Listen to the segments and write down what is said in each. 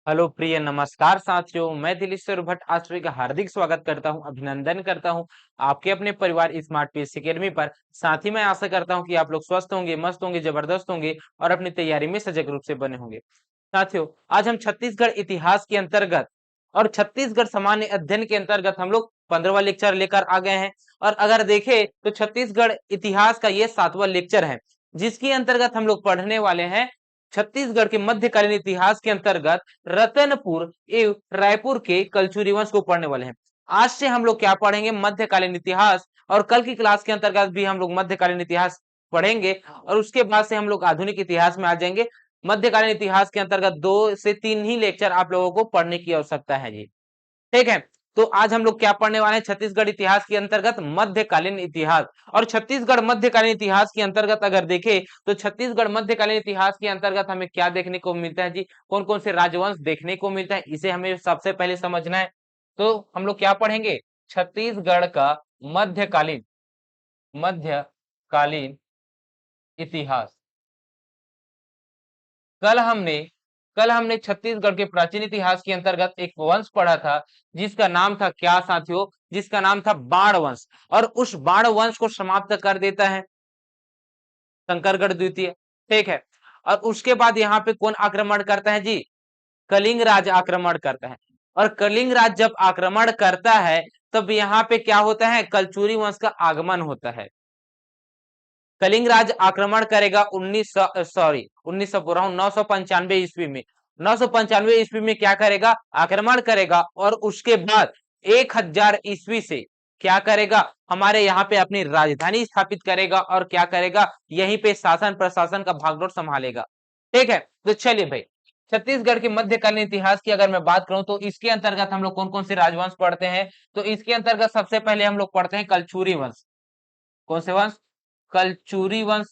Hello प्रिय नमस्कार साथियों, मैं दिलीश्वर भट्ट आज सभी का हार्दिक स्वागत करता हूं, अभिनंदन करता हूं आपके अपने परिवार स्मार्ट पीएस अकेडमी पर। साथ ही मैं आशा करता हूं कि आप लोग स्वस्थ होंगे, मस्त होंगे, जबरदस्त होंगे और अपनी तैयारी में सजग रूप से बने होंगे। साथियों, आज हम छत्तीसगढ़ इतिहास के अंतर्गत और छत्तीसगढ़ सामान्य अध्ययन के अंतर्गत हम लोग 15वां लेक्चर लेकर आ गए हैं। और अगर देखें तो छत्तीसगढ़ इतिहास का ये 7वां लेक्चर है, जिसके अंतर्गत हम लोग पढ़ने वाले हैं छत्तीसगढ़ के मध्यकालीन इतिहास के अंतर्गत रतनपुर एवं रायपुर के कलचुरी वंश को पढ़ने वाले हैं। आज से हम लोग क्या पढ़ेंगे? मध्यकालीन इतिहास। और कल की क्लास के अंतर्गत भी हम लोग मध्यकालीन इतिहास पढ़ेंगे और उसके बाद से हम लोग आधुनिक इतिहास में आ जाएंगे। मध्यकालीन इतिहास के अंतर्गत 2 से 3 ही लेक्चर आप लोगों को पढ़ने की आवश्यकता है जी। ठीक है, तो आज हम लोग क्या पढ़ने वाले हैं? छत्तीसगढ़ इतिहास के अंतर्गत मध्यकालीन इतिहास। और छत्तीसगढ़ मध्यकालीन इतिहास के अंतर्गत अगर देखें तो छत्तीसगढ़ मध्यकालीन इतिहास के अंतर्गत हमें क्या देखने को मिलता है जी? कौन कौन से राजवंश देखने को मिलता है, इसे हमें सबसे पहले समझना है। तो हम लोग क्या पढ़ेंगे? छत्तीसगढ़ का मध्यकालीन मध्यकालीन इतिहास। कल हमने कल हमने छत्तीसगढ़ के प्राचीन इतिहास के अंतर्गत एक वंश पढ़ा था, जिसका नाम था क्या साथियों? जिसका नाम था बाण वंश। और उस बाण वंश को समाप्त कर देता है शंकरगढ़ द्वितीय। ठीक है, और उसके बाद यहाँ पे कौन आक्रमण करता है जी? कलिंग राज आक्रमण करता है। और कलिंग राज जब आक्रमण करता है तब यहाँ पे क्या होता है? कलचुरी वंश का आगमन होता है। कलिंग राज आक्रमण करेगा 1900 बोल रहा हूँ 995 ईस्वी में। 995 ईस्वी में क्या करेगा? आक्रमण करेगा। और उसके बाद 1000 ईस्वी से क्या करेगा? हमारे यहाँ पे अपनी राजधानी स्थापित करेगा और क्या करेगा? यहीं पे शासन प्रशासन का भागदौड़ संभालेगा। ठीक है, तो चलिए भाई, छत्तीसगढ़ के मध्यकालीन इतिहास की अगर मैं बात करूं तो इसके अंतर्गत हम लोग कौन कौन से राजवंश पढ़ते हैं? तो इसके अंतर्गत सबसे पहले हम लोग पढ़ते हैं कलचुरी वंश। कौन से वंश? कलचुरी वंश।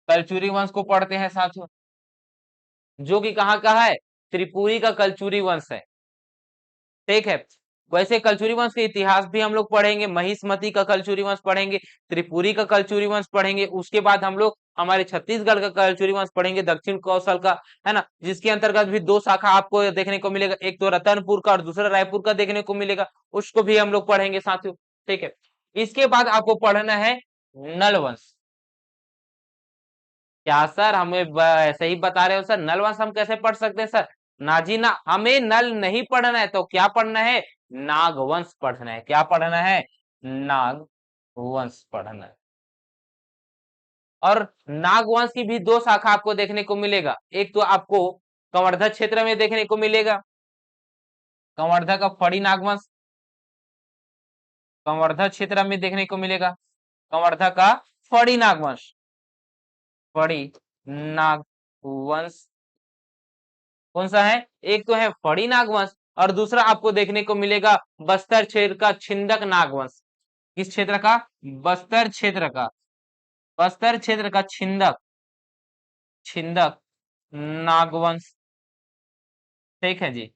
कलचुरी वंश को पढ़ते हैं साथियों, जो कि कहाँ का है? त्रिपुरी का कलचुरी वंश है। ठीक है, वैसे कलचुरी वंश के इतिहास भी हम लोग पढ़ेंगे। महिष्मती का कलचुरी वंश पढ़ेंगे, त्रिपुरी का कलचुरी वंश पढ़ेंगे। उसके बाद हम लोग हमारे छत्तीसगढ़ का कलचुरी वंश पढ़ेंगे, दक्षिण कौशल का, है ना, जिसके अंतर्गत भी 2 शाखा आपको देखने को मिलेगा, एक तो रतनपुर का और दूसरा रायपुर का देखने को मिलेगा। उसको भी हम लोग पढ़ेंगे साथियों। ठीक है, इसके बाद आपको पढ़ना है नल वंश। क्या सर हमें ऐसे ही बता रहे हो सर? नल वंश हम कैसे पढ़ सकते हैं सर? ना जी ना, हमें नल नहीं पढ़ना है, तो क्या पढ़ना है? नागवंश पढ़ना है। क्या पढ़ना है? नागवंश पढ़ना है। और नागवंश की भी 2 शाखा आपको देखने को मिलेगा। एक तो आपको कवर्धा क्षेत्र में देखने को मिलेगा, कवर्धा का फड़ी नागवंश कवर्धा क्षेत्र में देखने को मिलेगा, कवर्धा का फड़ी नागवंश। फड़ी नागवंश कौन सा है? एक तो है फड़ी नागवंश और दूसरा आपको देखने को मिलेगा बस्तर क्षेत्र का छिंदक नागवंश। किस क्षेत्र का? बस्तर क्षेत्र का। बस्तर क्षेत्र का छिंदक छिंदक नागवंश। ठीक है जी।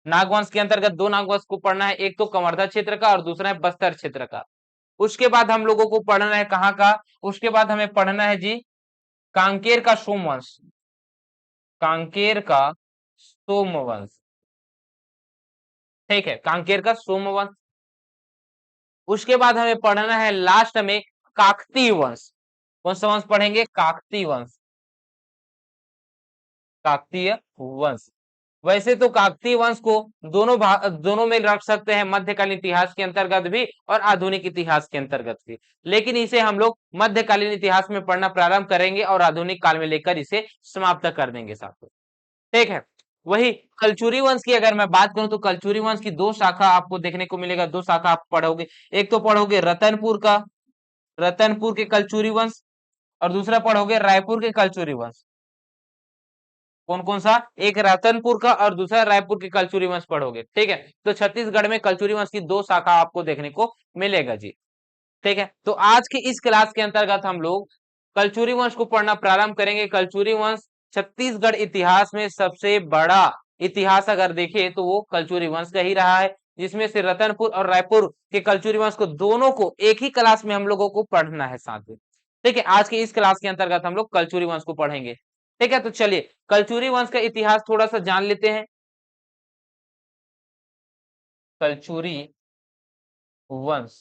नागवंश के अंतर्गत 2 नागवंश को पढ़ना है, एक तो कवर्धा क्षेत्र का और दूसरा है बस्तर क्षेत्र का। उसके बाद हम लोगों को पढ़ना है कहाँ का? उसके बाद हमें पढ़ना है जी कांकेर का सोमवंश। कांकेर का सोमवंश। ठीक है, कांकेर का सोमवंश। उसके बाद हमें पढ़ना है लास्ट में काकतीय वंश। कौन सा वंश पढ़ेंगे? काकतीय वंश। काकतीय वंश। वैसे तो काकतीय वंश को दोनों में रख सकते हैं, मध्यकालीन इतिहास के अंतर्गत भी और आधुनिक इतिहास के अंतर्गत भी। लेकिन इसे हम लोग मध्यकालीन इतिहास में पढ़ना प्रारंभ करेंगे और आधुनिक काल में लेकर इसे समाप्त कर देंगे साथियों। ठीक है, वही कलचुरी वंश की अगर मैं बात करूं तो कलचुरी वंश की 2 शाखा आपको देखने को मिलेगा। 2 शाखा आप पढ़ोगे, एक तो पढ़ोगे रतनपुर के कलचुरी वंश और दूसरा पढ़ोगे रायपुर के कलचुरी वंश। कौन कौन सा? एक रतनपुर का और दूसरा रायपुर के कलचुरी वंश पढ़ोगे। ठीक है, तो छत्तीसगढ़ में कलचुरी वंश की 2 शाखा आपको देखने को मिलेगा जी। ठीक है, तो आज की इस क्लास के अंतर्गत हम लोग कलचुरी वंश को पढ़ना प्रारंभ करेंगे। कलचुरी वंश छत्तीसगढ़ इतिहास में सबसे बड़ा इतिहास अगर देखें तो वो कलचुरी वंश का ही रहा है, जिसमें से रतनपुर और रायपुर के कलचुरी वंश को दोनों को एक ही क्लास में हम लोगों को पढ़ना है साथ में। ठीक है, आज की इस क्लास के अंतर्गत हम लोग कलचुरी वंश को पढ़ेंगे। ठीक है, तो चलिए कलचुरी वंश का इतिहास थोड़ा सा जान लेते हैं। कलचुरी वंश,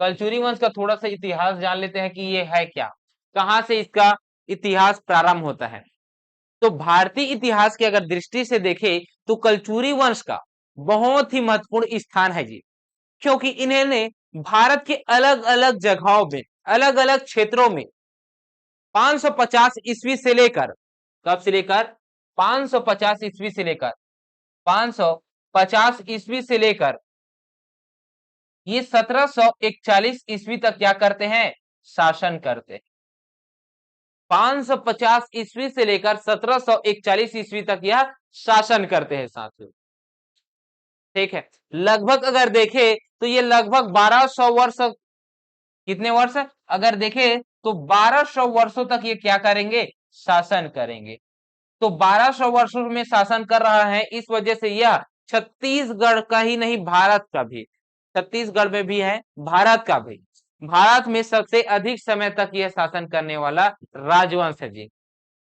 कलचुरी वंश का थोड़ा सा इतिहास जान लेते हैं कि ये है क्या, कहां से इसका इतिहास प्रारंभ होता है। तो भारतीय इतिहास की अगर दृष्टि से देखें तो कलचुरी वंश का बहुत ही महत्वपूर्ण स्थान है जी, क्योंकि इन्होंने भारत के अलग अलग जगहों में, अलग अलग क्षेत्रों में 550 ईस्वी से लेकर, कब से लेकर 550 ईस्वी से लेकर 550 ईस्वी से लेकर ये 1741 ईस्वी तक क्या करते हैं, शासन करते हैं। 550 ईस्वी से लेकर 1741 ईस्वी तक यह शासन करते हैं साथियों। ठीक है, लगभग अगर देखें तो ये लगभग 1200 वर्ष, कितने वर्ष अगर देखें तो 1200 वर्षों तक ये क्या करेंगे, शासन करेंगे। तो 1200 वर्षों में शासन कर रहा है, इस वजह से यह छत्तीसगढ़ का ही नहीं भारत का भी, छत्तीसगढ़ में भी है, भारत का भी, भारत में सबसे अधिक समय तक यह शासन करने वाला राजवंश है जी,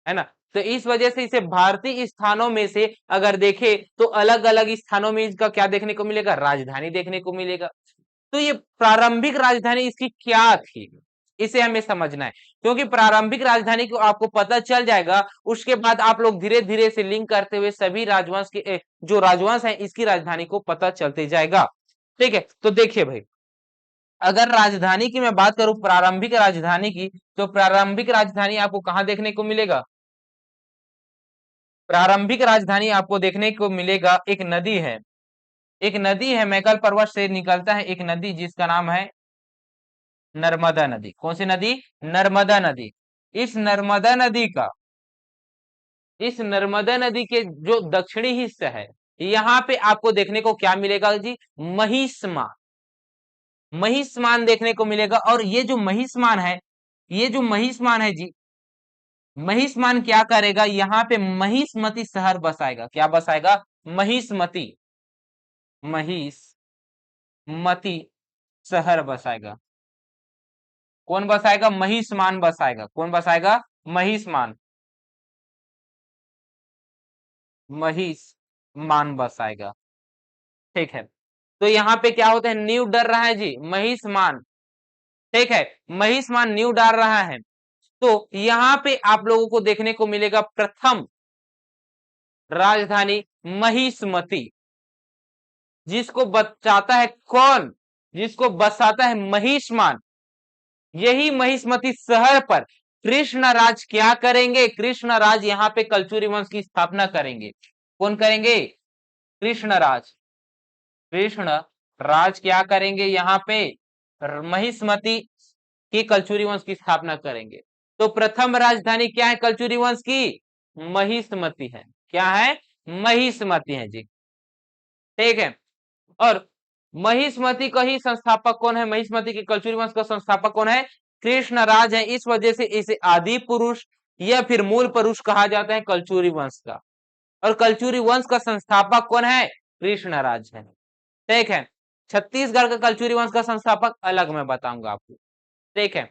है ना। तो इस वजह से इसे भारतीय स्थानों में से अगर देखे तो अलग अलग स्थानों में इसका क्या देखने को मिलेगा, राजधानी देखने को मिलेगा। तो ये प्रारंभिक राजधानी इसकी क्या थी, इसे हमें समझना है, क्योंकि प्रारंभिक राजधानी को आपको पता चल जाएगा, उसके बाद आप लोग धीरे धीरे से लिंक करते हुए सभी राजवंश के जो राजवंश है इसकी राजधानी को पता चलते जाएगा। ठीक है, तो देखिए भाई, अगर राजधानी की मैं बात करूं, प्रारंभिक राजधानी की, तो प्रारंभिक राजधानी आपको कहां देखने को मिलेगा, प्रारंभिक राजधानी आपको देखने को मिलेगा, एक नदी है, एक नदी है, मैकल पर्वत से निकलता है एक नदी जिसका नाम है नर्मदा नदी। कौन सी नदी, नर्मदा नदी। इस नर्मदा नदी का, इस नर्मदा नदी के जो दक्षिणी हिस्सा है, यहाँ पे आपको देखने को क्या मिलेगा जी, महिष्मान, महिष्मान देखने को मिलेगा। और ये जो महिष्मान है, ये जो महिष्मान है जी, महिष्मान क्या करेगा, यहाँ पे महिष्मती शहर बसाएगा, क्या बसाएगा, महिष्मती, महिष्मती शहर बसाएगा। कौन बसाएगा, महिष्मान बसाएगा, कौन बसाएगा, महिष्मान, महिष्मान बसाएगा। ठीक है, तो यहाँ पे क्या होता है, नींव डर रहा है जी, महिष्मान, ठीक है, महिष्मान नींव डाल रहा है। तो यहाँ पे आप लोगों को देखने को मिलेगा प्रथम राजधानी महिष्मती, जिसको बचाता है कौन, जिसको बसाता है महिष्मान। यही महिष्मती शहर पर कृष्णराज क्या करेंगे, कृष्णराज यहाँ पे कलचुरी वंश की स्थापना करेंगे। कौन करेंगे, कृष्णराज, कृष्ण राज क्या करेंगे, यहाँ पे महिष्मती की कलचुरी वंश की स्थापना करेंगे। तो प्रथम राजधानी क्या है कलचुरी वंश की, महिष्मती है, क्या है, महिष्मती है जी। ठीक है, और महिष्मती का ही संस्थापक कौन है, महिष्मती के कलचुरी वंश का संस्थापक कौन है, कृष्णराज है। इस वजह से इसे आदि पुरुष या फिर मूल पुरुष कहा जाता है कलचुरी वंश का। और कलचुरी वंश का संस्थापक कौन है, कृष्णराज है। ठीक है, छत्तीसगढ़ का कलचुरी वंश का संस्थापक अलग मैं बताऊंगा आपको। ठीक है,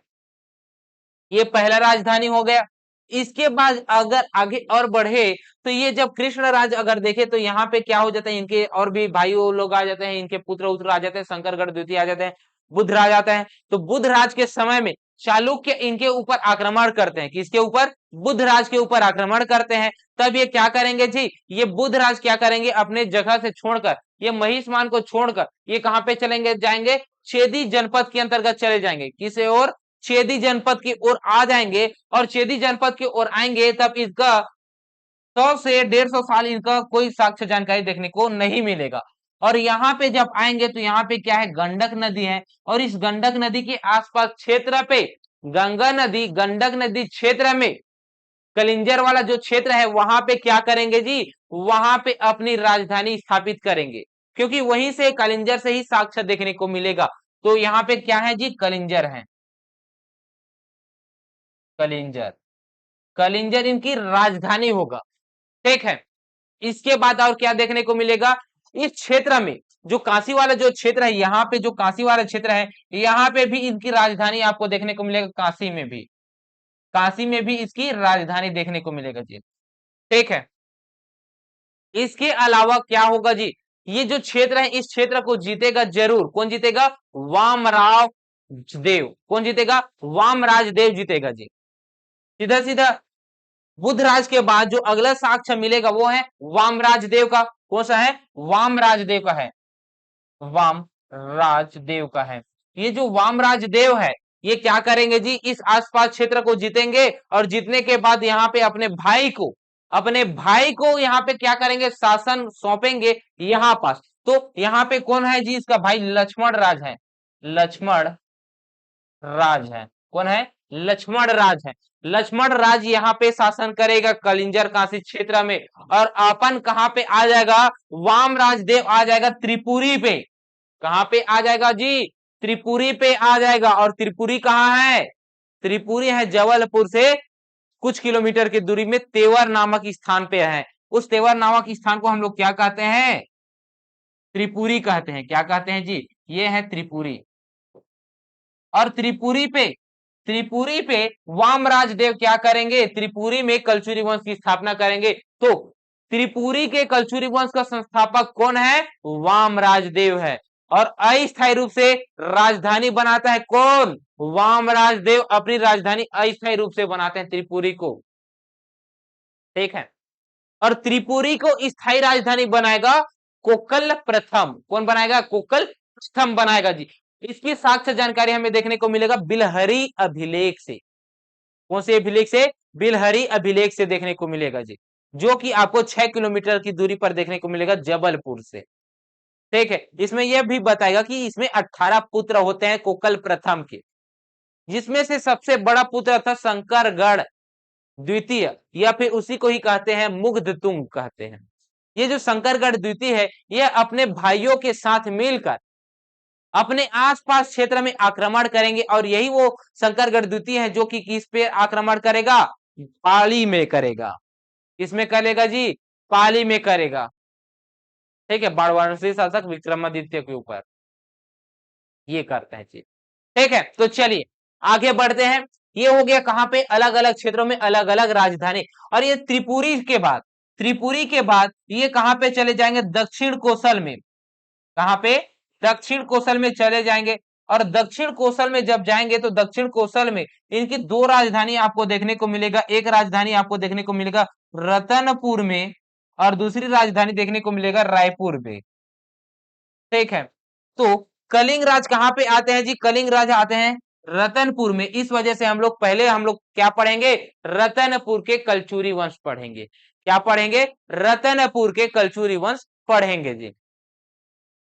ये पहला राजधानी हो गया। इसके बाद अगर आगे और बढ़े तो ये जब कृष्णराज अगर देखे तो यहाँ पे क्या हो जाता है, इनके और भी भाइयों लोग आ जाते हैं, इनके पुत्र उत्र आ जाते हैं, शंकरगढ़ द्वितीय आ जाते हैं, बुद्ध राज आता है। तो बुद्ध राज के समय में चालुक्य इनके ऊपर आक्रमण करते हैं, किसके ऊपर, बुद्ध राज के ऊपर आक्रमण करते हैं। तब ये क्या करेंगे जी, ये बुद्ध राज क्या करेंगे, अपने जगह से छोड़कर, ये महिष्मान को छोड़कर ये कहां पे चलेंगे, जाएंगे चेदी जनपद के अंतर्गत चले जाएंगे, किसे और, चेदी जनपद की ओर आ जाएंगे। और चेदी जनपद की ओर आएंगे तब इसका 100 से 150 साल इनका कोई साक्ष्य जानकारी देखने को नहीं मिलेगा। और यहाँ पे जब आएंगे तो यहाँ पे क्या है, गंडक नदी है, और इस गंडक नदी के आसपास क्षेत्र पे गंगा नदी, गंडक नदी क्षेत्र में कलिंजर वाला जो क्षेत्र है वहां पे क्या करेंगे जी, वहां पे अपनी राजधानी स्थापित करेंगे, क्योंकि वहीं से कलिंजर से ही साक्ष्य देखने को मिलेगा। तो यहाँ पे क्या है जी, कलिंजर है, कलिंजर, कलिंजर इनकी राजधानी होगा। ठीक है, इसके बाद और क्या देखने को मिलेगा, इस क्षेत्र में जो काशी वाला जो क्षेत्र है, यहाँ पे जो काशी वाला क्षेत्र है, यहाँ पे भी इनकी राजधानी आपको देखने को मिलेगा, काशी में भी। काशी में भी इसकी राजधानी देखने को मिलेगा जी। ठीक है, इसके अलावा क्या होगा जी, ये जो क्षेत्र है इस क्षेत्र को जीतेगा जरूर, कौन जीतेगा, वामराव देव, कौन जीतेगा, वामराज देव जीतेगा जी। सीधा सीधा बुधराज के बाद जो अगला साक्ष्य मिलेगा वो है वामराज देव का, कौन सा है, वामराज देव का है, वाम राजदेव का है। ये जो वाम राजदेव है ये क्या करेंगे जी, इस आसपास क्षेत्र को जीतेंगे और जीतने के बाद यहाँ पे अपने भाई को यहाँ पे क्या करेंगे, शासन सौंपेंगे यहाँ पास। तो यहाँ पे कौन है जी, इसका भाई लक्ष्मण राज है, लक्ष्मण राज है, कौन है, लक्ष्मण राज है। लक्ष्मण राज यहाँ पे शासन करेगा कलिंजर काशी क्षेत्र में, और अपन कहाँ पे आ जाएगा, वाम राजदेव आ जाएगा त्रिपुरी पे, कहां पे आ जाएगा जी, त्रिपुरी पे आ जाएगा। और त्रिपुरी कहाँ है, त्रिपुरी है जबलपुर से कुछ किलोमीटर की दूरी में तेवर नामक स्थान पे है। उस तेवर नामक स्थान को हम लोग क्या कहते हैं, त्रिपुरी कहते हैं। क्या कहते हैं जी, ये है त्रिपुरी। और त्रिपुरी पे वामराज देव क्या करेंगे, त्रिपुरी में कलचुरी वंश की स्थापना करेंगे। तो त्रिपुरी के कलचुरी वंश का संस्थापक कौन है, वामराज देव है। और अस्थायी रूप से राजधानी बनाता है कौन, वामराज देव अपनी राजधानी अस्थायी रूप से बनाते हैं त्रिपुरी को। ठीक है, और त्रिपुरी को स्थायी राजधानी बनाएगा कोकल प्रथम, कौन बनाएगा, कोकल प्रथम बनाएगा जी। इसकी साक्ष्य जानकारी हमें देखने को मिलेगा बिलहरी अभिलेख से, कौन से अभिलेख से, बिलहरी अभिलेख से देखने को मिलेगा जी, जो कि आपको 6 किलोमीटर की दूरी पर देखने को मिलेगा जबलपुर से। ठीक है, इसमें यह भी बताएगा कि इसमें 18 पुत्र होते हैं कोकल प्रथम के, जिसमें से सबसे बड़ा पुत्र था शंकरगढ़ द्वितीय, या फिर उसी को ही कहते हैं मुग्धतुंग कहते हैं। ये जो शंकरगढ़ द्वितीय है यह अपने भाइयों के साथ मिलकर अपने आसपास क्षेत्र में आक्रमण करेंगे, और यही वो शंकरगढ़ द्वितीय है जो कि किस पे आक्रमण करेगा, पाली में करेगा। किसमें करेगा जी, पाली में करेगा। ठीक है, बाणवंशी शासक विक्रमादित्य के ऊपर ये करते हैं जी। ठीक है, तो चलिए आगे बढ़ते हैं। ये हो गया कहां पे, अलग अलग क्षेत्रों में अलग अलग राजधानी। और ये त्रिपुरी के बाद ये कहां पे चले जाएंगे, दक्षिण कौशल में। कहां पे, दक्षिण कौशल में चले जाएंगे। और दक्षिण कौशल में जब जाएंगे तो दक्षिण कौशल में इनकी दो राजधानी आपको देखने को मिलेगा। एक राजधानी आपको देखने को मिलेगा रतनपुर में, और दूसरी राजधानी देखने को मिलेगा रायपुर में। ठीक है, तो कलिंग राज कहां पे आते हैं जी, कलिंग राज आते हैं रतनपुर में। इस वजह से हम लोग क्या पढ़ेंगे, रतनपुर के कलचुरी वंश पढ़ेंगे। क्या पढ़ेंगे, रतनपुर के कलचुरी वंश पढ़ेंगे जी।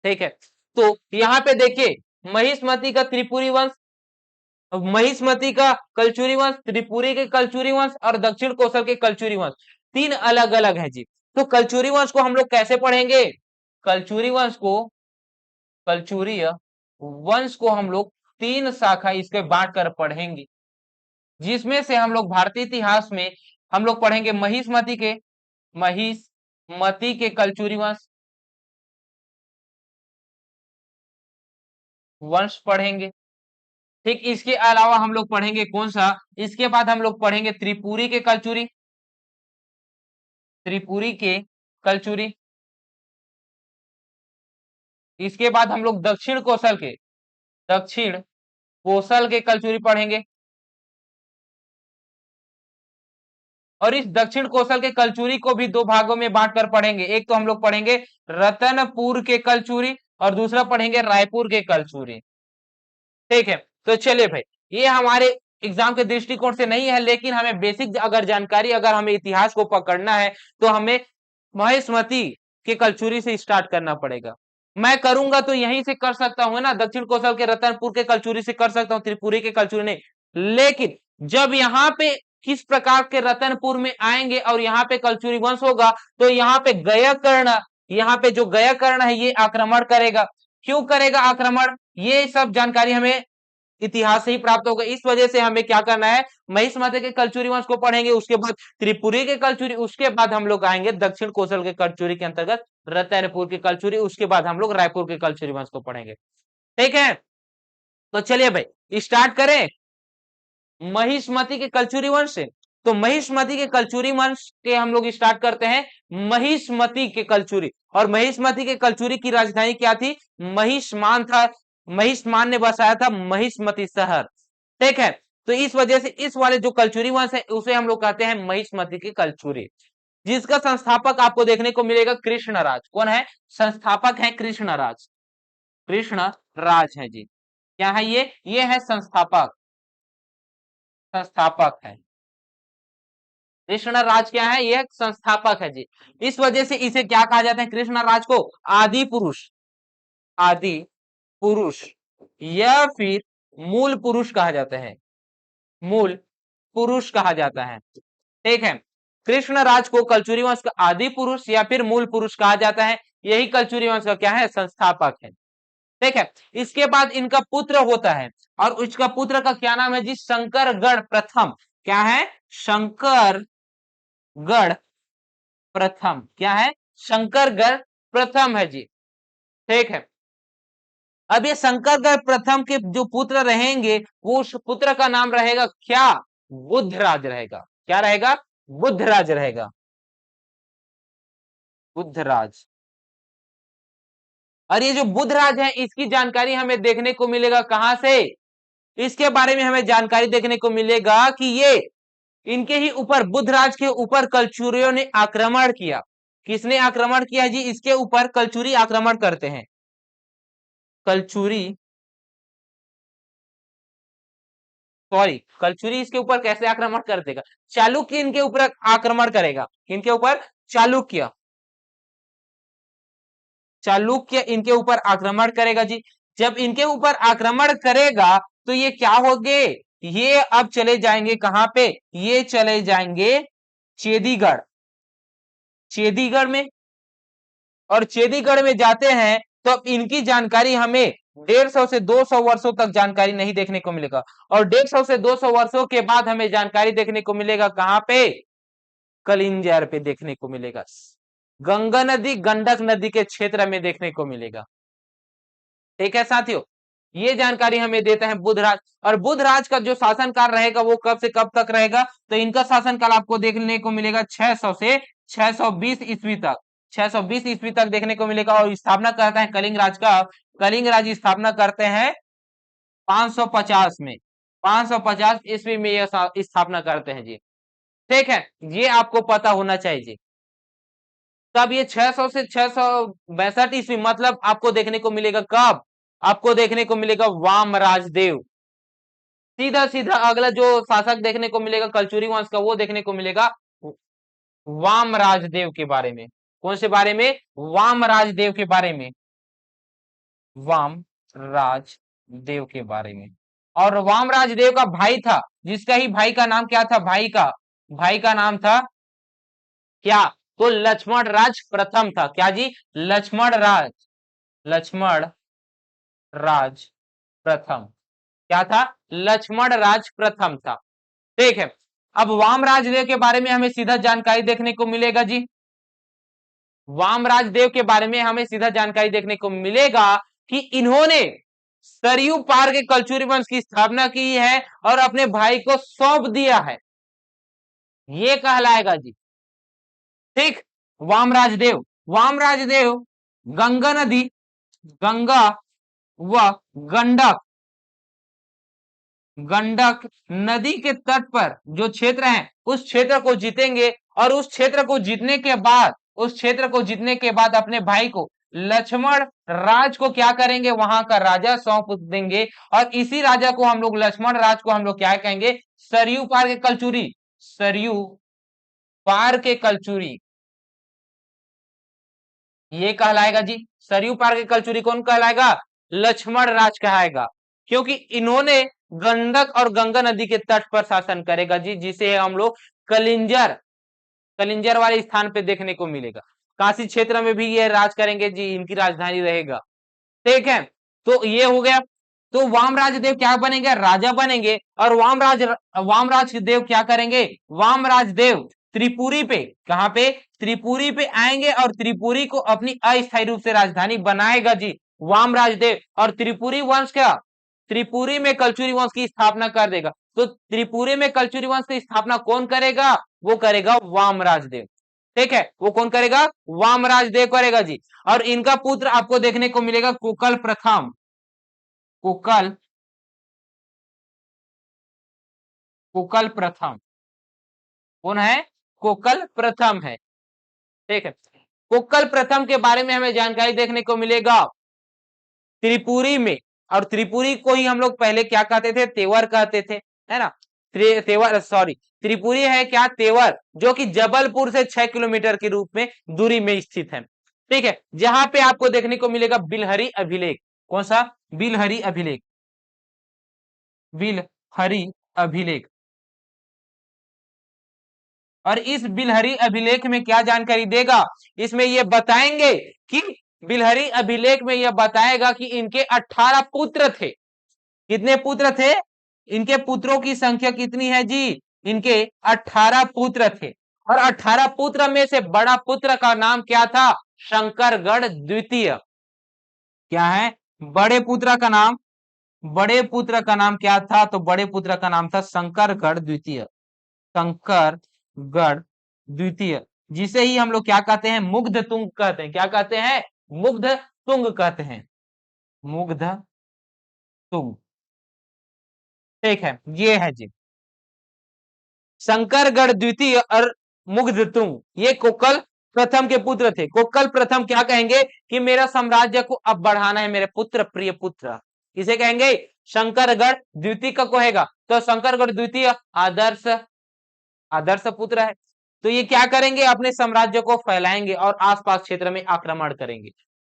ठीक है, तो यहाँ पे देखिए महिष्मती का त्रिपुरी वंश, महिष्मती का कलचुरी वंश, त्रिपुरी के कलचुरी वंश और दक्षिण कौशल के कलचुरी वंश, तीन अलग अलग है जी। तो कलचुरी वंश को हम लोग कैसे पढ़ेंगे, कलचुरी वंश को, कलचुरीय वंश को हम लोग तीन शाखा इसके बांट कर पढ़ेंगे, जिसमें से हम लोग भारतीय इतिहास में हम लोग पढ़ेंगे महिष्मती के कलचुरी वंश पढ़ेंगे। ठीक, इसके अलावा हम लोग पढ़ेंगे कौन सा, इसके बाद हम लोग पढ़ेंगे त्रिपुरी के कलचुरी। इसके बाद हम लोग दक्षिण कौशल के कलचुरी पढ़ेंगे। और इस दक्षिण कौशल के कलचुरी को भी दो भागों में बांटकर पढ़ेंगे। एक तो हम लोग पढ़ेंगे रतनपुर के कलचुरी और दूसरा पढ़ेंगे रायपुर के कलचुरी। ठीक है, तो चलिए भाई, ये हमारे एग्जाम के दृष्टिकोण से नहीं है, लेकिन हमें बेसिक अगर जानकारी, अगर हमें इतिहास को पकड़ना है तो हमें महिष्मती के कलचुरी से स्टार्ट करना पड़ेगा। मैं करूंगा तो यहीं से कर सकता हूं ना, दक्षिण कौशल के रतनपुर के कलचुरी से कर सकता हूं, त्रिपुरी के कलचुरी नहीं। लेकिन जब यहाँ पे किस प्रकार के रतनपुर में आएंगे और यहाँ पे कलचुरी वंश होगा, तो यहाँ पे यहाँ पे जो गयाकर्ण है ये आक्रमण करेगा। क्यों करेगा आक्रमण, ये सब जानकारी हमें इतिहास से ही प्राप्त होगा। इस वजह से हमें क्या करना है, महिष्मती के कलचुरी वंश को पढ़ेंगे, उसके बाद त्रिपुरी के कलचुरी, उसके बाद हम लोग आएंगे दक्षिण कौशल के कलचुरी के अंतर्गत रतनपुर के कलचुरी, उसके बाद हम लोग रायपुर के कलचुरी वंश को पढ़ेंगे। ठीक है, तो चलिए भाई स्टार्ट करें। महिष्मति के कलचुरी वंश से। तो महिष्मति के कलचुरी वंश के हम लोग स्टार्ट करते हैं, महिष्मति के कलचुरी। और महिष्मति के कलचुरी की राजधानी क्या थी? महिष्मान था। महिष्मान ने बसाया था महिष्मति शहर। ठीक है, तो इस वजह से इस वाले जो कलचुरी वंश है उसे हम लोग कहते हैं महिष्मति के कलचुरी, जिसका संस्थापक आपको देखने को मिलेगा कृष्णराज। कौन है? संस्थापक है कृष्णराज। कृष्णराज है जी। क्या है ये है संस्थापक। संस्थापक है कृष्णराज। क्या है? ये संस्थापक है जी। इस वजह से इसे क्या कहा जाता है? कृष्णराज को आदि पुरुष, आदि पुरुष या फिर मूल पुरुष कहा जाता है। मूल पुरुष कहा जाता है। ठीक है, कृष्णराज को कलचुरी वंश का आदि पुरुष या फिर मूल पुरुष कहा जाता है। यही कलचुरी वंश का क्या है? संस्थापक है। ठीक है, इसके बाद इनका पुत्र होता है, और इसका पुत्र का क्या नाम है जी? शंकरगढ़ प्रथम। क्या है? शंकरगढ़ प्रथम। क्या है? शंकरगढ़ प्रथम है जी। ठीक है, अब ये शंकरगढ़ प्रथम के जो पुत्र रहेंगे, वो उस पुत्र का नाम रहेगा क्या? बुद्धराज रहेगा। क्या रहेगा? बुद्धराज रहेगा। बुद्धराज। और ये जो बुद्धराज है इसकी जानकारी हमें देखने को मिलेगा कहां से? इसके बारे में हमें जानकारी देखने को मिलेगा कि ये इनके ही ऊपर, बुद्धराज के ऊपर कलचुरियों ने आक्रमण किया। किसने आक्रमण किया जी? इसके ऊपर कलचुरी आक्रमण करते हैं। कलचुरी, सॉरी, कलचुरी इसके ऊपर कैसे आक्रमण कर देगा? चालुक्य इनके ऊपर आक्रमण करेगा। इनके ऊपर चालुक्य, चालुक्य इनके ऊपर आक्रमण करेगा जी। जब इनके ऊपर आक्रमण करेगा तो ये क्या होंगे? ये अब चले जाएंगे कहां पे? ये चले जाएंगे चेदीगढ़। चेदीगढ़ में, और चेदीगढ़ में जाते हैं तो अब इनकी जानकारी हमें 150 से 200 वर्षों तक जानकारी नहीं देखने को मिलेगा। और 150 से 200 वर्षों के बाद हमें जानकारी देखने को मिलेगा कहां पे? कलिंजर पे देखने को मिलेगा। गंगा नदी, गंडक नदी के क्षेत्र में देखने को मिलेगा। ठीक है साथियों, ये जानकारी हमें देता है बुद्धराज। और बुद्धराज का जो शासनकाल रहेगा वो कब से कब तक रहेगा? तो इनका शासनकाल आपको देखने को मिलेगा 600 से 620 ईस्वी तक। 620 ईस्वी तक देखने को मिलेगा। और स्थापना करता है कलिंग राज का, कलिंग राज स्थापना करते हैं 550 में। 550 ईस्वी में यह स्थापना करते हैं जी। ठीक है, ये आपको पता होना चाहिए जी। तब ये 600 से 662 ईस्वी, मतलब आपको देखने को मिलेगा कब? आपको देखने को मिलेगा वाम राजदेव। सीधा सीधा अगला जो शासक देखने को मिलेगा कलचुरी वंश का, वो देखने को मिलेगा वाम राजदेव के बारे में। कौन से बारे में? वाम राजदेव के बारे में। वाम राजदेव के बारे में। और वाम राजदेव का भाई था, जिसका ही भाई का नाम क्या था? भाई का नाम था क्या? तो लक्ष्मण राज प्रथम था। क्या जी? लक्ष्मण राज, लक्ष्मण राज प्रथम। क्या था? लक्ष्मण राज प्रथम था। ठीक है, अब वाम राजदेव के बारे में हमें सीधा जानकारी देखने को मिलेगा जी। वाम राजदेव के बारे में हमें सीधा जानकारी देखने को मिलेगा कि इन्होंने सरयू पार के कलचुरी वंश की स्थापना की है और अपने भाई को सौंप दिया है। ये कहलाएगा जी। ठीक, वामराजदेव, वामराजदेव गंगा नदी, गंगा व गंडक, गंडक नदी के तट पर जो क्षेत्र है उस क्षेत्र को जीतेंगे। और उस क्षेत्र को जीतने के बाद, उस क्षेत्र को जीतने के बाद अपने भाई को लक्ष्मण राज को क्या करेंगे? वहां का राजा सौंप देंगे। और इसी राजा को हम लोग, लक्ष्मण राज को हम लोग क्या कहेंगे? सरयू पार के कलचुरी, सरयू पार के कलचुरी, ये कहलाएगा जी। सरयू पार के कलचुरी कौन कहलाएगा? लक्ष्मण राज कहलाएगा, क्योंकि इन्होंने गंडक और गंगा नदी के तट पर शासन करेगा जी, जिसे हम लोग कलिंजर, कलिंजर वाले स्थान पे देखने को मिलेगा। काशी क्षेत्र में भी ये राज करेंगे जी, इनकी राजधानी रहेगा। ठीक है, तो ये हो गया। तो वामराज देव क्या बनेंगे? राजा बनेंगे। और वामराज देव क्या करेंगे? वामराज देव त्रिपुरी पे, कहां पे? त्रिपुरी पे आएंगे और त्रिपुरी को अपनी अस्थायी रूप से राजधानी बनाएगा जी वामराज देव। और त्रिपुरी वंश क्या? त्रिपुरी में कलचुरी वंश की स्थापना कर देगा। तो त्रिपुरी में कलचुरी वंश की स्थापना कौन करेगा? वो करेगा वामराज देव। ठीक है, वो कौन करेगा? वामराज देव करेगा जी। और इनका पुत्र आपको देखने को मिलेगा कुकल प्रथम। कुकल कुकल प्रथम कौन है? कुकल प्रथम है। ठीक है, कुकल प्रथम के बारे में हमें जानकारी देखने को मिलेगा त्रिपुरी में। और त्रिपुरी को ही हम लोग पहले क्या कहते थे? तेवर कहते थे, है ना। तेवर, सॉरी, त्रिपुरी है क्या? तेवर, जो कि जबलपुर से 6 किलोमीटर के रूप में दूरी में स्थित है। ठीक है, जहां पे आपको देखने को मिलेगा बिलहरी अभिलेख। कौन सा? बिलहरी अभिलेख। बिलहरी अभिलेख। और इस बिलहरी अभिलेख में क्या जानकारी देगा? इसमें यह बताएंगे कि बिलहरी अभिलेख में यह बताएगा कि इनके 18 पुत्र थे। कितने पुत्र थे? इनके पुत्रों की संख्या कितनी है जी? इनके 18 पुत्र थे। और 18 पुत्र में से बड़ा पुत्र का नाम क्या था? शंकरगढ़ द्वितीय। क्या है? बड़े पुत्र का नाम, बड़े पुत्र का नाम क्या था? तो बड़े पुत्र का नाम था शंकरगढ़ द्वितीय। शंकरगढ़ द्वितीय, जिसे ही हम लोग क्या कहते हैं? मुग्ध तुंग कहते हैं। क्या कहते हैं? मुग्ध तुंग कहते हैं। मुग्ध तुंग। ठीक है, ये है जी शंकरगढ़ द्वितीय और मुग्धतुंग, ये कोकल प्रथम के पुत्र थे। कोकल प्रथम क्या कहेंगे? कि मेरा साम्राज्य को अब बढ़ाना है मेरे पुत्र, प्रिय पुत्र। इसे कहेंगे शंकरगढ़ द्वितीय का कहेगा। तो शंकरगढ़ द्वितीय आदर्श, आदर्श पुत्र है। तो ये क्या करेंगे? अपने साम्राज्य को फैलाएंगे और आसपास क्षेत्र में आक्रमण करेंगे।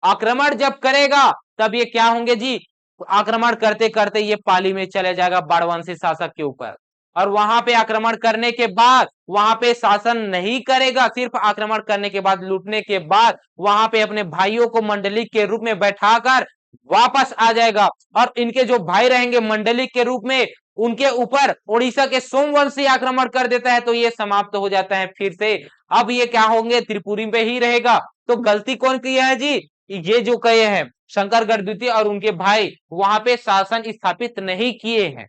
आक्रमण जब करेगा तब ये क्या होंगे जी? आक्रमण करते करते ये पाली में चले जाएगा बाणवंशी शासक के ऊपर। और वहां पे आक्रमण करने के बाद वहां पे शासन नहीं करेगा, सिर्फ आक्रमण करने के बाद, लूटने के बाद वहां पे अपने भाइयों को मंडलिक के रूप में बैठाकर वापस आ जाएगा। और इनके जो भाई रहेंगे मंडलिक के रूप में, उनके ऊपर उड़ीसा के सोमवंशी आक्रमण कर देता है, तो ये समाप्त हो जाता है फिर से। अब ये क्या होंगे? त्रिपुरी पे ही रहेगा। तो गलती कौन किया है जी? ये जो कहे हैं शंकरगढ़ द्वितीय और उनके भाई वहां पे शासन स्थापित नहीं किए हैं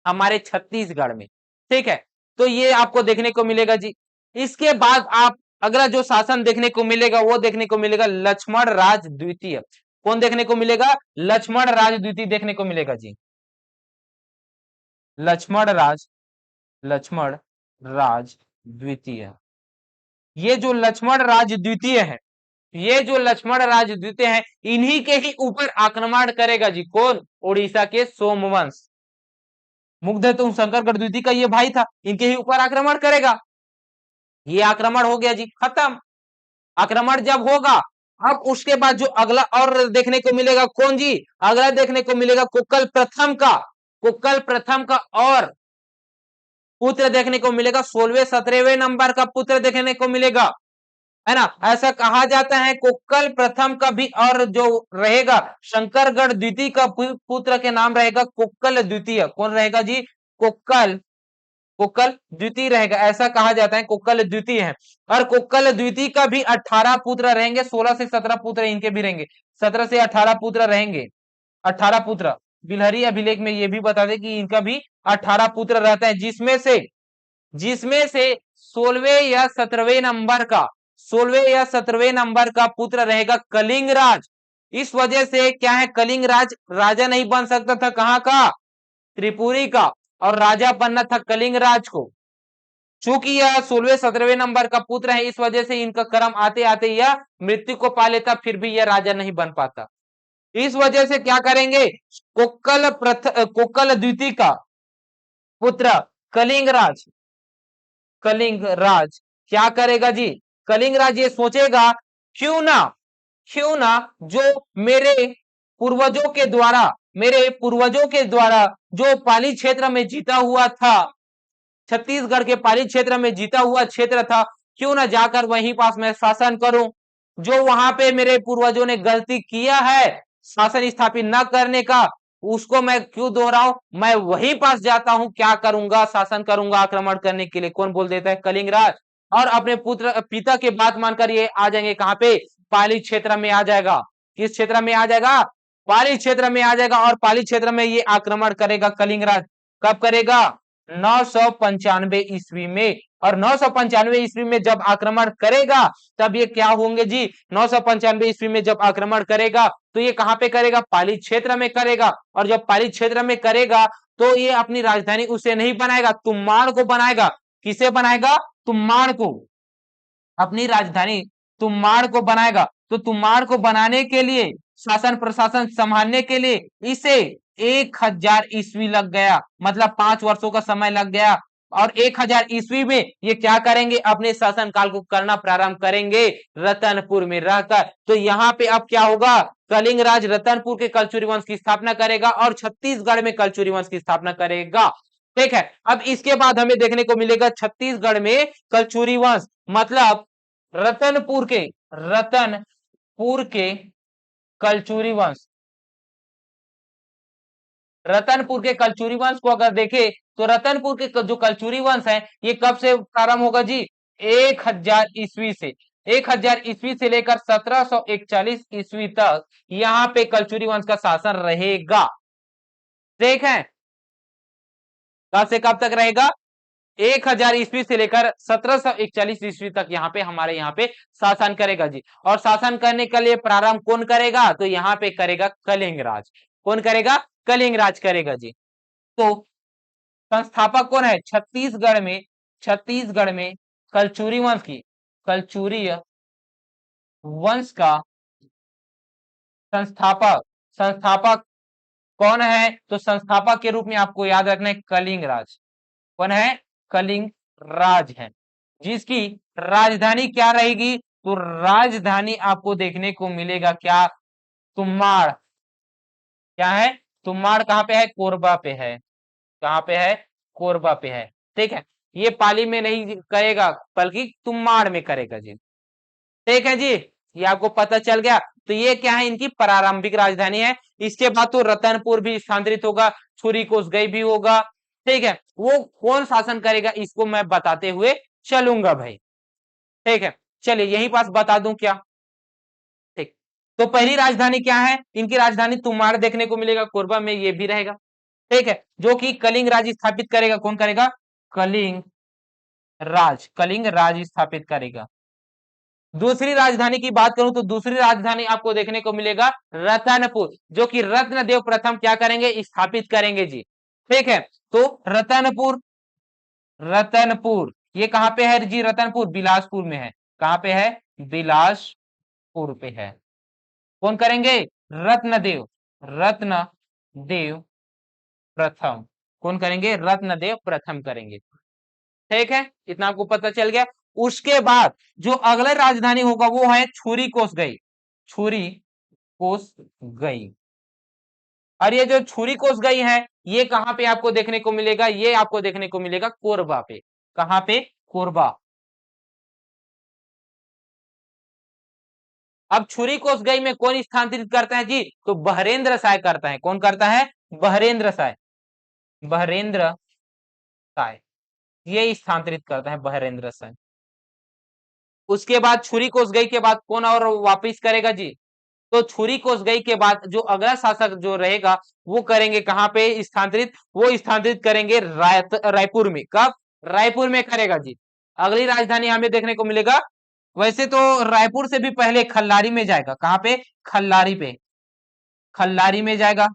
हमारे छत्तीसगढ़ में। ठीक है, तो ये आपको देखने को मिलेगा जी। इसके बाद आप अगला जो शासन देखने को मिलेगा वो देखने को मिलेगा लक्ष्मण राज द्वितीय। कौन देखने को मिलेगा? लक्ष्मण राज द्वितीय देखने को मिलेगा जी। लक्ष्मण राज, लक्ष्मण राज द्वितीय। ये जो लक्ष्मण राज द्वितीय है, ये जो लक्ष्मण राज द्वितीय है, इन्हीं के ही ऊपर आक्रमण करेगा जी। कौन? उड़ीसा के सोमवंश। मुग्धतुंग शंकरगढ़ द्वितीय का ये भाई था, इनके ही ऊपर आक्रमण करेगा। ये आक्रमण हो गया जी, खत्म। आक्रमण जब होगा, अब उसके बाद जो अगला और देखने को मिलेगा कौन जी? अगला देखने को मिलेगा कुकल प्रथम का। कुकल प्रथम का और पुत्र देखने को मिलेगा, 16वें 17वें नंबर का पुत्र देखने को मिलेगा, है ना। ऐसा कहा जाता है कुक्कल प्रथम का भी और जो रहेगा शंकरगढ़ द्वितीय का पुत्र के नाम रहेगा कुक्कल द्वितीय। कौन रहेगा जी? कुक्कल, कुक्कल द्वितीय रहेगा, ऐसा कहा जाता है। कुक्कल द्वितीय है। और कुक्कल द्वितीय का भी 18 पुत्र रहेंगे, 16 से 17 पुत्र इनके भी रहेंगे, 17 से 18 पुत्र रहेंगे। 18 पुत्र बिलहरी अभिलेख में ये भी बता दे कि इनका भी 18 पुत्र रहता है, जिसमें से 16वें या 17वें नंबर का, 16वें या 17वें नंबर का पुत्र रहेगा कलिंग राज। इस वजह से क्या है? कलिंग राज राजा नहीं बन सकता था, कहां का? त्रिपुरी का। और राजा बनना था कलिंग राज को। चूंकि यह 16वें 17वें नंबर का पुत्र है, इस वजह से इनका क्रम आते आते यह मृत्यु को पा लेता, फिर भी यह राजा नहीं बन पाता। इस वजह से क्या करेंगे? कोक्कल द्वितीय का पुत्र कलिंग राज, कलिंग राज क्या करेगा जी? कलिंग राज ये सोचेगा क्यों ना जो मेरे पूर्वजों के द्वारा, मेरे पूर्वजों के द्वारा जो पाली क्षेत्र में जीता हुआ था, छत्तीसगढ़ के पाली क्षेत्र में जीता हुआ क्षेत्र था, क्यों ना जाकर वहीं पास मैं शासन करूं। जो वहां पे मेरे पूर्वजों ने गलती किया है शासन स्थापित न करने का, उसको मैं क्यों दोहराऊं? मैं वहीं पास जाता हूं, क्या करूंगा? शासन करूंगा आक्रमण करने के लिए। कौन बोल देता है? कलिंगराज। और अपने पुत्र पिता की बात मानकर ये आ जाएंगे कहां पे? पाली क्षेत्र में आ जाएगा। किस क्षेत्र में आ जाएगा? पाली क्षेत्र में आ जाएगा। और पाली क्षेत्र में ये आक्रमण करेगा कलिंगराज। कब करेगा? 995 ईस्वी में। और 995 ईस्वी में जब आक्रमण करेगा तब ये क्या होंगे जी? 995 ईस्वी में जब आक्रमण करेगा तो ये कहां पे करेगा? पाली क्षेत्र में करेगा। और जब पाली क्षेत्र में करेगा तो ये अपनी राजधानी उसे नहीं बनाएगा, तुम्माड़ को बनाएगा। किसे बनाएगा? तुम्माड़ को, अपनी राजधानी तुम्माड़ को बनाएगा। तो तुम्माड़ को बनाने के लिए, शासन प्रशासन संभालने के लिए इसे 1000 ईस्वी लग गया, मतलब 5 वर्षों का समय लग गया। और 1000 ईस्वी में ये क्या करेंगे? अपने शासन काल को करना प्रारंभ करेंगे रतनपुर में रहकर। तो यहाँ पे अब क्या होगा? कलिंग राज रतनपुर के कलचुरी वंश की स्थापना करेगा और छत्तीसगढ़ में कलचुरी वंश की स्थापना करेगा। ठीक है, अब इसके बाद हमें देखने को मिलेगा छत्तीसगढ़ में कलचुरी वंश, मतलब रतनपुर के कलचुरी वंश, रतनपुर के कलचुरी वंश को अगर देखें तो रतनपुर के जो कलचुरी वंश है ये कब से प्रारंभ होगा जी? 1000 ईस्वी से। 1000 ईस्वी से लेकर 1741 ईस्वी तक यहाँ पे कलचुरी वंश का शासन रहेगा। ठीक है, कब से कब तक रहेगा? 1000 ईस्वी से लेकर 1741 ईस्वी तक यहाँ पे हमारे यहाँ पे शासन करेगा जी। और शासन करने के लिए प्रारंभ कौन करेगा? तो यहाँ पे करेगा कलिंग राज। कौन करेगा? कलिंग राज करेगा जी। तो संस्थापक कौन है? छत्तीसगढ़ में कलचुरी वंश की, कलचुरी वंश का संस्थापक, संस्थापक कौन है? तो संस्थापक के रूप में आपको याद रखना है कलिंग राज। कौन है? कलिंग राज है, जिसकी राजधानी क्या रहेगी? तो राजधानी आपको देखने को मिलेगा क्या? तुम्माड़। क्या है? तुम्माड़ कहां पे है? कोरबा पे है। कहां पे है? कोरबा पे है। ठीक है, ये पाली में नहीं करेगा बल्कि तुम्माड़ में करेगा जी। ठीक है जी, ये आपको पता चल गया। तो ये क्या है? इनकी प्रारंभिक राजधानी है। इसके बाद तो रतनपुर भी स्थानांतरित होगा, छुरी कोसगई भी होगा। ठीक है, वो कौन शासन करेगा इसको मैं बताते हुए चलूंगा भाई। ठीक है, चलिए यही पास बता दूं क्या? ठीक, तो पहली राजधानी क्या है? इनकी राजधानी तुम्हाड़ देखने को मिलेगा, कोरबा में ये भी रहेगा। ठीक है, जो कि कलिंग राज स्थापित करेगा। कौन करेगा? कलिंग राज स्थापित करेगा। दूसरी राजधानी की बात करूं तो दूसरी राजधानी आपको देखने को मिलेगा रतनपुर, जो कि रत्नदेव प्रथम क्या करेंगे? स्थापित करेंगे जी। ठीक है, तो रतनपुर, रतनपुर ये कहां पे है जी? रतनपुर बिलासपुर में है। कहां पे है? बिलासपुर पे है। कौन करेंगे? रत्नदेव, रत्नदेव प्रथम। कौन करेंगे? रत्नदेव प्रथम करेंगे। ठीक है, इतना आपको पता चल गया। उसके बाद जो अगला राजधानी होगा वो है छुरी कोसगई, छुरी कोसगई। और ये जो छुरी कोसगई है ये कहां पे आपको देखने को मिलेगा? ये आपको देखने को मिलेगा कोरबा पे। कहां पे? कोरबा। अब छुरी कोसगई में कौन स्थानांतरित करता है जी? तो बहरेंद्र साय करता है। कौन करता है? बहरेंद्र साय, बहरेंद्र साय ये स्थानांतरित करता है, बहरेंद्र साय। उसके बाद छुरी कोसगई के बाद कौन और वापिस करेगा जी? तो छुरी कोसगई के बाद जो अगला शासक जो रहेगा वो करेंगे कहां पे स्थानांतरित? वो स्थानांतरित करेंगे रायपुर में। कब? रायपुर में करेगा जी। अगली राजधानी हमें देखने को मिलेगा, वैसे तो रायपुर से भी पहले खल्लारी में जाएगा। कहां पे? खल्लारी पे, खल्लारी में जाएगा।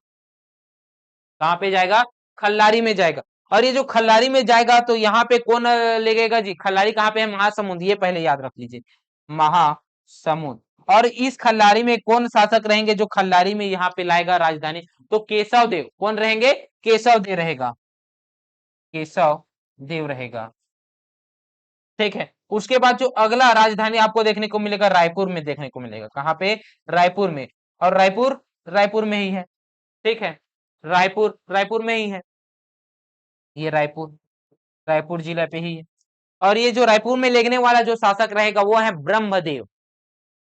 कहां पे जाएगा? खल्लारी में जाएगा। और ये जो खल्लारी में जाएगा तो यहाँ पे कौन लेगेगा जी? खल्लारी कहां पे है? महासमुंद, ये पहले याद रख लीजिए, महासमुंद। और इस खल्लारी में कौन शासक रहेंगे जो खल्लारी में यहाँ पे लाएगा राजधानी? तो केशव देव। कौन रहेंगे? केशव देव रहेगा, केशव देव रहेगा। ठीक है, उसके बाद जो अगला राजधानी आपको देखने को मिलेगा रायपुर में देखने को मिलेगा। कहां पे? रायपुर में। और रायपुर, रायपुर में ही है। ठीक है, रायपुर, रायपुर में ही है। ये रायपुर, रायपुर जिला पे ही है। और ये जो रायपुर में लेगने वाला जो शासक रहेगा वो है ब्रह्मदेव।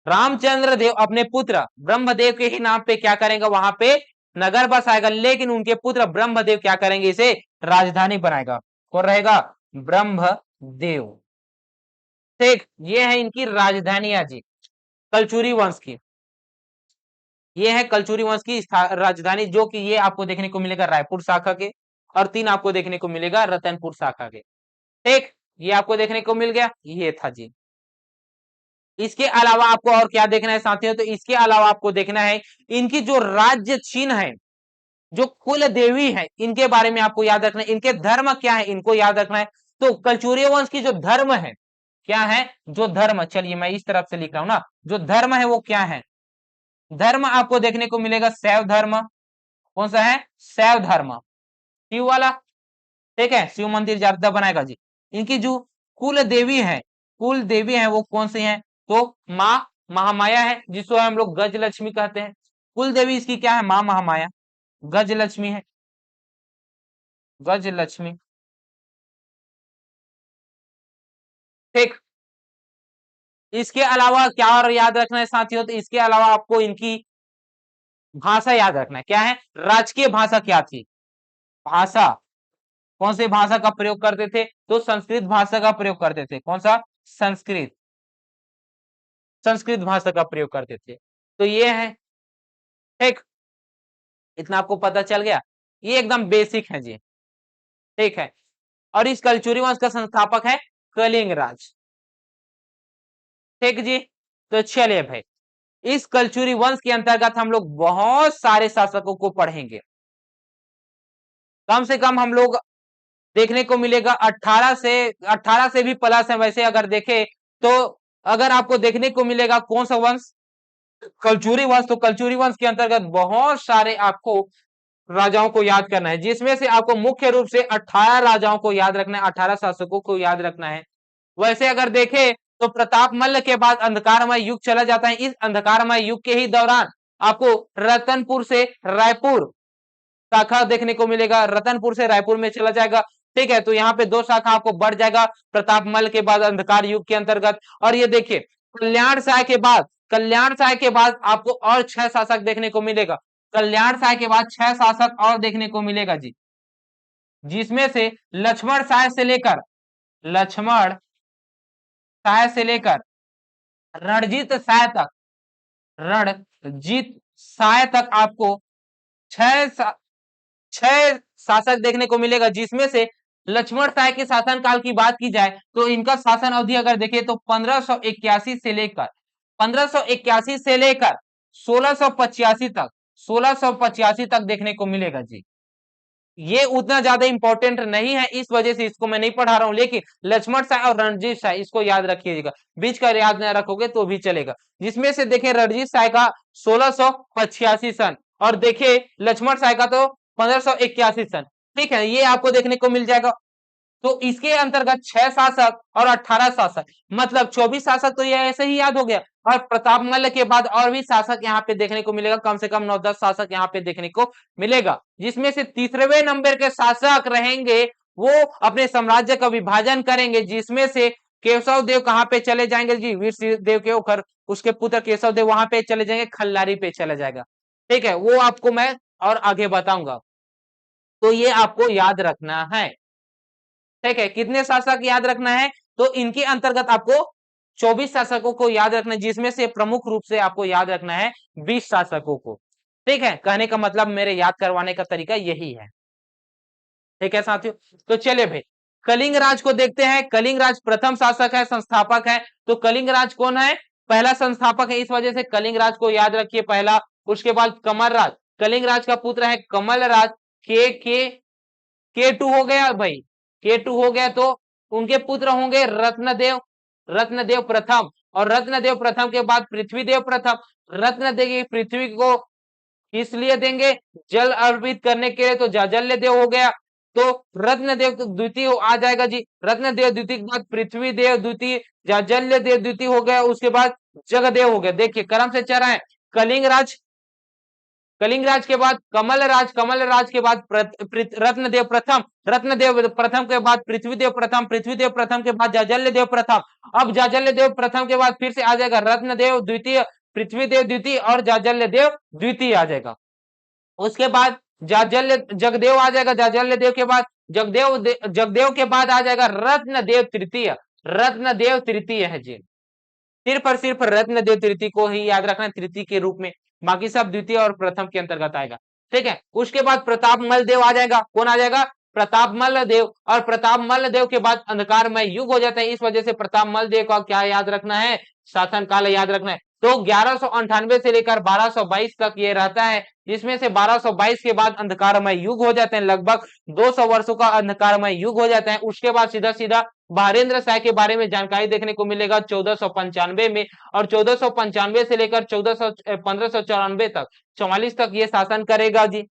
रामचंद्र देव अपने पुत्र ब्रह्मदेव के ही नाम पे क्या करेंगे? वहां पे नगर बसाएगा, लेकिन उनके पुत्र ब्रह्मदेव क्या करेंगे? इसे राजधानी बनाएगा। कौन रहेगा? ब्रह्मदेव। ठीक, ये है इनकी राजधानियां जी, कलचुरी वंश की। ये है कलचुरी वंश की राजधानी, जो कि ये आपको देखने को मिलेगा रायपुर शाखा के। और 3 आपको देखने को मिलेगा रतनपुर शाखा के। ठीक, ये आपको देखने को मिल गया, ये था जी। इसके अलावा आपको और क्या देखना है साथियों, तो इसके अलावा आपको देखना है इनकी जो राज्य चिन्ह है, जो कुल देवी है, इनके बारे में आपको याद रखना है। इनके धर्म क्या है, इनको याद रखना है। तो कलचुरिया वंश की जो धर्म है, क्या है, जो धर्म, चलिए मैं इस तरफ से लिख रहा हूं ना, जो धर्म है वो क्या है, धर्म आपको देखने को मिलेगा शैव धर्म। कौन सा है, शैव धर्म, शिव वाला। ठीक है, शिव मंदिर ज्यादा बनाएगा जी। इनकी जो कुल देवी है, कुल देवी है वो कौन सी है, तो माँ महामाया है, जिसको हम लोग गज लक्ष्मी कहते हैं। कुल देवी इसकी क्या है, माँ महामाया, गज लक्ष्मी है, गज लक्ष्मी। ठीक, इसके अलावा क्या और याद रखना है साथियों, तो इसके अलावा आपको इनकी भाषा याद रखना है। क्या है, राजकीय भाषा क्या थी, भाषा, कौन सी भाषा का प्रयोग करते थे, तो संस्कृत भाषा का प्रयोग करते थे। कौन सा, संस्कृत, संस्कृत भाषा का प्रयोग करते थे। तो ये है। ठीक, इतना आपको पता चल गया, ये एकदम बेसिक है जी। ठीक है, और इस कलचुरी वंश का संस्थापक है कलिंग राज। ठीक जी, तो चलिए भाई, इस कलचुरी वंश के अंतर्गत हम लोग बहुत सारे शासकों को पढ़ेंगे। कम से कम हम लोग देखने को मिलेगा 18 से भी प्लस है वैसे अगर देखे तो। अगर आपको देखने को मिलेगा कौन सा वंश, कलचुरी वंश, तो कलचुरी वंश के अंतर्गत बहुत सारे आपको राजाओं को याद करना है, जिसमें से आपको मुख्य रूप से 18 राजाओं को याद रखना है, 18 शासकों को याद रखना है। वैसे अगर देखें तो प्रताप मल्ल के बाद अंधकारमय युग चला जाता है। इस अंधकारमय युग के ही दौरान आपको रतनपुर से रायपुर शाखा देखने को मिलेगा, रतनपुर से रायपुर में चला जाएगा। ठीक है, तो यहाँ पे 2 शाखा आपको बढ़ जाएगा प्रताप मल्ल के बाद अंधकार युग के अंतर्गत। और ये देखिए कल्याण साय के बाद, कल्याण साय के बाद आपको और 6 शासक देखने को मिलेगा। कल्याण साय के बाद 6 शासक और देखने को मिलेगा जी, जिसमें से लक्ष्मण साय से लेकर, लक्ष्मण साय से लेकर रणजीत साय तक, रणजीत साय तक आपको छह छह शासक देखने को मिलेगा, जिसमें से लक्ष्मण साय के शासन काल की बात की जाए तो इनका शासन अवधि अगर देखें तो 1581 से लेकर 1581 से लेकर 1685 तक, 1685 तक देखने को मिलेगा जी। ये उतना ज्यादा इंपॉर्टेंट नहीं है, इस वजह से इसको मैं नहीं पढ़ा रहा हूं, लेकिन लक्ष्मण साय और रणजीत साय इसको याद रखिएगा, बीच का याद न रखोगे तो भी चलेगा। जिसमें से देखें रणजीत साय का 1685 सन, और देखिए लक्ष्मण साय का तो 1581 सन। ठीक है, ये आपको देखने को मिल जाएगा। तो इसके अंतर्गत 6 शासक और 18 शासक, मतलब 24 शासक तो ये ऐसे ही याद हो गया। और प्रताप मल्ल के बाद और भी शासक यहाँ पे देखने को मिलेगा, कम से कम 9-10 शासक यहाँ पे देखने को मिलेगा, जिसमें से तीसरे नंबर के शासक रहेंगे वो अपने साम्राज्य का विभाजन करेंगे, जिसमें से केशव देव कहाँ पे चले जाएंगे जी, वीर सिंह देव के ऊपर उसके पुत्र केशव देव वहां पे चले जाएंगे, खल्लारी पे चला जाएगा। ठीक है, वो आपको मैं और आगे बताऊंगा, तो ये आपको याद रखना है। ठीक है, कितने शासक याद रखना है, तो इनके अंतर्गत आपको 24 शासकों को याद रखना है, जिसमें से प्रमुख रूप से आपको याद रखना है 20 शासकों को। ठीक है, कहने का मतलब मेरे याद करवाने का तरीका यही है। ठीक है साथियों, तो चलिए भाई कलिंग राज को देखते हैं। कलिंग राज प्रथम शासक है, संस्थापक है। तो कलिंग राज कौन है, पहला संस्थापक है, इस वजह से कलिंग राज को याद रखिए पहला। उसके बाद कमल राज, कलिंग राज का पुत्र है कमल राज। के टू हो गया भाई, के टू हो गया, तो उनके पुत्र होंगे रत्नदेव, रत्नदेव प्रथम। और रत्नदेव प्रथम के बाद पृथ्वीदेव प्रथम। रत्नदेव पृथ्वी को इसलिए देंगे जल अर्पित करने के लिए, तो जाजल्य देव हो गया। तो रत्नदेव द्वितीय आ जाएगा जी, रत्नदेव द्वितीय के बाद पृथ्वीदेव द्वितीय, जाजल्य देव द्वितीय हो गया, उसके बाद जगदेव हो गया। देखिए क्रम से चल रहा है, कलिंग राज, कलिंग राज के बाद कमल राज, कमल राज के बाद रत्नदेव प्रथम, रत्नदेव प्रथम के बाद पृथ्वीदेव प्रथम, पृथ्वीदेव प्रथम के बाद जाजल्य देव प्रथम। अब जाजल्य देव प्रथम के बाद फिर से आ जाएगा रत्नदेव द्वितीय, पृथ्वीदेव द्वितीय और जाजल्य देव द्वितीय आ जाएगा। उसके बाद जाजल्य जगदेव आ जाएगा, जाजल्य देव के बाद जगदेव के बाद आ जाएगा रत्नदेव तृतीय, रत्नदेव तृतीय है जी। सिर्फ और सिर्फ रत्नदेव तृतीय को ही याद रखना तृतीय के रूप में, बाकी सब द्वितीय और प्रथम के अंतर्गत आएगा। ठीक है, उसके बाद प्रताप मल देव आ जाएगा। कौन आ जाएगा, प्रतापमल देव, और प्रतापमल देव के बाद अंधकारमय युग हो जाता है। इस वजह से प्रतापमल देव का क्या याद रखना है, शासनकाल याद रखना है। तो 1198 से लेकर 1222 तक ये रहता है, जिसमें से 1222 के बाद अंधकारमय युग हो जाते हैं, लगभग 200 वर्षों का अंधकारमय युग हो जाता है। उसके बाद सीधा सीधा बहारेंद्र शाह के बारे में जानकारी देखने को मिलेगा 1495 में, और 1495 से लेकर 1594 तक 44 तक ये शासन करेगा जी।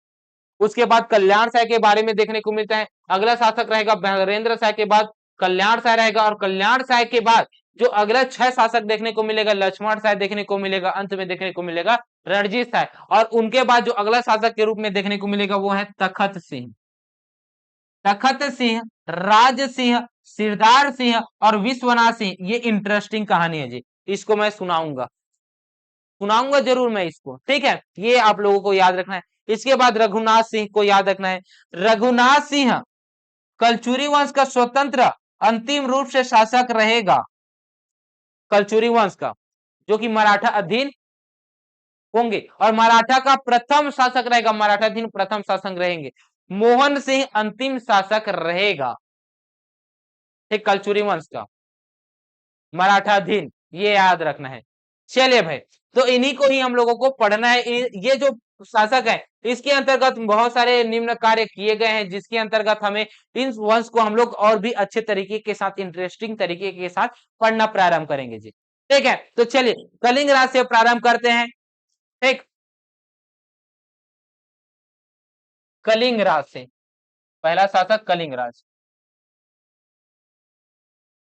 उसके बाद कल्याण शाह के बारे में देखने को मिलता है, अगला शासक रहेगा बहारेंद्र शाह के बाद कल्याण शाह रहेगा, और कल्याण शाह के बाद जो अगला 6 शासक देखने को मिलेगा, लक्ष्मण शाह देखने को मिलेगा, अंत में देखने को मिलेगा रणजीत शाह, और उनके बाद जो अगला शासक के रूप में देखने को मिलेगा वो है तखत सिंह। तखत सिंह, राज सिंह, सिरदार सिंह और विश्वनाथ सिंह, ये इंटरेस्टिंग कहानी है जी, इसको मैं सुनाऊंगा जरूर मैं इसको, ठीक है, ये आप लोगों को याद रखना है। इसके बाद रघुनाथ सिंह को याद रखना है। रघुनाथ सिंह कलचुरी वंश का स्वतंत्र अंतिम रूप से शासक रहेगा, कलचुरी वंश का, जो कि मराठा अधीन होंगे, और मराठा का प्रथम शासक रहेगा, मराठाधीन प्रथम शासक रहेंगे, मोहन सिंह अंतिम शासक रहेगा, ठीक, कलचुरी वंश का मराठाधीन, ये याद रखना है। चलिए भाई, तो इन्हीं को ही हम लोगों को पढ़ना है। ये जो शासक है, इसके अंतर्गत बहुत सारे निम्न कार्य किए गए हैं, जिसके अंतर्गत हमें इन वंश को हम लोग और भी अच्छे तरीके के साथ, इंटरेस्टिंग तरीके के साथ पढ़ना प्रारंभ करेंगे जी, ठीक है। तो चलिए कलिंग राज से प्रारंभ करते हैं, ठीक। कलिंग राज से पहला शासक कलिंग राज,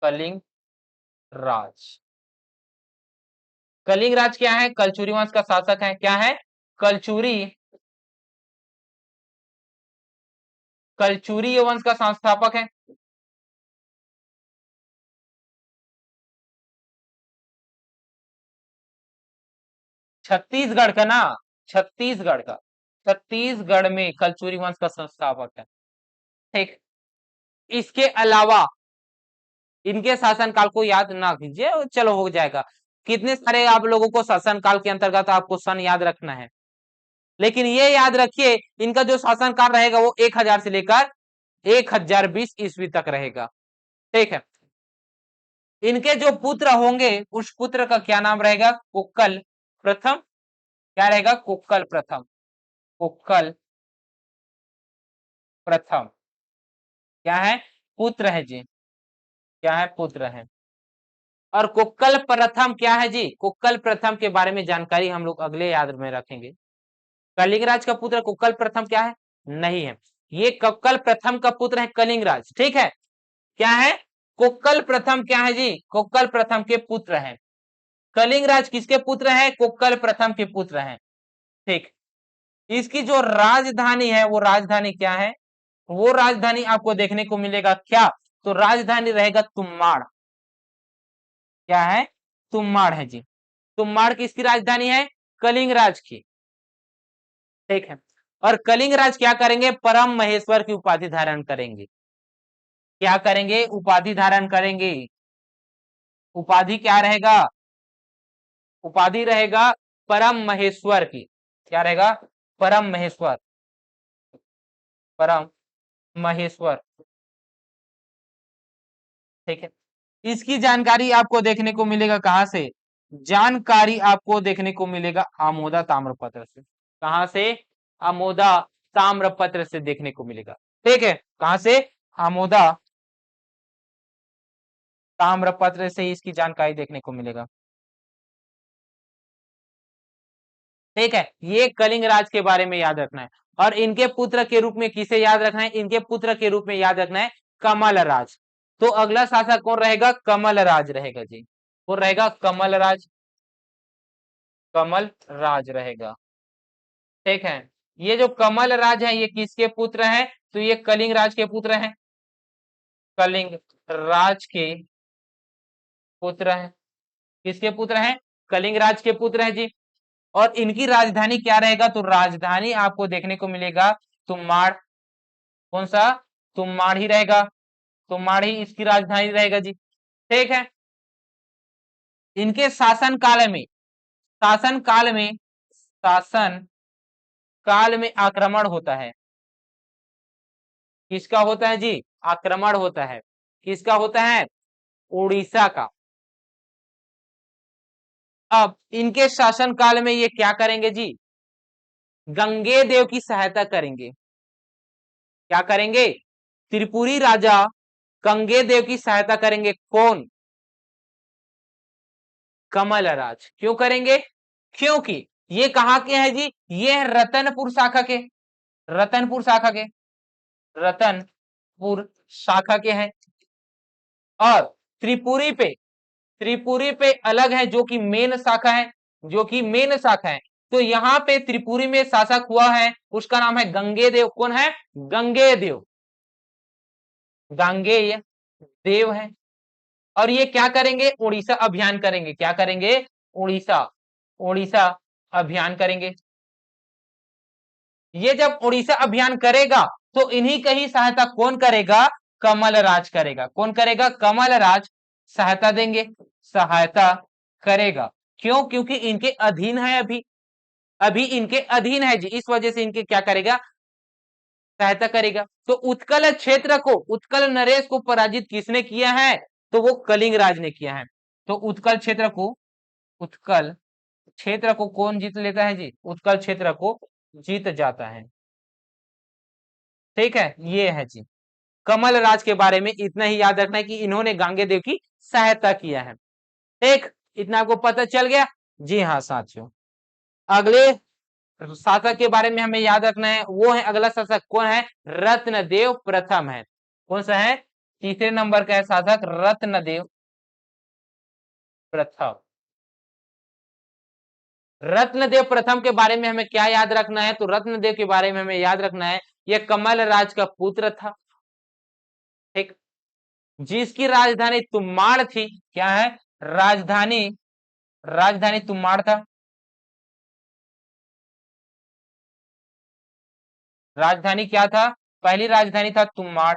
कलिंग राज। कलिंग राज क्या है, कलचुरी वंश का शासक है, क्या है, कलचुरी, कलचुरी वंश का संस्थापक है। छत्तीसगढ़ का ना, छत्तीसगढ़ का, छत्तीसगढ़ में कलचुरी वंश का संस्थापक है, ठीक। इसके अलावा इनके शासनकाल को याद ना कीजिए, चलो हो जाएगा। कितने सारे आप लोगों को शासनकाल के अंतर्गत आपको सन याद रखना है, लेकिन ये याद रखिए इनका जो शासनकाल रहेगा वो 1000 से लेकर 1020 ईस्वी तक रहेगा, ठीक है। इनके जो पुत्र होंगे उस पुत्र का क्या नाम रहेगा, कुक्कल प्रथम, क्या रहेगा, कुक्कल प्रथम, कुक्कल प्रथम, क्या है, पुत्र है जी, क्या है, पुत्र है। और कुक्कल प्रथम क्या है जी, कुक्कल प्रथम के बारे में जानकारी हम लोग अगले याद में रखेंगे। कलिंगराज का पुत्र कुक्कल प्रथम क्या है, नहीं है, ये कुक्कल प्रथम का पुत्र है कलिंगराज, ठीक है। क्या है, कुक्कल प्रथम क्या है जी, कुक्कल प्रथम के पुत्र हैं। कलिंगराज किसके पुत्र हैं, कुक्कल प्रथम के पुत्र हैं, ठीक। इसकी जो राजधानी है वो राजधानी क्या है, वो राजधानी आपको देखने को मिलेगा क्या, तो राजधानी रहेगा तुम्माड़, क्या है, तुम्माड़ है जी। तुम्माड़ किसकी राजधानी है, कलिंगराज की, ठीक है। और कलिंगराज क्या करेंगे, परम महेश्वर की उपाधि धारण करेंगे, क्या करेंगे, उपाधि धारण करेंगे। उपाधि क्या रहेगा, उपाधि रहेगा परम महेश्वर की, क्या रहेगा, परम महेश्वर, परम महेश्वर, ठीक है। इसकी जानकारी आपको देखने को मिलेगा कहां से, जानकारी आपको देखने को मिलेगा आमोदा ताम्रपत्र से, कहां से, आमोदा ताम्रपत्र से देखने को मिलेगा, ठीक है। कहां से, आमोदा ताम्रपत्र से इसकी जानकारी देखने को मिलेगा, ठीक है। ये कलिंग राज के बारे में याद रखना है। और इनके पुत्र के रूप में किसे याद रखना है, इनके पुत्र के रूप में याद रखना है कमल राज। तो अगला शासक कौन रहेगा, कमल राज रहेगा जी, कौन रहेगा, कमल राज, कमल राज रहेगा, ठीक है। ये जो कमल राज है ये किसके पुत्र हैं, तो ये कलिंग राज के पुत्र हैं, कलिंग राज के पुत्र हैं, किसके पुत्र हैं, कलिंग राज के पुत्र हैं जी। और इनकी राजधानी क्या रहेगा, तो राजधानी आपको देखने को मिलेगा तुम्माड़, कौन सा, तुम्माड़ ही रहेगा, तुम्माड़ ही इसकी राजधानी रहेगा जी, ठीक है। इनके शासन काल में, शासन काल में, शासन काल में आक्रमण होता है, किसका होता है जी? आक्रमण होता है। किसका होता है? उड़ीसा का। अब इनके शासन काल में ये क्या करेंगे जी? गंगेदेव की सहायता करेंगे। क्या करेंगे? त्रिपुरी राजा गंगेदेव की सहायता करेंगे। कौन? कमलराज। क्यों करेंगे? क्योंकि ये कहां के हैं जी? ये है रतनपुर शाखा के। रतनपुर शाखा के। रतनपुर शाखा के हैं। और त्रिपुरी पे, त्रिपुरी पे अलग है जो कि मेन शाखा है, जो कि मेन शाखा है। तो यहाँ पे त्रिपुरी में शासक हुआ है, उसका नाम है गंगेदेव। कौन है? गंगेदेव। गांगेय देव है। और ये क्या करेंगे? उड़ीसा अभियान करेंगे। क्या करेंगे? उड़ीसा, उड़ीसा अभियान करेंगे। ये जब उड़ीसा अभियान करेगा तो इन्हीं का ही सहायता कौन करेगा? कमलराज करेगा। कौन करेगा? कमलराज सहायता देंगे, सहायता करेगा। क्यों? क्योंकि इनके अधीन है। अभी अभी इनके अधीन है जी, इस वजह से इनके क्या करेगा? सहायता करेगा। तो उत्कल क्षेत्र को, उत्कल नरेश को पराजित किसने किया है? तो वो कलिंग राज ने किया है। तो उत्कल क्षेत्र को, उत्कल क्षेत्र को कौन जीत लेता है जी? उत्कल क्षेत्र को जीत जाता है। ठीक है, ये है जी। कमल राज के बारे में इतना ही याद रखना है कि इन्होंने गांगेदेव की सहायता किया है। ठीक, इतना आपको पता चल गया? जी हाँ साथियों। अगले शासक के बारे में हमें याद रखना है, वो है अगला शासक कौन है? रत्नदेव प्रथम है। कौन सा है? तीसरे नंबर का है शासक रत्नदेव प्रथम। रत्नदेव प्रथम के बारे में हमें क्या याद रखना है? तो रत्नदेव के बारे में हमें याद रखना है, यह कमल राज का पुत्र था। ठीक, जिसकी राजधानी तुम्माड़ थी। क्या है? राजधानी, राजधानी तुम्माड़ था। राजधानी क्या था? पहली राजधानी था तुम्माड़।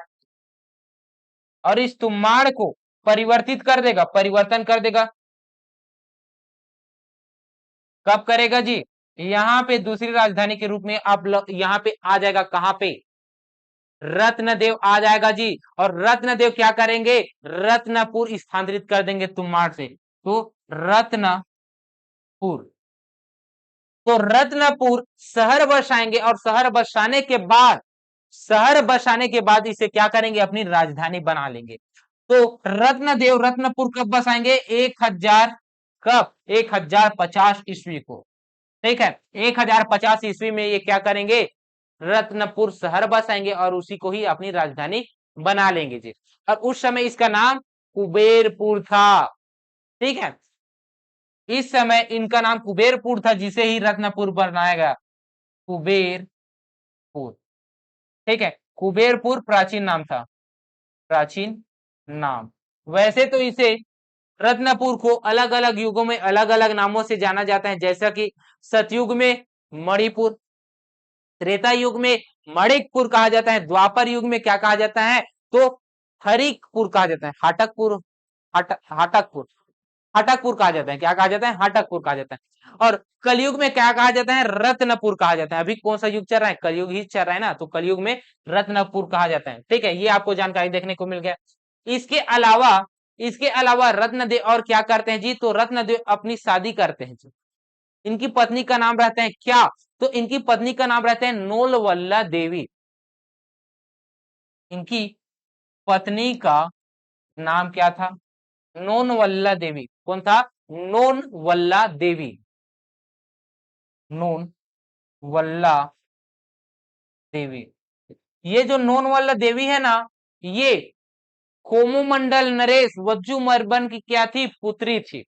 और इस तुम्माड़ को परिवर्तित कर देगा, परिवर्तन कर देगा। कब करेगा जी? यहां पे दूसरी राजधानी के रूप में आप लोग यहां पे आ जाएगा। कहां पे? रत्नदेव आ जाएगा जी। और रत्नदेव क्या करेंगे? रत्नपुर स्थानांतरित कर देंगे तुम्माड़ से। तो रत्नपुर, तो रत्नपुर शहर बसाएंगे। और शहर बसाने के बाद, शहर बसाने के बाद इसे क्या करेंगे? अपनी राजधानी बना लेंगे। तो रत्नदेव रत्नपुर कब बसाएंगे? 1000, कब? 1050 ईस्वी को। ठीक है, 1050 ईस्वी में ये क्या करेंगे? रत्नपुर शहर बसाएंगे और उसी को ही अपनी राजधानी बना लेंगे जी। और उस समय इसका नाम कुबेरपुर था। ठीक है, इस समय इनका नाम कुबेरपुर था, जिसे ही रत्नपुर बनाया गया। कुबेरपुर। ठीक है, कुबेरपुर प्राचीन नाम था, प्राचीन नाम। वैसे तो इसे, रत्नपुर को अलग अलग युगों में अलग अलग नामों से जाना जाता है, जैसा कि सतयुग में मणिपुर, त्रेता युग में मणिकपुर कहा जाता है, द्वापर युग में क्या कहा जाता है? तो हरिकपुर कहा जाता है। हाटकपुर, हाटकपुर, हाटकपुर कहा जाता है। क्या कहा जाता है? हाटकपुर कहा जाता है। और कलयुग में क्या कहा जाता है? रत्नपुर कहा जाता है। अभी कौन सा युग चल रहा है? कलयुग ही चल रहा है ना, तो कलयुग में रत्नपुर कहा जाता है। ठीक है, ये आपको जानकारी देखने को मिल गया। इसके अलावा, इसके अलावा रत्नदेव और क्या करते हैं जी? तो रत्नदेव अपनी शादी करते हैं जी। इनकी पत्नी का नाम रहता है क्या? तो इनकी पत्नी का नाम रहता है नोलवल्ला देवी। इनकी पत्नी का नाम क्या था? नोनवल्ला देवी। कौन था? नोनवल्ला देवी। नोनवल्ला देवी। ये जो नोनवल्ला देवी है ना, ये कोमुमंडल नरेश वज्जुमर्मन की क्या थी? पुत्री थी।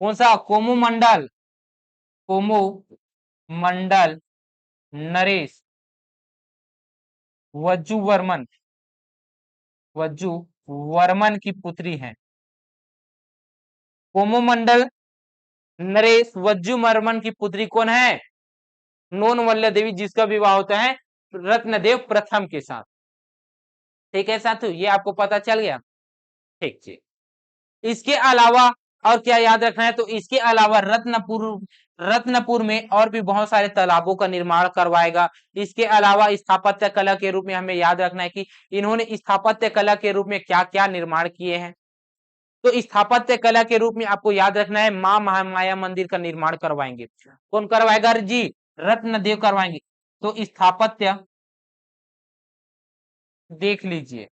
कौन सा? कोमुमंडल, कोमुमंडल नरेश वज्जुवर्मन, वज्जुवर्मन की पुत्री है। कोमुमंडल नरेश वज्जुवर्मन की पुत्री कौन है? नोनवल्ला देवी, जिसका विवाह होता है रत्नदेव प्रथम के साथ। ठीक है साथियों, ये आपको पता चल गया। ठीक जी। इसके अलावा और क्या याद रखना है, तो इसके अलावा रत्नपुर में और भी बहुत सारे तालाबों का निर्माण करवाएगा। इसके अलावा स्थापत्य कला के रूप में हमें याद रखना है कि इन्होंने स्थापत्य कला के रूप में क्या क्या निर्माण किए हैं। तो स्थापत्य कला के रूप में आपको याद रखना है मां महामाया मंदिर का निर्माण करवाएंगे। कौन करवाएगा जी? रत्नदेव करवाएंगे। तो स्थापत्य देख लीजिए,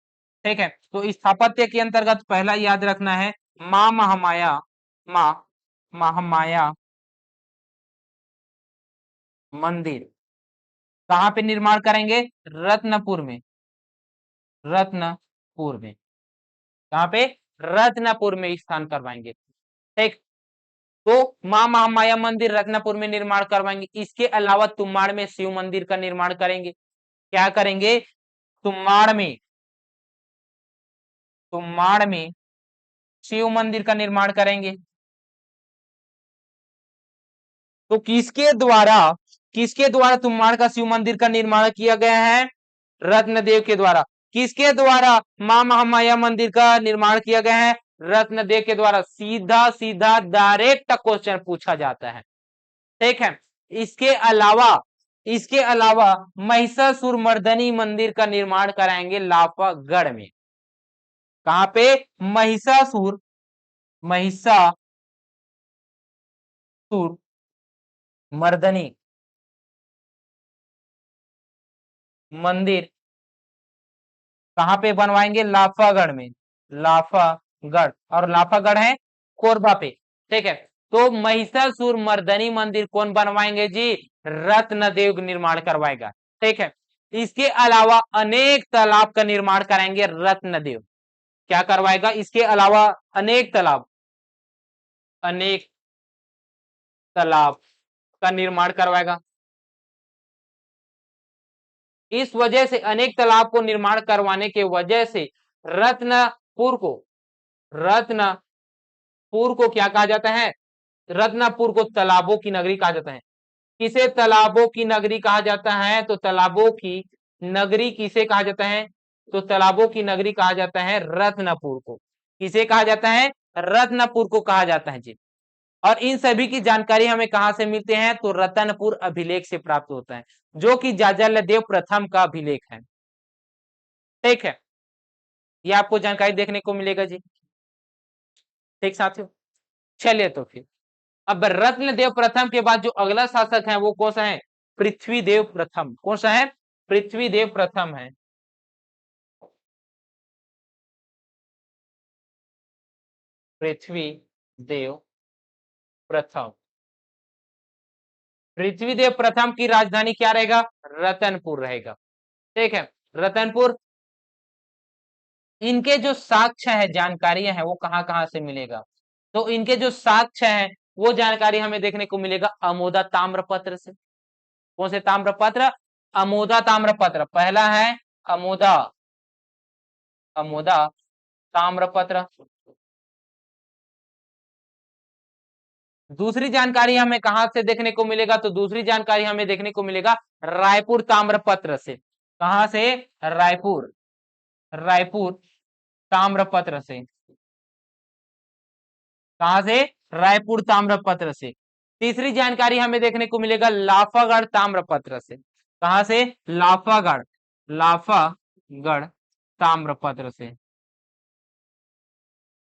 ठीक है। तो स्थापत्य के अंतर्गत पहला याद रखना है मां महामाया मंदिर कहाँ पे निर्माण करेंगे? रत्नपुर में। रत्नपुर में कहाँ पे? रत्नपुर में स्थान करवाएंगे, ठीक। तो मां महामाया मंदिर रत्नपुर में निर्माण करवाएंगे। इसके अलावा तुमाड़ में शिव मंदिर का निर्माण करेंगे। क्या करेंगे? तुमाड़ में शिव मंदिर का निर्माण करेंगे। तो किसके द्वारा तुमाड़ का शिव मंदिर का निर्माण किया गया है? रत्नदेव के द्वारा। किसके द्वारा मां महामाया मंदिर का निर्माण किया गया है? रत्नदेव के द्वारा। सीधा सीधा डायरेक्ट क्वेश्चन पूछा जाता है, ठीक है। इसके अलावा महिषासुर मर्दनी मंदिर का निर्माण कराएंगे लाफागढ़ में। कहां पे? महिषासुर मर्दनी मंदिर कहां पे बनवाएंगे? लाफागढ़ में। लाफागढ़, और लाफागढ़ है कोरबा पे, ठीक है। तो महिषासुर मर्दनी मंदिर कौन बनवाएंगे जी? रत्नदेव निर्माण करवाएगा, ठीक है। इसके अलावा अनेक तालाब का निर्माण कराएंगे रत्नदेव। क्या करवाएगा? इसके अलावा अनेक तालाब का निर्माण करवाएगा। इस वजह से अनेक तालाब को निर्माण करवाने के वजह से रत्नपुर को क्या कहा जाता है? रत्नपुर को तालाबों की नगरी कहा जाता है। किसे तालाबों की नगरी कहा जाता है? तो तालाबों की नगरी किसे कहा जाता है? तो तालाबों की नगरी कहा जाता है रत्नपुर को। किसे कहा जाता है? रत्नपुर को कहा जाता है जी। और इन सभी की जानकारी हमें कहां से मिलते हैं? तो रतनपुर अभिलेख से प्राप्त होता है, जो कि जाजलदेव प्रथम का अभिलेख है, ठीक है। ये आपको जानकारी देखने को मिलेगा जी, ठीक साथियों। चलिए तो फिर अब रत्नदेव प्रथम के बाद जो अगला शासक है वो कौन सा है? पृथ्वीदेव प्रथम। कौन सा है? पृथ्वीदेव प्रथम है। पृथ्वीदेव प्रथम। पृथ्वीदेव प्रथम की राजधानी क्या रहेगा? रतनपुर रहेगा, ठीक है। रतनपुर। इनके जो साक्ष्य है, जानकारियां हैं, वो कहां कहां से मिलेगा? तो इनके जो साक्ष्य है वो जानकारी हमें देखने को मिलेगा अमोदा ताम्रपत्र से। कौन से ताम्रपत्र? अमोदा ताम्रपत्र। पहला है अमोदा अमोदा ताम्रपत्र। दूसरी जानकारी हमें कहां से देखने को मिलेगा? तो दूसरी जानकारी हमें देखने को मिलेगा रायपुर ताम्रपत्र से। कहां से? रायपुर ताम्रपत्र से। कहां से? रायपुर ताम्रपत्र से। तीसरी जानकारी हमें देखने को मिलेगा लाफागढ़ ताम्रपत्र से। कहां से? लाफागढ़ ताम्रपत्र से।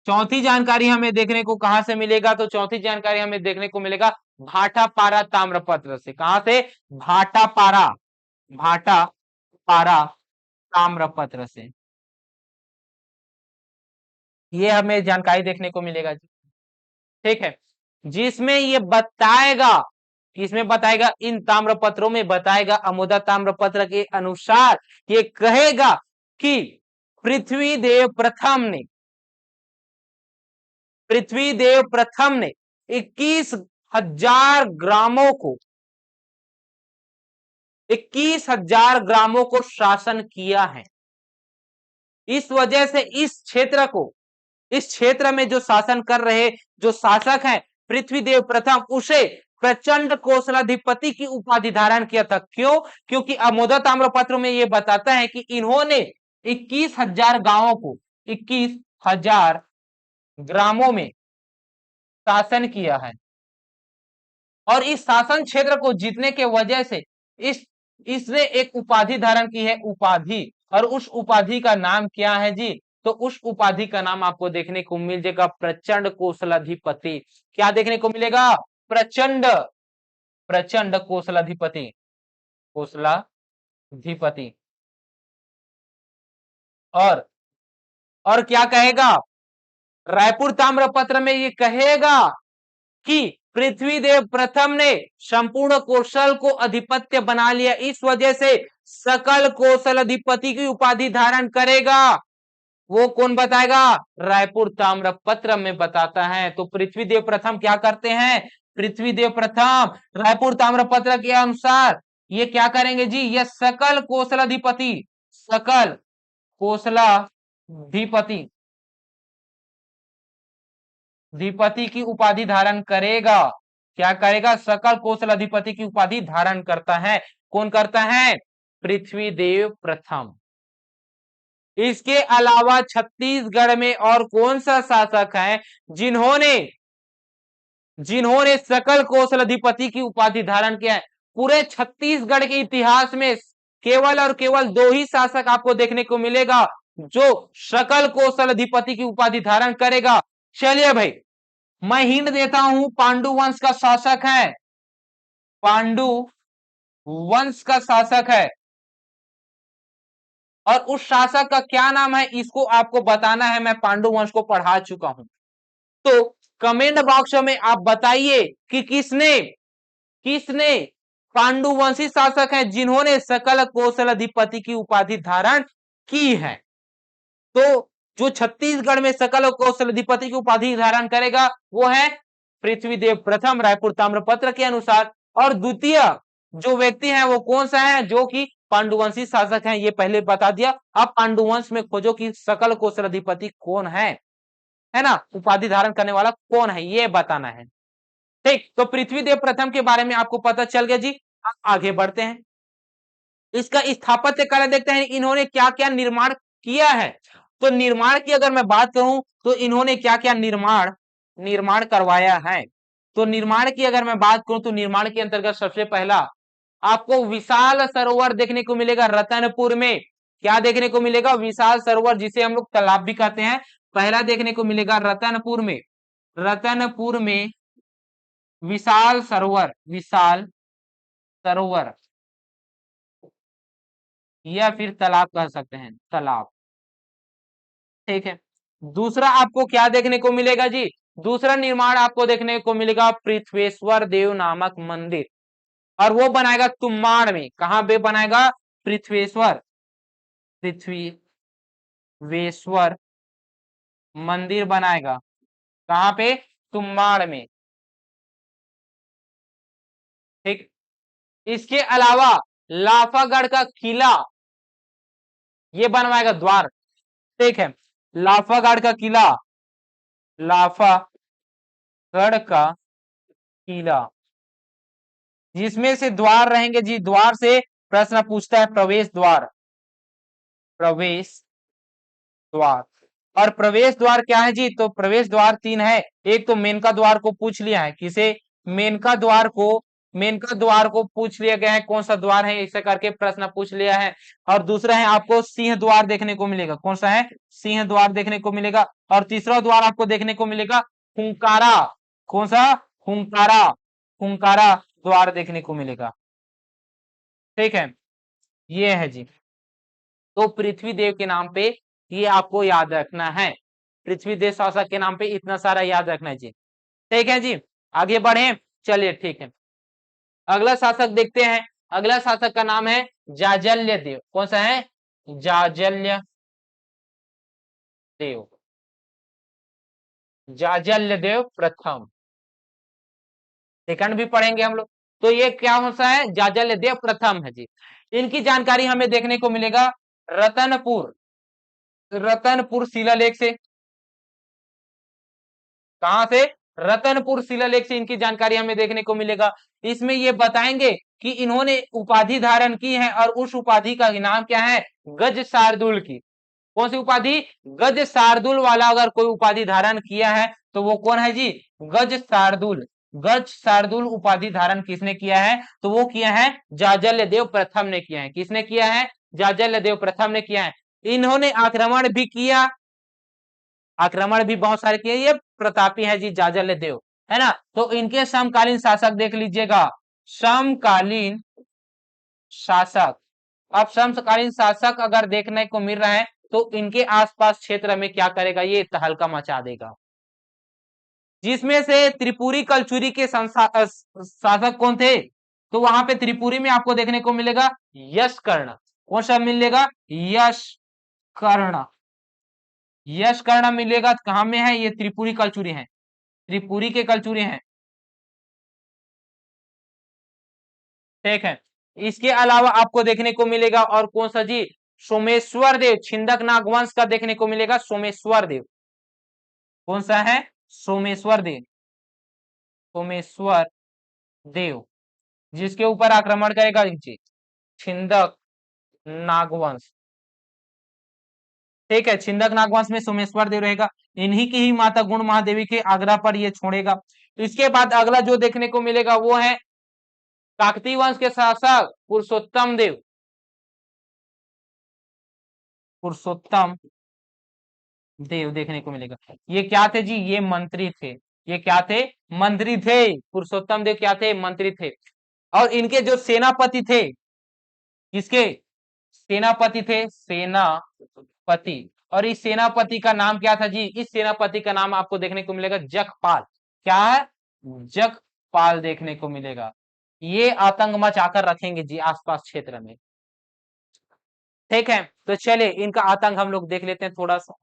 चौथी जानकारी हमें देखने को कहां से मिलेगा? तो चौथी जानकारी हमें देखने को मिलेगा भाटापारा ताम्रपत्र से। कहां से? भाटापारा ताम्रपत्र से। ये हमें जानकारी देखने को मिलेगा जी, ठीक है। जिसमें ये बताएगा, किसमें बताएगा? इन ताम्रपत्रों में बताएगा, अमोदा ताम्रपत्र के अनुसार ये कहेगा कि पृथ्वीदेव प्रथम ने 21,000 ग्रामों को 21,000 ग्रामों को शासन किया है। इस वजह से इस क्षेत्र में जो शासन कर रहे जो शासक हैं पृथ्वीदेव प्रथम, उसे प्रचंड कौशलाधिपति की उपाधि धारण किया था। क्यों? क्योंकि अमोदा ताम्रपत्र में यह बताता है कि इन्होंने 21,000 गांवों को 21,000 ग्रामों में शासन किया है। और इस शासन क्षेत्र को जीतने के वजह से इस इसने एक उपाधि धारण की है, उपाधि। और उस उपाधि का नाम क्या है जी? तो उस उपाधि का नाम आपको देखने को मिल जाएगा प्रचंड कौशलाधिपति। क्या देखने को मिलेगा? प्रचंड, प्रचंड कौशलाधिपति, कौशलाधिपति। और क्या कहेगा? रायपुर ताम्रपत्र में ये कहेगा कि पृथ्वीदेव प्रथम ने संपूर्ण कौशल को अधिपत्य बना लिया, इस वजह से सकल कौशल अधिपति की उपाधि धारण करेगा। वो कौन बताएगा? रायपुर ताम्रपत्र में बताता है। तो पृथ्वीदेव प्रथम क्या करते हैं? पृथ्वीदेव प्रथम रायपुर ताम्रपत्र के अनुसार ये क्या करेंगे जी? ये सकल कौशलाधिपति, सकल कौशलाधिपति, अधिपति की उपाधि धारण करेगा। क्या करेगा? सकल कौशलाधिपति की उपाधि धारण करता है। कौन करता है? पृथ्वीदेव प्रथम। इसके अलावा छत्तीसगढ़ में और कौन सा शासक है जिन्होंने जिन्होंने सकल कौशलाधिपति की उपाधि धारण किया है? पूरे छत्तीसगढ़ के इतिहास में केवल और केवल दो ही शासक आपको देखने को मिलेगा जो सकल कौशलाधिपति की उपाधि धारण करेगा। चलिए भाई, मैं हिंट देता हूं, पांडु वंश का शासक है, पांडु वंश का शासक है। और उस शासक का क्या नाम है इसको आपको बताना है। मैं पांडु वंश को पढ़ा चुका हूं। तो कमेंट बॉक्स में आप बताइए कि किसने किसने पांडुवंशी शासक है जिन्होंने सकल कौशलाधिपति की उपाधि धारण की है। तो जो छत्तीसगढ़ में सकल कौशलाधिपति की उपाधि धारण करेगा वो है पृथ्वीदेव प्रथम, रायपुर ताम्रपत्र के अनुसार। और द्वितीय जो व्यक्ति है वो कौन सा है? जो कि पांडुवंशी शासक है, ये पहले बता दिया। अब पांडुवंश में खोजो कि सकल कौशलाधिपति कौन है ना, उपाधि धारण करने वाला कौन है, ये बताना है। ठीक, तो पृथ्वीदेव प्रथम के बारे में आपको पता चल गया जी। अब आगे बढ़ते हैं, इसका स्थापत्य कला देखते हैं, इन्होंने क्या क्या निर्माण किया है। तो निर्माण की अगर मैं बात करूं तो इन्होंने क्या क्या निर्माण निर्माण करवाया है। तो निर्माण की अगर मैं बात करूं तो निर्माण के अंतर्गत सबसे पहला आपको विशाल सरोवर देखने को मिलेगा रतनपुर में। क्या देखने को मिलेगा? विशाल सरोवर, जिसे हम लोग तालाब भी कहते हैं, पहला देखने को मिलेगा रतनपुर में। रतनपुर में विशाल सरोवर, विशाल सरोवर या फिर तालाब कह सकते हैं, तालाब। ठीक है, दूसरा आपको क्या देखने को मिलेगा जी? दूसरा निर्माण आपको देखने को मिलेगा पृथ्वेश्वर देव नामक मंदिर, और वो बनाएगा तुम्बाड़ में। कहां पे बनाएगा? पृथ्वेश्वर, पृथ्वीश्वर मंदिर बनाएगा। कहां पे? तुम्बाड़ में। ठीक, इसके अलावा लाफागढ़ का किला ये बनवाएगा, द्वार। ठीक है, लाफागढ़ का किला, लाफागढ़ का किला जिसमें से द्वार रहेंगे जी, द्वार से प्रश्न पूछता है, प्रवेश द्वार, प्रवेश द्वार। और प्रवेश द्वार क्या है जी? तो प्रवेश द्वार तीन है। एक तो मेनका द्वार को पूछ लिया है, किसे? मेनका द्वार को, मेनका द्वार को पूछ लिया गया है कौन सा द्वार है, ऐसे करके प्रश्न पूछ लिया है। और दूसरा है आपको सिंह द्वार देखने को मिलेगा। कौन सा है? सिंह द्वार देखने को मिलेगा। और तीसरा द्वार आपको देखने को मिलेगा हुंकारा। कौन सा? हुंकारा, हुंकारा द्वार देखने को मिलेगा। ठीक है, ये है जी। तो पृथ्वीदेव के नाम पे ये आपको याद रखना है, पृथ्वीदेव शासक के नाम पे इतना सारा याद रखना है जी। ठीक है जी, आगे बढ़े। चलिए ठीक है, अगला शासक देखते हैं। अगला शासक का नाम है जाजल्य देव। कौन सा है? जाजल्य देव, जाजल्य देव प्रथम। सेकंड भी पढ़ेंगे हम लोग। तो ये क्या होता है? जाजल्य देव प्रथम है जी। इनकी जानकारी हमें देखने को मिलेगा रतनपुर, रतनपुर शिलालेख से। कहां से? रतनपुर शिलालेख से इनकी जानकारी हमें देखने को मिलेगा। इसमें ये बताएंगे कि इन्होंने उपाधि धारण की है, और उस उपाधि का नाम क्या है? गज शार्दुल की। कौन सी उपाधि? गज शार्दुल वाला अगर कोई उपाधि धारण किया है तो वो कौन है जी? गज शार्दुल। गज शार्दुल उपाधि धारण किसने किया है? तो वो किया है जाजल्य देव प्रथम ने किया है। किसने किया है? जाजल्य देव प्रथम ने किया है। इन्होंने आक्रमण भी किया, आक्रमण भी बहुत सारे किए। ये प्रतापी है जी जाजल्य देव, है ना। तो इनके समकालीन शासक देख लीजिएगा, समकालीन शासक। अब समकालीन शासक अगर देखने को मिल रहा है तो इनके आसपास क्षेत्र में क्या करेगा? ये तहलका मचा देगा। जिसमें से त्रिपुरी कलचुरी के शासक कौन थे? तो वहां पे त्रिपुरी में आपको देखने को मिलेगा यश कर्ण। कौन सा मिलेगा? यश कर्ण। यश कर्ण मिलेगा। कहां में है? ये त्रिपुरी कलचुरी है, त्रिपुरी के कलचुरी हैं, ठीक है। इसके अलावा आपको देखने को मिलेगा और कौन सा जी? सोमेश्वर देव, छिंदक नागवंश का देखने को मिलेगा सोमेश्वर देव। कौन सा है? सोमेश्वर देव। सोमेश्वर देव जिसके ऊपर आक्रमण करेगा जी छिंदक नागवंश, ठीक है। छिंदक नागवंश में सोमेश्वर देव रहेगा। इन्हीं की ही माता गुण महादेवी के आग्रह पर ये छोड़ेगा। इसके बाद अगला जो देखने को मिलेगा वो है काकतीय वंश के शासक पुरुषोत्तम देव। पुरुषोत्तम देव देखने को मिलेगा। ये क्या थे जी? ये मंत्री थे। ये क्या थे? मंत्री थे। पुरुषोत्तम देव क्या थे? मंत्री थे। और इनके जो सेनापति थे, किसके सेनापति थे? सेनापति। और इस सेनापति का नाम क्या था जी? इस सेनापति का नाम आपको देखने को मिलेगा जगपाल। क्या है? जगपाल देखने को मिलेगा। ये आतंक मचाकर रखेंगे जी आसपास क्षेत्र में, ठीक है। तो चलिए इनका आतंक हम लोग देख लेते हैं थोड़ा सा।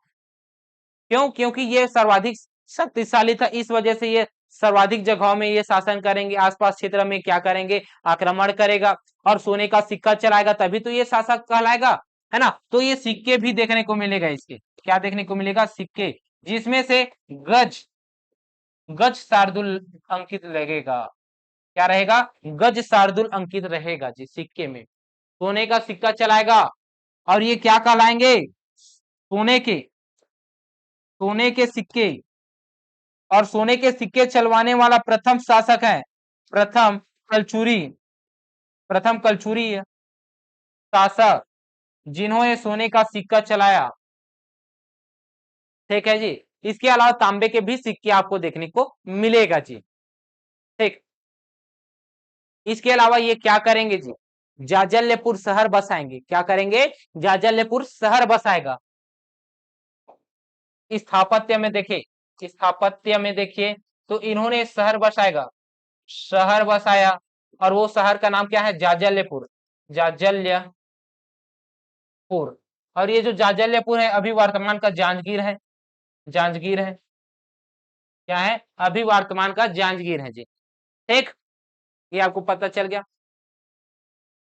क्यों? क्योंकि ये सर्वाधिक शक्तिशाली था, इस वजह से ये सर्वाधिक जगहों में ये शासन करेंगे। आसपास क्षेत्र में क्या करेंगे? आक्रमण करेगा और सोने का सिक्का चलाएगा, तभी तो ये शासक कहलाएगा, है ना। तो ये सिक्के भी देखने को मिलेगा। इसके क्या देखने को मिलेगा? सिक्के, जिसमें से गज गज शार्दुल अंकित लगेगा। क्या रहेगा? गज शार्दुल अंकित रहेगा जी सिक्के में। सोने का सिक्का चलाएगा और ये क्या कहलाएंगे? सोने के सिक्के। और सोने के सिक्के चलवाने वाला प्रथम शासक है प्रथम कलचुरी। प्रथम कलचुरी शासक जिन्होंने सोने का सिक्का चलाया, ठीक है जी। इसके अलावा तांबे के भी सिक्के आपको देखने को मिलेगा जी, ठीक। इसके अलावा ये क्या करेंगे जी? जाजल्यपुर शहर बसाएंगे। क्या करेंगे? जाजल्यपुर शहर बसाएगा। स्थापत्य में देखिए, स्थापत्य में देखिए तो इन्होंने शहर बसाएगा, शहर बसाया। और वो शहर का नाम क्या है? जाजल्यपुर। जाजल्यपुर। और ये जो जाजल्यपुर है अभी वर्तमान का जांजगीर है। जांजगीर है। क्या है? अभी वर्तमान का जांजगीर है जी, ठीक। ये आपको पता चल गया।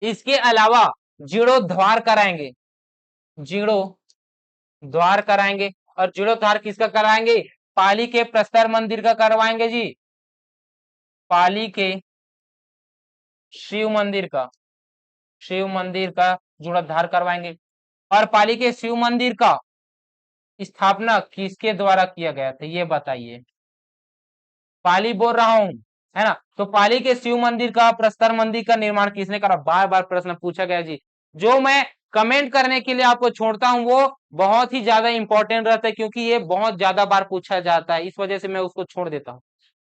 इसके अलावा जीर्णोद्धार कराएंगे, जीर्णोद्धार कराएंगे। और जीर्णोद्धार किसका कराएंगे? पाली के प्रस्तर मंदिर का करवाएंगे जी। पाली के शिव मंदिर का, शिव मंदिर का जीर्णोद्धार करवाएंगे। और पाली के शिव मंदिर का स्थापना किसके द्वारा किया गया था? ये बताइए। पाली बोल रहा हूं, है ना। तो पाली के शिव मंदिर का, प्रस्तर मंदिर का निर्माण किसने करा? बार बार प्रश्न पूछा गया जी। जो मैं कमेंट करने के लिए आपको छोड़ता हूं वो बहुत ही ज्यादा इंपॉर्टेंट रहता है, क्योंकि ये बहुत ज्यादा बार पूछा जाता है, इस वजह से मैं उसको छोड़ देता हूं,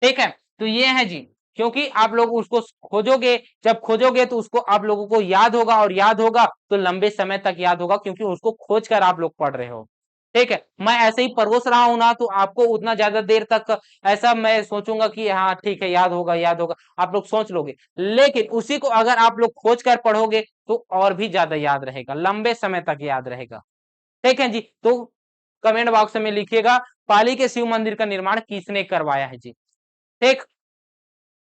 ठीक है। तो ये है जी, क्योंकि आप लोग उसको खोजोगे, जब खोजोगे तो उसको आप लोगों को याद होगा, और याद होगा तो लंबे समय तक याद होगा, क्योंकि उसको खोज कर आप लोग पढ़ रहे हो, ठीक है। मैं ऐसे ही परोस रहा हूं ना, तो आपको उतना ज्यादा देर तक ऐसा मैं सोचूंगा कि हाँ ठीक है याद होगा याद होगा, आप लोग सोच लोगे। लेकिन उसी को अगर आप लोग खोज कर पढ़ोगे तो और भी ज्यादा याद रहेगा, लंबे समय तक याद रहेगा, ठीक है जी। तो कमेंट बॉक्स में लिखिएगा पाली के शिव मंदिर का निर्माण किसने करवाया है जी, ठीक।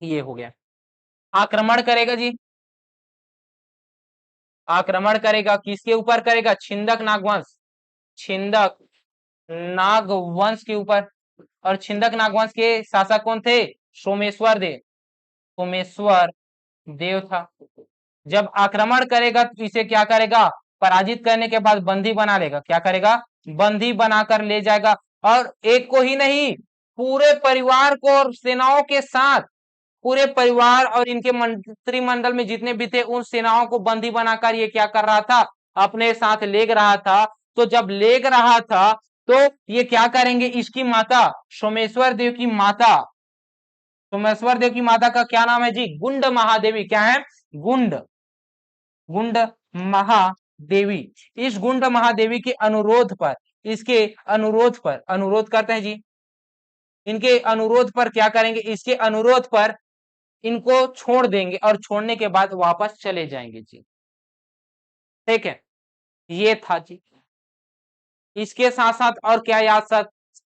ये हो गया। आक्रमण करेगा जी, आक्रमण करेगा किसके ऊपर करेगा? छिंदक नागवंश, छिंदक नागवंश के ऊपर। और छिंदक नागवंश के शासक कौन थे? सोमेश्वर देव। सोमेश्वर देव था। जब आक्रमण करेगा तो इसे क्या करेगा? पराजित करने के बाद बंदी बना लेगा। क्या करेगा? बंदी बनाकर ले जाएगा। और एक को ही नहीं, पूरे परिवार को और सेनाओं के साथ पूरे परिवार और इनके मंत्रिमंडल में जितने भी थे उन सेनाओं को बंदी बनाकर ये क्या कर रहा था, अपने साथ लेग रहा था। तो जब लेग रहा था तो ये क्या करेंगे, इसकी माता सोमेश्वर देव की माता, सोमेश्वर देव की माता का क्या नाम है जी, गुंड महादेवी। क्या है, गुंड, गुंड महादेवी। इस गुंड महादेवी के अनुरोध पर, इसके अनुरोध पर, अनुरोध करते हैं जी, इनके अनुरोध पर क्या करेंगे, इसके अनुरोध पर इनको छोड़ देंगे और छोड़ने के बाद वापस चले जाएंगे जी। ठीक है, ये था जी। इसके साथ साथ और क्या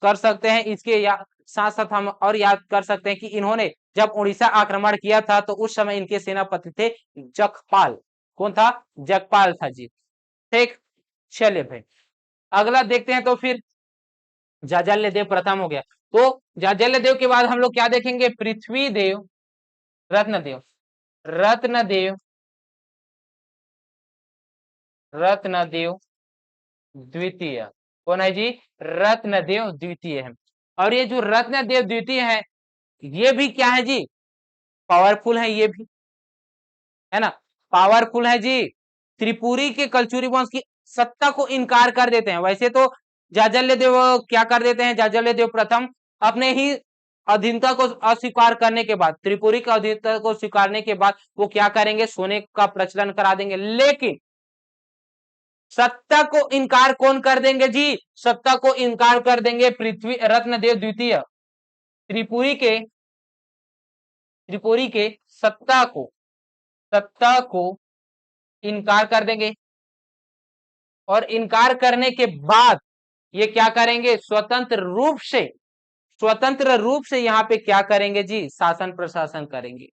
कर सकते हैं, इसके साथ साथ हम और याद कर सकते हैं कि इन्होंने जब उड़ीसा आक्रमण किया था तो उस समय इनके सेनापति थे जगपाल। कौन था, जगपाल था जी। ठीक, चलिए भाई अगला देखते हैं। तो फिर जाजल्य देव प्रथम हो गया। तो जाजल्य देव के बाद हम लोग क्या देखेंगे, पृथ्वी देव, रत्नदेव, रत्नदेव, रत्नदेव द्वितीय। कौन है जी, रत्नदेव द्वितीय है। और ये जो रत्नदेव द्वितीय है ये भी क्या है जी, पावरफुल है, ये भी है ना, पावरफुल है जी। त्रिपुरी के कलचुरी वंश की सत्ता को इनकार कर देते हैं। वैसे तो जाजल्य देव क्या कर देते हैं, जाजल्य देव प्रथम अपने ही अधीनता को अस्वीकार करने के बाद, त्रिपुरी का अधीनता को स्वीकारने के बाद वो क्या करेंगे, सोने का प्रचलन करा देंगे। लेकिन सत्ता को इनकार कौन कर देंगे जी, सत्ता को इनकार कर देंगे पृथ्वी रत्नदेव द्वितीय। त्रिपुरी के, त्रिपुरी के सत्ता को, सत्ता को इनकार कर देंगे। और इनकार करने के बाद ये क्या करेंगे, स्वतंत्र रूप से, स्वतंत्र रूप से यहाँ पे क्या करेंगे जी, शासन प्रशासन करेंगे,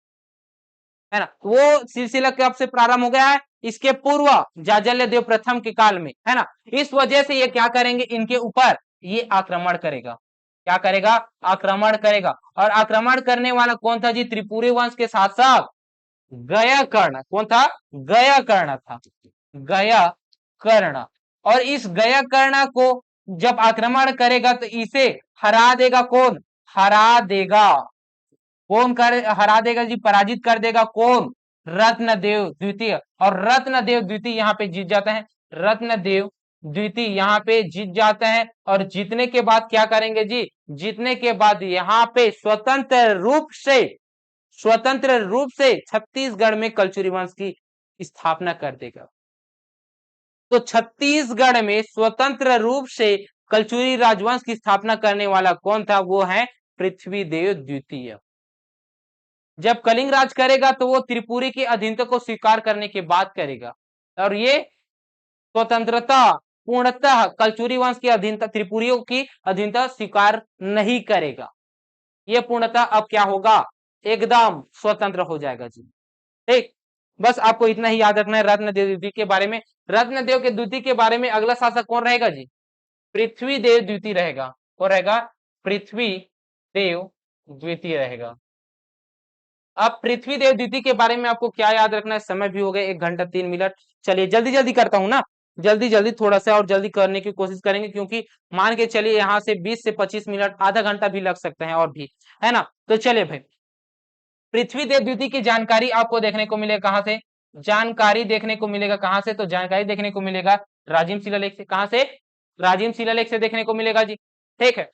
है ना। वो सिलसिला कब से प्रारंभ हो गया है, इसके पूर्व जाजल्य देव प्रथम के काल में, है ना। इस वजह से ये क्या करेंगे, इनके ऊपर ये आक्रमण करेगा। क्या करेगा, आक्रमण करेगा। और आक्रमण करने वाला कौन था जी, त्रिपुरी वंश के साथ साथ गया कर्ण। कौन था, गया कर्ण था, गया कर्ण। और इस गया कर्ण को जब आक्रमण करेगा तो इसे हरा देगा कौन, हरा देगा कौन, कर हरा देगा जी, पराजित कर देगा कौन, रत्नदेव द्वितीय। और रत्नदेव द्वितीय यहाँ पे जीत जाते हैं, रत्नदेव द्वितीय यहाँ पे जीत जाते हैं। और जीतने के बाद क्या करेंगे जी, जीतने के बाद यहाँ पे स्वतंत्र रूप से, स्वतंत्र रूप से छत्तीसगढ़ में कलचुरी वंश की स्थापना कर देगा। तो छत्तीसगढ़ में स्वतंत्र रूप से कलचुरी राजवंश की स्थापना करने वाला कौन था, वो है पृथ्वीदेव द्वितीय। जब कलिंग राज करेगा तो वो त्रिपुरी की अधीनता को स्वीकार करने के बाद करेगा। और ये स्वतंत्रता पूर्णतः कलचुरी वंश की अधीनता, त्रिपुरियों की अधीनता स्वीकार नहीं करेगा। ये पूर्णतः अब क्या होगा, एकदम स्वतंत्र हो जाएगा जी। ठीक, बस आपको इतना ही याद रखना है रत्नदेव द्वितीय के बारे में। रत्नदेव के द्वितीय के बारे में अगला शासक कौन रहेगा जी, पृथ्वी देव द्वितीय रहेगा। कौन रहेगा, पृथ्वी देव द्वितीय रहेगा। अब पृथ्वी देव द्वितीय के बारे में आपको क्या याद रखना है, समय भी हो गया 1 घंटा 3 मिनट। चलिए जल्दी जल्दी करता हूं ना, जल्दी जल्दी थोड़ा सा और जल्दी करने की कोशिश करेंगे, क्योंकि मान के चलिए यहाँ से 20 से 25 मिनट, आधा घंटा भी लग सकते हैं और भी, है ना। तो चलिए भाई, पृथ्वी देव द्वितीय की जानकारी आपको देखने को मिलेगा कहां से, जानकारी देखने को मिलेगा कहां से, तो जानकारी देखने को मिलेगा राजिम शिलालेख से। कहां से, राजिम शिलालेख से देखने को मिलेगा जी। ठीक है,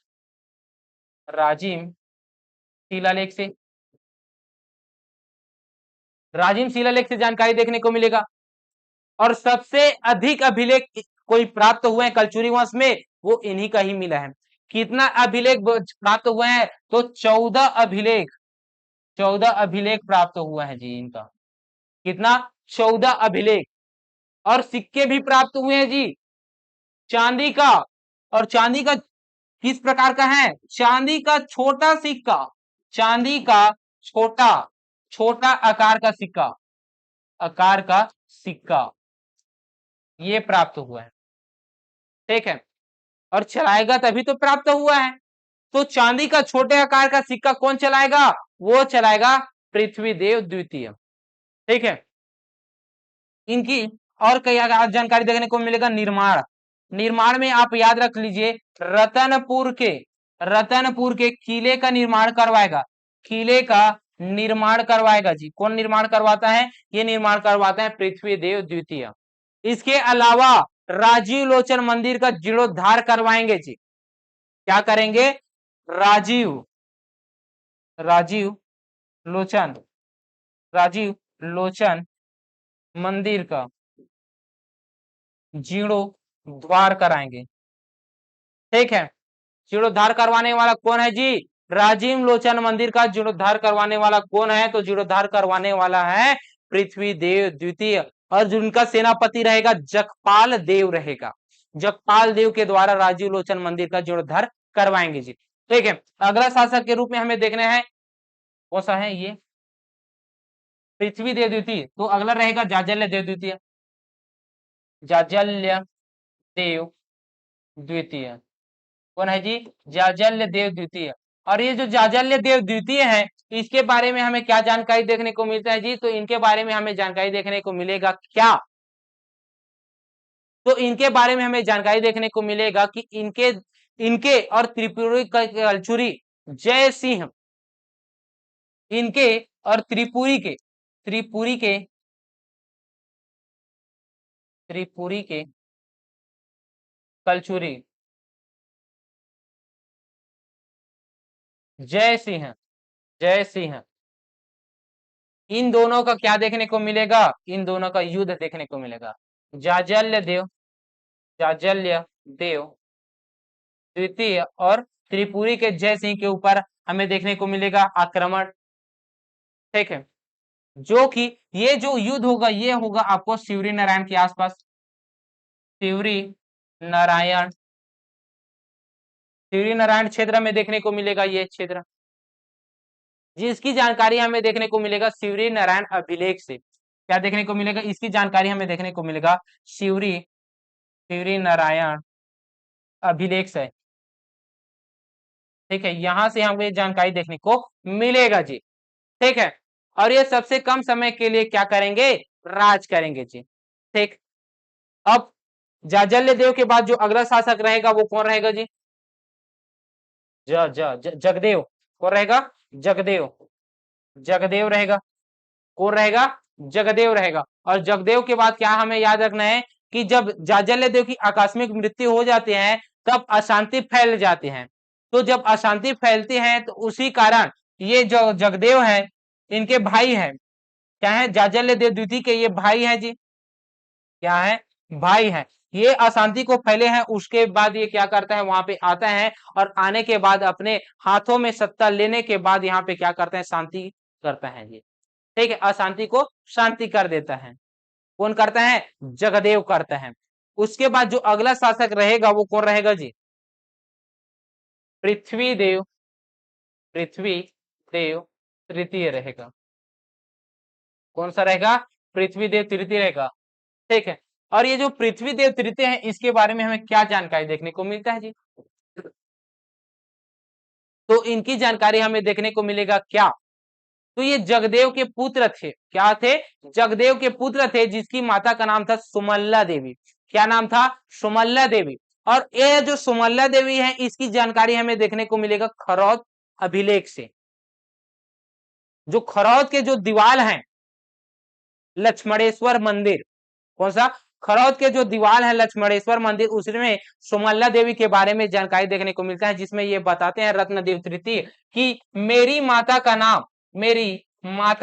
राजिम शिलालेख से, राजिम शिलालेख से जानकारी देखने को मिलेगा। और सबसे अधिक अभिलेख कोई प्राप्त हुए हैं कलचुरी वंश में, वो इन्हीं का ही मिला है। कितना अभिलेख प्राप्त हुए हैं, तो 14 अभिलेख, 14 अभिलेख प्राप्त हुआ है जी इनका। कितना, 14 अभिलेख। और सिक्के भी प्राप्त हुए हैं जी, चांदी का। और चांदी का किस प्रकार का है, चांदी का छोटा सिक्का, चांदी का छोटा, छोटा आकार का सिक्का, आकार का सिक्का ये प्राप्त हुआ है। ठीक है, और चलाएगा तभी तो प्राप्त हुआ है। तो चांदी का छोटे आकार का सिक्का कौन चलाएगा, वो चलाएगा पृथ्वी देव द्वितीय। ठीक है, इनकी और कई जानकारी देखने को मिलेगा। निर्माण, निर्माण में आप याद रख लीजिए, रतनपुर के, रतनपुर के किले का निर्माण करवाएगा। किले का निर्माण करवाएगा जी। कौन निर्माण करवाता है? ये निर्माण करवाता है पृथ्वीदेव द्वितीय। इसके अलावा राजीव लोचन मंदिर का जीर्णोद्धार करवाएंगे जी। क्या करेंगे? राजीव राजीव लोचन राजीव लोचन मंदिर का जीर्णोद्धार कराएंगे। ठीक है, जीर्णोद्धार करवाने वाला कौन है जी? राजीव लोचन मंदिर का जीर्णोद्धार करवाने वाला कौन है? तो जीर्णोद्धार करवाने वाला है पृथ्वीदेव द्वितीय। और जिनका सेनापति रहेगा जगपाल देव रहेगा। जगपाल देव के द्वारा राजीव लोचन मंदिर का जीर्णोद्धार करवाएंगे जी। ठीक है, अगला शासक के रूप में हमें देखना है कौन सा है ये? पृथ्वीदेव द्वितीय। तो अगला रहेगा जाजल्य देव द्वितीय। जाजल्य देव द्वितीय कौन है जी? जाजल्य देव द्वितीय। और ये जो जाजल्य देव द्वितीय है, इसके बारे में हमें क्या जानकारी देखने को मिलता है जी? तो इनके बारे में हमें जानकारी देखने को मिलेगा क्या? तो इनके बारे में हमें जानकारी देखने को मिलेगा कि इनके इनके और त्रिपुरी कलचुरी जय सिंह, इनके और त्रिपुरी के कलचुरी जय सिंह, इन दोनों का क्या देखने को मिलेगा? इन दोनों का युद्ध देखने को मिलेगा। जाजल्य देव द्वितीय और त्रिपुरी के जय सिंह के ऊपर हमें देखने को मिलेगा आक्रमण। ठीक है, जो कि ये जो युद्ध होगा ये होगा आपको शिवरी नारायण के आसपास। शिवरी नारायण क्षेत्र में देखने को मिलेगा ये क्षेत्र, जिसकी जानकारी हमें देखने को मिलेगा शिवरी नारायण अभिलेख से। क्या देखने को मिलेगा? इसकी जानकारी हमें देखने को मिलेगा शिवरी नारायण अभिलेख से। ठीक है, यहां से हमें ये जानकारी देखने को मिलेगा जी। ठीक है, और ये सबसे कम समय के लिए क्या करेंगे? राज करेंगे जी। ठीक, अब जाजल्य देव के बाद जो अगला शासक रहेगा वो कौन रहेगा जी? जगदेव। कौन रहेगा? जगदेव जगदेव रहेगा। कौन रहेगा? जगदेव रहेगा। और जगदेव के बाद क्या हमें याद रखना है कि जब जाजल्य देव की आकस्मिक मृत्यु हो जाती है तब अशांति फैल जाती है। तो जब अशांति फैलती है तो उसी कारण ये जो जगदेव है इनके भाई है, क्या है? जाजल्य देव द्वितीय के ये भाई है जी। क्या है? भाई है। ये अशांति को फैले हैं, उसके बाद ये क्या करता है? वहां पे आता है और आने के बाद अपने हाथों में सत्ता लेने के बाद यहाँ पे क्या करते हैं? शांति करता है जी। ठीक है, अशांति को शांति कर देता है। कौन करता है? जगदेव करता है। उसके बाद जो अगला शासक रहेगा वो कौन रहेगा जी? पृथ्वी देव तृतीय रहेगा। कौन सा रहेगा? पृथ्वी देव तृतीय रहेगा। ठीक है, और ये जो पृथ्वी देव तृतीय है इसके बारे में हमें क्या जानकारी देखने को मिलता है जी? तो इनकी जानकारी हमें देखने को मिलेगा क्या? तो ये जगदेव के पुत्र थे। क्या थे? जगदेव के पुत्र थे, जिसकी माता का नाम था सुमल्ला देवी। क्या नाम था? सुमल्ला देवी। और ये जो सुमल्ला देवी है इसकी जानकारी हमें देखने को मिलेगा खरौद अभिलेख से। जो खरौद के जो दीवाल हैं लक्ष्मणेश्वर मंदिर, कौन सा? खरौद के जो दीवाल है लक्ष्मणेश्वर मंदिर, उसमें सुमल्ला देवी के बारे में जानकारी देखने को मिलता है, जिसमें ये बताते हैं रत्नदेव तृतीय कि मेरी माता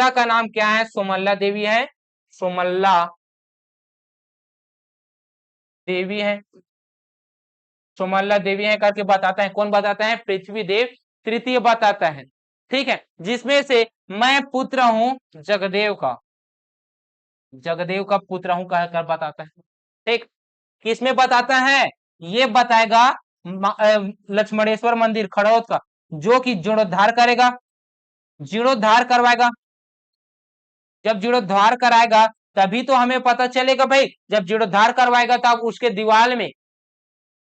का नाम क्या है? सुमल्ला देवी है। सुमल्ला देवी है। सुमल्ला देवी है करके बताता है। कौन बताता है? पृथ्वीदेव तृतीय बताता है। ठीक है, जिसमें से मैं पुत्र हूं जगदेव का पुत्र हूं कहकर बताता है। ठीक, किसमें बताता है? ये बताएगा लक्ष्मणेश्वर मंदिर खड़ौद का, जो कि जीर्णोद्धार करेगा, जीर्णोद्धार करवाएगा। जब जीर्णोद्धार कराएगा तभी तो हमें पता चलेगा भाई, जब जीर्णोद्धार करवाएगा तब उसके दीवाल में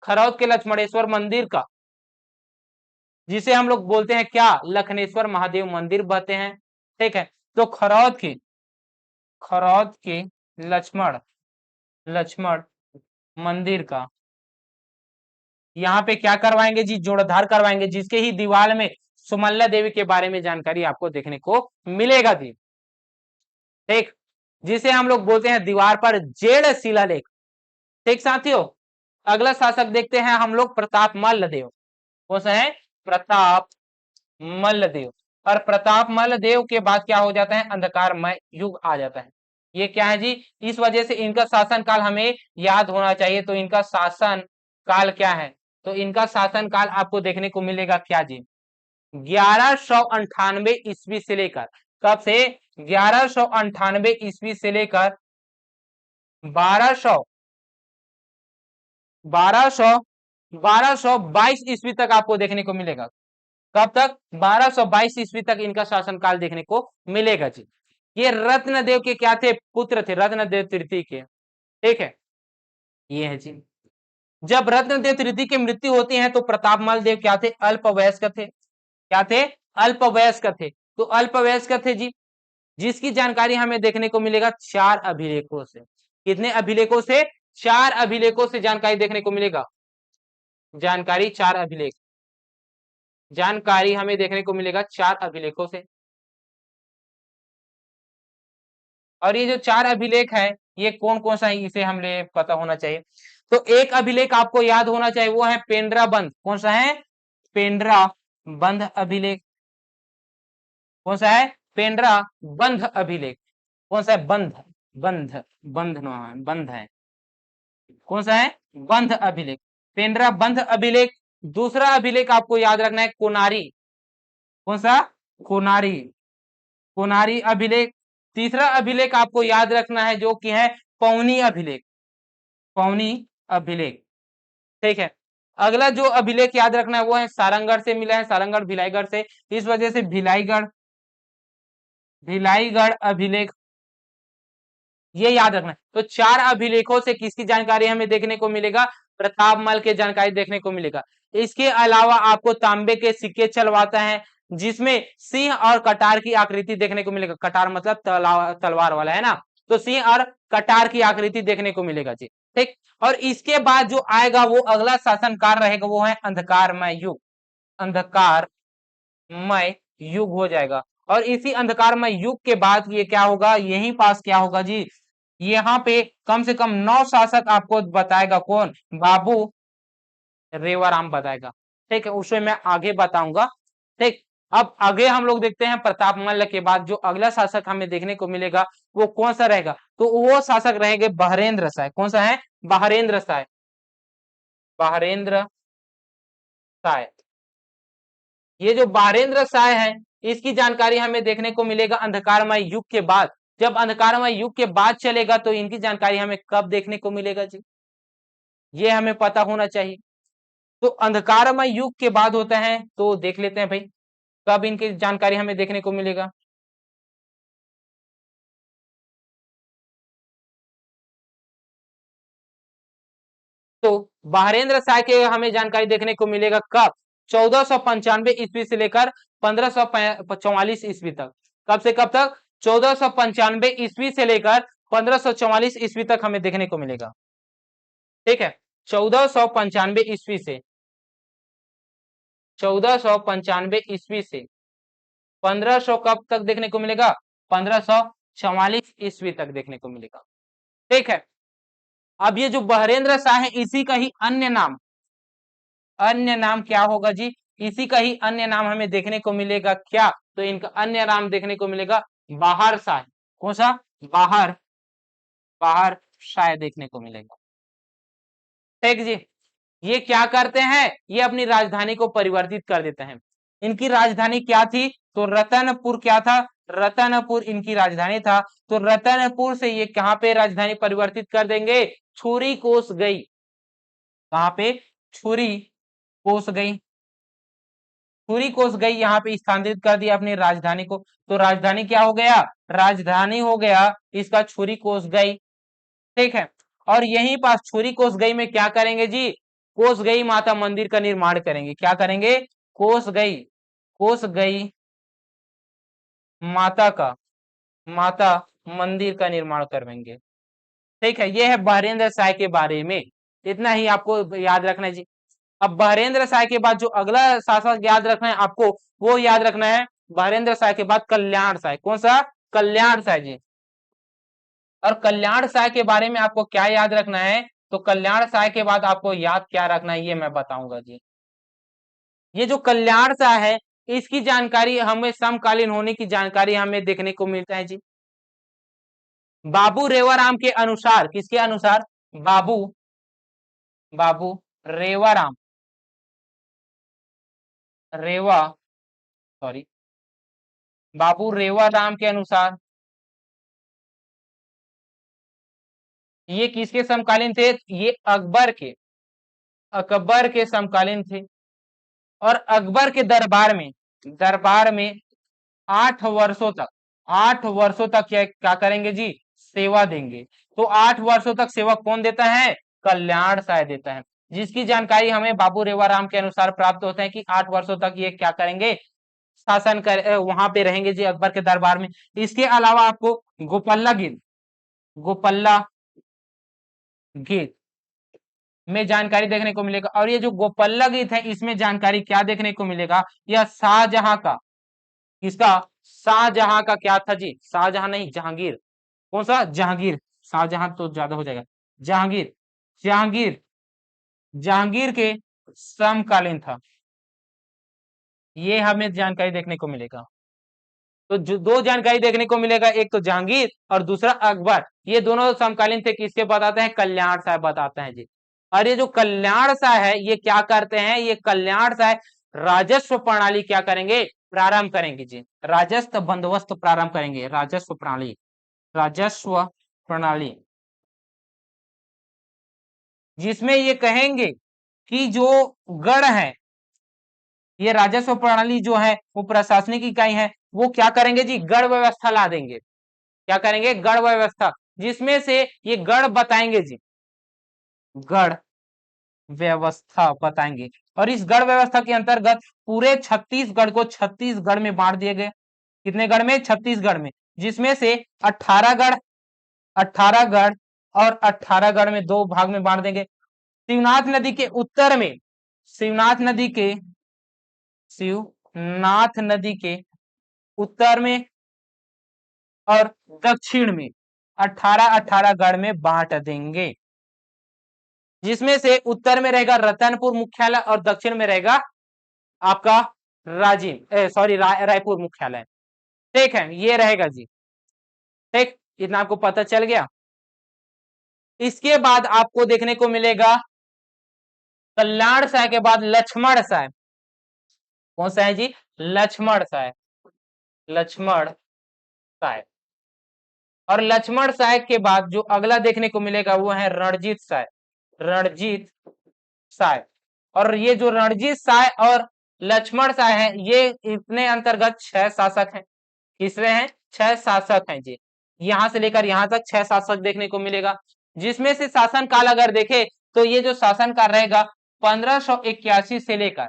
खरौद के लक्ष्मणेश्वर मंदिर का, जिसे हम लोग बोलते हैं क्या? लखनेश्वर महादेव मंदिर कहते हैं। ठीक है, तो खरौद के लक्ष्मण मंदिर का यहाँ पे क्या करवाएंगे जी, जोड़धार करवाएंगे, जिसके ही दीवार में सुमल्ला देवी के बारे में जानकारी आपको देखने को मिलेगा जी। ठीक, जिसे हम लोग बोलते हैं दीवार पर जेड शिलालेख। ठीक साथियों, अगला शासक देखते हैं हम लोग प्रताप मल्लदेव। कौन सा है? प्रताप मल्लदेव। और प्रताप मल्लदेव के बाद क्या हो जाता है? अंधकारमय युग आ जाता है। ये क्या है जी? इस वजह से इनका शासन काल हमें याद होना चाहिए। तो इनका शासन काल क्या है? तो इनका शासन काल आपको देखने को मिलेगा क्या जी? 1198 ईस्वी से लेकर, कब से? 1198 ईस्वी से लेकर 1200 1222 ईस्वी तक आपको देखने को मिलेगा। कब तक? 1222 ईस्वी तक इनका शासनकाल देखने को मिलेगा जी। ये रत्नदेव के क्या थे? पुत्र थे, रत्नदेव तृतीय के। ठीक है, ये है जी। जब रत्नदेव तृतीय की मृत्यु होती है तो प्रताप मल देव क्या थे? अल्पवयस्क थे। क्या थे? अल्पवयस्क थे। तो अल्पवयस्क थे जी, जिसकी जानकारी हमें देखने को मिलेगा 4 अभिलेखों से। कितने अभिलेखों से? 4 अभिलेखों से जानकारी देखने को मिलेगा। जानकारी 4 अभिलेख, जानकारी हमें देखने को मिलेगा 4 अभिलेखों से। और ये जो 4 अभिलेख है, ये कौन कौन सा है, इसे हमें पता होना चाहिए। तो एक अभिलेख आपको याद होना चाहिए, वो है पेंड्रा बंध। कौन सा है? पेंड्रा बंध अभिलेख। कौन सा है? पेंड्रा बंध अभिलेख। कौन सा है? बंध, बंध, बंध नो है, बंध है। कौन सा है? बंध अभिलेख, पेंड्रा बंध अभिलेख। दूसरा अभिलेख आपको याद रखना है कोनारी। कौन सा? कोनारी, कोनारी अभिलेख। तीसरा अभिलेख आपको याद रखना है जो कि है पौनी अभिलेख, पौनी अभिलेख। ठीक है, अगला जो अभिलेख याद रखना है वो है सारंगढ़ से मिला है, सारंगढ़ भिलाईगढ़ से, इस वजह से भिलाईगढ़, भिलाईगढ़ अभिलेख, ये याद रखना है। तो 4 अभिलेखों से किसकी जानकारी हमें देखने को मिलेगा? प्रतापमल के जानकारी देखने को मिलेगा। इसके अलावा आपको तांबे के सिक्के चलवाता है, जिसमें सिंह और कटार की आकृति देखने को मिलेगा। कटार मतलब तलवार वाला है ना, तो सिंह और कटार की आकृति देखने को मिलेगा जी। ठीक, और इसके बाद जो आएगा वो अगला शासनकाल रहेगा, वो है अंधकारमय युग। अंधकारमय युग हो जाएगा। और इसी अंधकारमय युग के बाद ये क्या होगा? यहीं पास क्या होगा जी? यहाँ पे कम से कम 9 शासक आपको बताएगा। कौन? बाबू रेवाराम बताएगा। ठीक है, उसे मैं आगे बताऊंगा। ठीक, अब आगे हम लोग देखते हैं प्रताप मल्ल के बाद जो अगला शासक हमें देखने को मिलेगा वो कौन सा रहेगा? तो वो शासक रहेंगे बहरेंद्र शाह। कौन सा है? बहरेंद्र शाह, बहरेंद्र शाह। ये जो बहरेंद्र शाह है, इसकी जानकारी हमें देखने को मिलेगा अंधकारमय युग के बाद। जब अंधकारमय युग के बाद चलेगा तो इनकी जानकारी हमें कब देखने को मिलेगा जी? ये हमें पता होना चाहिए। तो अंधकारमय युग के बाद होता है, तो देख लेते हैं भाई कब इनकी जानकारी हमें देखने को मिलेगा। तो बहरेंद्र शाह के हमें जानकारी देखने को मिलेगा कब? 1495 ईस्वी से लेकर 1544 ईस्वी तक। कब से कब तक? 1495 ईस्वी से लेकर 1544 ईस्वी तक हमें देखने को मिलेगा। ठीक है, 1495 ईस्वी से, 1495 ईस्वी से 1500 कब तक देखने को मिलेगा? 1544 ईस्वी तक देखने को मिलेगा। ठीक है, अब ये जो बहरेंद्र शाह है, इसी का ही अन्य नाम, अन्य नाम क्या होगा जी? इसी का ही अन्य नाम हमें देखने को मिलेगा क्या? तो इनका अन्य नाम देखने को मिलेगा बाहर शाह। कौन सा? बाहर, बाहर शाह देखने को मिलेगा। ठीक जी, ये क्या करते हैं? ये अपनी राजधानी को परिवर्तित कर देते हैं। इनकी राजधानी क्या थी? तो रतनपुर क्या था? रतनपुर इनकी राजधानी था। तो रतनपुर से ये कहां पे राजधानी परिवर्तित कर देंगे? छुरी कोस गई। कहां पे? छुरी कोस गई, छुरी कोस गई यहाँ पे स्थानांतरित कर दिया अपनी राजधानी को। तो राजधानी क्या हो गया? राजधानी हो गया इसका छुरी कोस गई। ठीक है, और यहीं पास छुरी कोस गई में क्या करेंगे जी? कोस गई माता मंदिर का निर्माण करेंगे। क्या करेंगे? कोस गई, कोस गई माता का, माता मंदिर का निर्माण करवाएंगे। ठीक है, यह है बहरेंद्र शाह के बारे में। इतना ही आपको याद रखना है जी। अब बहरेंद्र शाह के बाद जो अगला शासक याद रखना है आपको, वो याद रखना है बहरेंद्र शाह के बाद कल्याण शाह। कौन सा? कल्याण शाह जी। और कल्याण शाह के बारे में आपको क्या याद रखना है? तो कल्याण शाह के बाद आपको याद क्या रखना है ये मैं बताऊंगा जी। ये जो कल्याण शाह है, इसकी जानकारी हमें समकालीन होने की जानकारी हमें देखने को मिलता है जी। बाबू रेवाराम के अनुसार, किसके अनुसार? बाबू बाबू रेवाराम, रेवा सॉरी बाबू रेवाराम के अनुसार ये किसके समकालीन थे? ये अकबर के समकालीन थे। और अकबर के दरबार में 8 वर्षों तक, 8 वर्षों तक क्या करेंगे जी? सेवा देंगे। तो 8 वर्षों तक सेवा कौन देता है? कल्याण शाह देता है, जिसकी जानकारी हमें बाबू रेवाराम के अनुसार प्राप्त होता है कि 8 वर्षों तक ये क्या करेंगे? शासन कर वहां पे रहेंगे जी अकबर के दरबार में। इसके अलावा आपको गोपल्ला गीत में जानकारी देखने को मिलेगा। और ये जो गोपल्ला गीत है, इसमें जानकारी क्या देखने को मिलेगा? यह शाहजहां का, किसका? शाहजहां का क्या था जी? शाहजहां नहीं, जहांगीर। कौन सा? जहांगीर। शाहजहां तो ज्यादा हो जाएगा। जहांगीर जहांगीर जहांगीर के समकालीन था, ये हमें जानकारी देखने को मिलेगा। तो जो दो जानकारी देखने को मिलेगा, एक तो जहांगीर और दूसरा अकबर, ये दोनों समकालीन थे। किसके बताते हैं? कल्याण शाह बताते हैं जी। और ये जो कल्याण शाह है, ये क्या करते हैं? ये कल्याण शाह राजस्व प्रणाली क्या करेंगे? प्रारंभ करेंगे जी। राजस्व बंदोबस्त प्रारंभ करेंगे। राजस्व प्रणाली जिसमें ये कहेंगे कि जो गढ़ है, ये राजस्व प्रणाली जो है वो प्रशासनिक इकाई है, वो क्या करेंगे जी? गढ़ व्यवस्था ला देंगे। क्या करेंगे? गढ़ व्यवस्था, जिसमें से ये गढ़ बताएंगे जी, गढ़ व्यवस्था बताएंगे। और इस गढ़ व्यवस्था के अंतर्गत पूरे छत्तीसगढ़ को 36 गढ़ में बांट दिए गए। कितने गढ़ में? 36 गढ़ में, जिसमें से 18 गढ़, 18 गढ़ और 18 गढ़ में दो भाग में बांट देंगे। शिवनाथ नदी के उत्तर में, शिवनाथ नदी के शिवनाथ नदी के उत्तर में और दक्षिण में 18-18 गढ़ में बांट देंगे, जिसमें से उत्तर में रहेगा रतनपुर मुख्यालय और दक्षिण में रहेगा आपका रायपुर मुख्यालय। ठीक है, ये रहेगा जी। ठीक, इतना आपको पता चल गया। इसके बाद आपको देखने को मिलेगा कल्याण शाह के बाद लक्ष्मण शाह। कौन सा है जी? लक्ष्मण शाह। लक्ष्मण शाह। और लक्ष्मण शाह के बाद जो अगला देखने को मिलेगा वो है रणजीत शाह। रणजीत शाह। और ये जो रणजीत शाह और लक्ष्मण शाह है, ये इतने अंतर्गत 6 शासक हैं। किसमें हैं? 6 शासक हैं जी। यहां से लेकर यहां तक 6 शासक देखने को मिलेगा, जिसमें से शासन काल अगर देखे तो ये जो शासन काल रहेगा 1581 से लेकर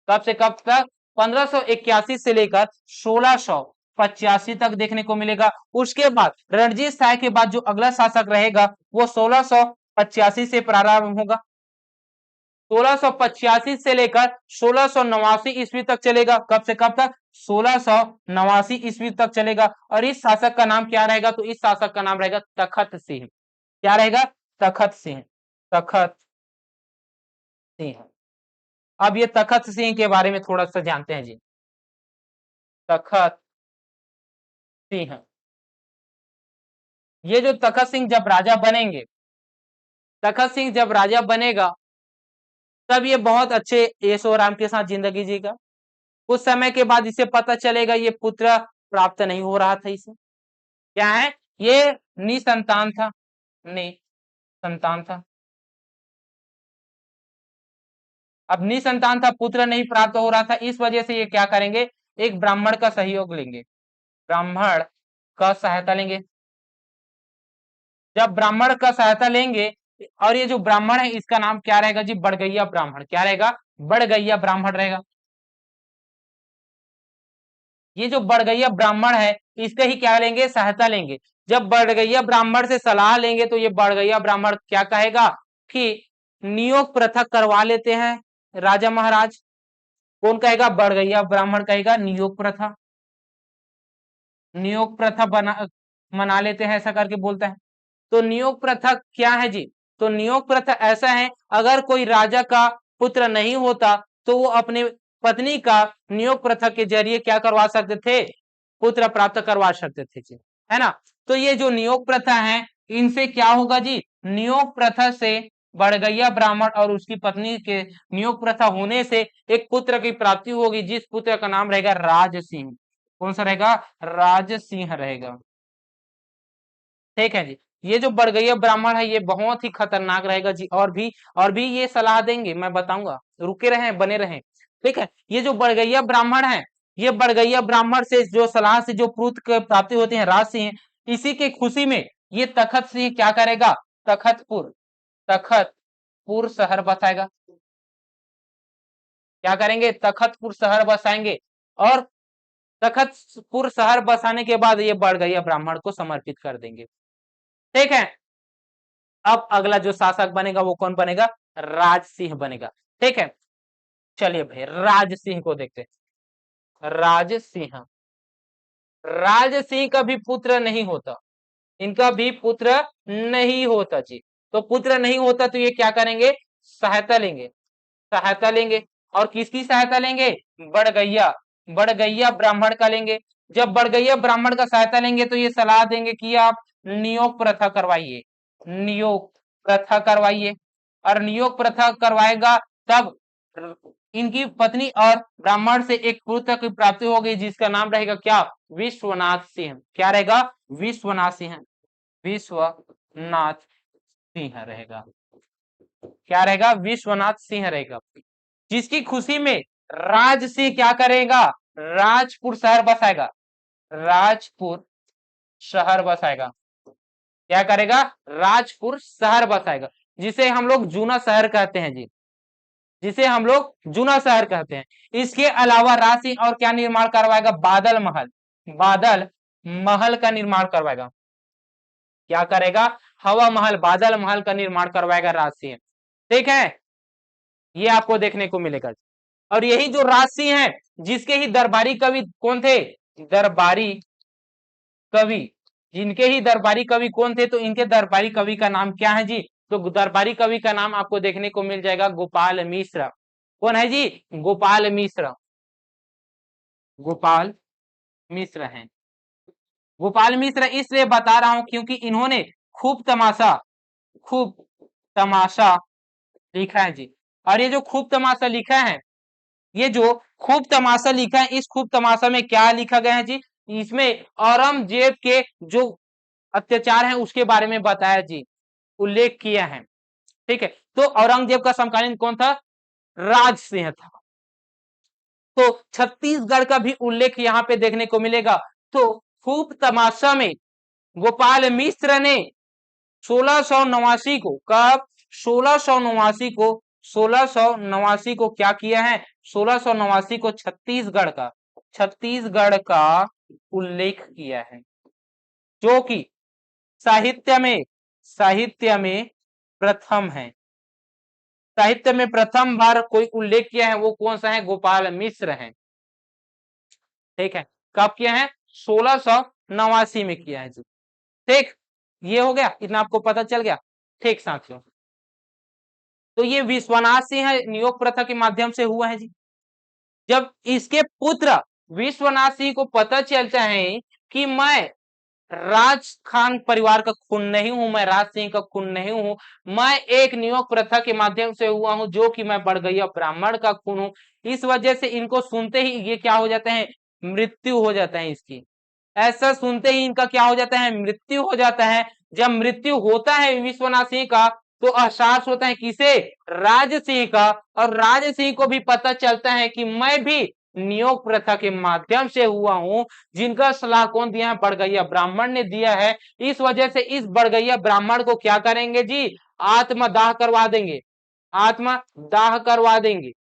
कब से कब तक? 1581 से लेकर 1685 तक देखने को मिलेगा। उसके बाद रणजीत शाह के बाद जो अगला शासक रहेगा वो 1685 से प्रारंभ होगा। 1685 से लेकर 1689 ईस्वी तक चलेगा। कब से कब तक? 1689 ईस्वी तक चलेगा। और इस शासक का नाम क्या रहेगा? तो इस शासक का नाम रहेगा तखत सिंह। क्या रहेगा? तखत सिंह। तखत सिंह। अब ये तखत सिंह के बारे में थोड़ा सा जानते हैं जी। तखत सिंह, ये जो तखत सिंह जब राजा बनेंगे, तखत सिंह जब राजा बनेगा तब ये बहुत अच्छे ऐशो आराम के साथ जिंदगी जीगा। कुछ समय के बाद इसे पता चलेगा ये पुत्र प्राप्त नहीं हो रहा था इसे। क्या है? ये निसंतान था, निसंतान था। अब निसंतान था, पुत्र नहीं प्राप्त हो रहा था, इस वजह से ये क्या करेंगे? एक ब्राह्मण का सहयोग लेंगे। ब्राह्मण का सहायता लेंगे। जब ब्राह्मण का सहायता लेंगे, और ये जो ब्राह्मण है इसका नाम क्या रहेगा जी? बड़गैया ब्राह्मण। क्या रहेगा? बड़गैया ब्राह्मण रहेगा। ये जो बड़गैया ब्राह्मण है, इसका ही क्या लेंगे? सहायता लेंगे। जब बड़गैया ब्राह्मण से सलाह लेंगे तो ये बड़गैया ब्राह्मण क्या कहेगा कि नियोग प्रथा करवा लेते हैं, राजा महाराज। कौन कहेगा? बड़गैया ब्राह्मण कहेगा नियोग प्रथा। नियोग प्रथा मना लेते हैं, ऐसा करके बोलता है। तो नियोग प्रथा क्या है जी? तो नियोग प्रथा ऐसा है, अगर कोई राजा का पुत्र नहीं होता तो वो अपने पत्नी का नियोग प्रथा के जरिए क्या करवा सकते थे? पुत्र प्राप्त करवा सकते थे जी, है ना। तो ये जो नियोग प्रथा है, इनसे क्या होगा जी? नियोग प्रथा से बड़गैया ब्राह्मण और उसकी पत्नी के नियोग प्रथा होने से एक पुत्र की प्राप्ति होगी, जिस पुत्र का नाम रहेगा राज सिंह। कौन सा रहेगा? राज सिंह रहेगा। ठीक है जी। ये जो बड़गैया ब्राह्मण है ये बहुत ही खतरनाक रहेगा जी, और भी ये सलाह देंगे, मैं बताऊंगा, रुके रहें, बने रहें। ठीक है। ये जो बड़गैया ब्राह्मण है, ये बड़गैया ब्राह्मण से जो सलाह से जो पुत्र प्राप्ति होती है राज सिंह, इसी के खुशी में ये तखत सिंह क्या करेगा? तखतपुर शहर बसाएगा। क्या करेंगे? तखतपुर शहर बसाएंगे, और तखतपुर शहर बसाने के बाद ये बड़गैया ब्राह्मण को समर्पित कर देंगे। ठीक है। अब अगला जो शासक बनेगा वो कौन बनेगा? राज सिंह बनेगा। ठीक है। चलिए भाई राज सिंह को देखते हैं। राज सिंह, राज सिंह का भी पुत्र नहीं होता, इनका भी पुत्र नहीं होता जी। तो पुत्र नहीं होता तो ये क्या करेंगे? सहायता लेंगे, सहायता लेंगे। और किसकी सहायता लेंगे? बड़गैया, बड़गैया ब्राह्मण का लेंगे। जब बड़गैया ब्राह्मण का सहायता लेंगे तो ये सलाह देंगे कि आप नियोग प्रथा करवाइए, नियोग प्रथा करवाइए। और नियोग प्रथा करवाएगा तब इनकी पत्नी और ब्राह्मण से एक पुत्र की प्राप्ति होगी, जिसका नाम रहेगा क्या? विश्वनाथ सिंह। क्या रहेगा? विश्वनाथ सिंह, विश्वनाथ सिंह रहेगा। क्या रहेगा? विश्वनाथ सिंह रहेगा, जिसकी खुशी में राज सिंह क्या करेगा? राजपुर शहर बसाएगा, राजपुर शहर बसाएगा। क्या करेगा? राजपुर शहर बसाएगा, जिसे हम लोग जूना शहर कहते हैं जी, जिसे हम लोग जूना शहर कहते हैं। इसके अलावा राज सिंह और क्या निर्माण करवाएगा? बादल महल, बादल महल का निर्माण करवाएगा। क्या करेगा? हवा महल, बादल महल का निर्माण करवाएगा राज सिंह। ठीक है, ये आपको देखने को मिलेगा। और यही जो राज सिंह है, जिसके ही दरबारी कवि कौन थे? दरबारी कवि, जिनके ही दरबारी कवि कौन थे? तो इनके दरबारी कवि का नाम क्या है जी? तो दरबारी कवि का नाम आपको देखने को मिल जाएगा गोपाल मिश्र। कौन है जी? गोपाल मिश्र, गोपाल मिश्र हैं। गोपाल मिश्र इसलिए बता रहा हूं क्योंकि इन्होंने खूब तमाशा, खूब तमाशा लिखा है जी। और ये जो खूब तमाशा लिखा है, ये जो खूब तमाशा लिखा है, इस खूब तमाशा में क्या लिखा गया है जी? इसमें औरंगजेब के जो अत्याचार है उसके बारे में बताया जी, उल्लेख किया है। ठीक है। तो औरंगजेब का समकालीन कौन था? राज सिंह था। तो छत्तीसगढ़ का भी उल्लेख यहाँ पे देखने को मिलेगा। तो खूब तमाशा में गोपाल मिश्र ने 1689 को, कब? 1689 को, 1689 को क्या किया है? 1689 को छत्तीसगढ़ का उल्लेख किया है, जो कि साहित्य में प्रथम है। साहित्य में प्रथम बार कोई उल्लेख किया है, वो कौन सा है? गोपाल मिश्र है। ठीक है। कब किया है? 1689 में किया है जी। ठीक, ये हो गया, इतना आपको पता चल गया। ठीक साथियों, तो ये विश्वनाथ सिंह नियोग प्रथा के माध्यम से हुआ है जी। जब इसके पुत्र विश्वनाथ सिंह को पता चलता है कि मैं राज खान परिवार का खून नहीं हूं, मैं राज सिंह का खून नहीं हूं, मैं एक नियोग प्रथा के माध्यम से हुआ हूं, जो कि मैं बड़गैया ब्राह्मण का खून हूं। इस वजह से इनको सुनते ही ये क्या हो जाता है? मृत्यु हो जाता है इसकी। ऐसा सुनते ही इनका क्या हो जाता है? मृत्यु हो जाता है। जब मृत्यु होता है विश्वनाथ सिंह का, तो एहसास होता है किसे? राज सिंह का। और राज सिंह को भी पता चलता है कि मैं भी नियोग प्रथा के माध्यम से हुआ हूं, जिनका सलाह कौन दिया है? बड़गैया ब्राह्मण ने दिया है। इस वजह से इस बड़गैया ब्राह्मण को क्या करेंगे जी? आत्मदाह करवा देंगे, आत्मदाह करवा देंगे।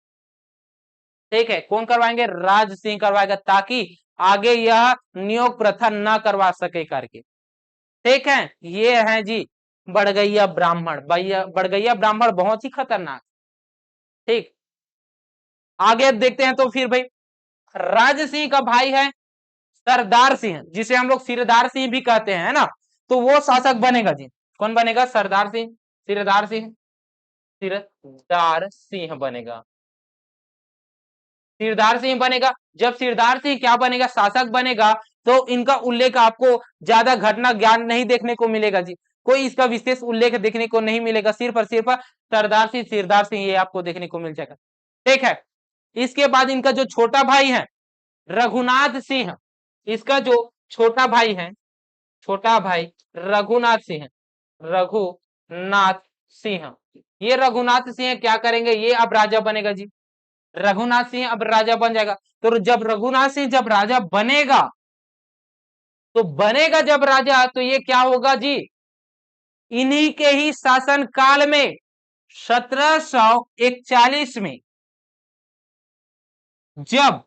ठीक है, कौन करवाएंगे? राज सिंह करवाएगा, ताकि आगे यह नियोग प्रथा ना करवा सके करके। ठीक है, ये है जी बड़गैया ब्राह्मण। बड़गैया ब्राह्मण बहुत ही खतरनाक। ठीक, आगे अब देखते हैं तो फिर भाई राज सिंह का भाई है सरदार सिंह, जिसे हम लोग सिरदार सिंह भी कहते हैं, है ना। तो वो शासक बनेगा जी। कौन बनेगा? सरदार सिंह, सिरदार सिंह, सिरदार सिंह बनेगा, सिरदार सिंह बनेगा। जब सिरदार सिंह क्या बनेगा? शासक बनेगा। तो इनका उल्लेख आपको ज्यादा घटना ज्ञान नहीं देखने को मिलेगा जी, कोई इसका विशेष उल्लेख देखने को नहीं मिलेगा, सिर्फ और सिर्फ सरदार सिंह, सिरदार सिंह ये आपको देखने को मिल जाएगा। ठीक है। इसके बाद इनका जो छोटा भाई है रघुनाथ सिंह, इसका जो छोटा भाई है, छोटा भाई रघुनाथ सिंह, रघुनाथ सिंह, ये रघुनाथ सिंह क्या करेंगे? ये अब राजा बनेगा जी। रघुनाथ सिंह अब राजा बन जाएगा। तो जब रघुनाथ सिंह जब राजा बनेगा, तो बनेगा जब राजा, तो ये क्या होगा जी? इन्हीं के ही शासन काल में 1741 में जब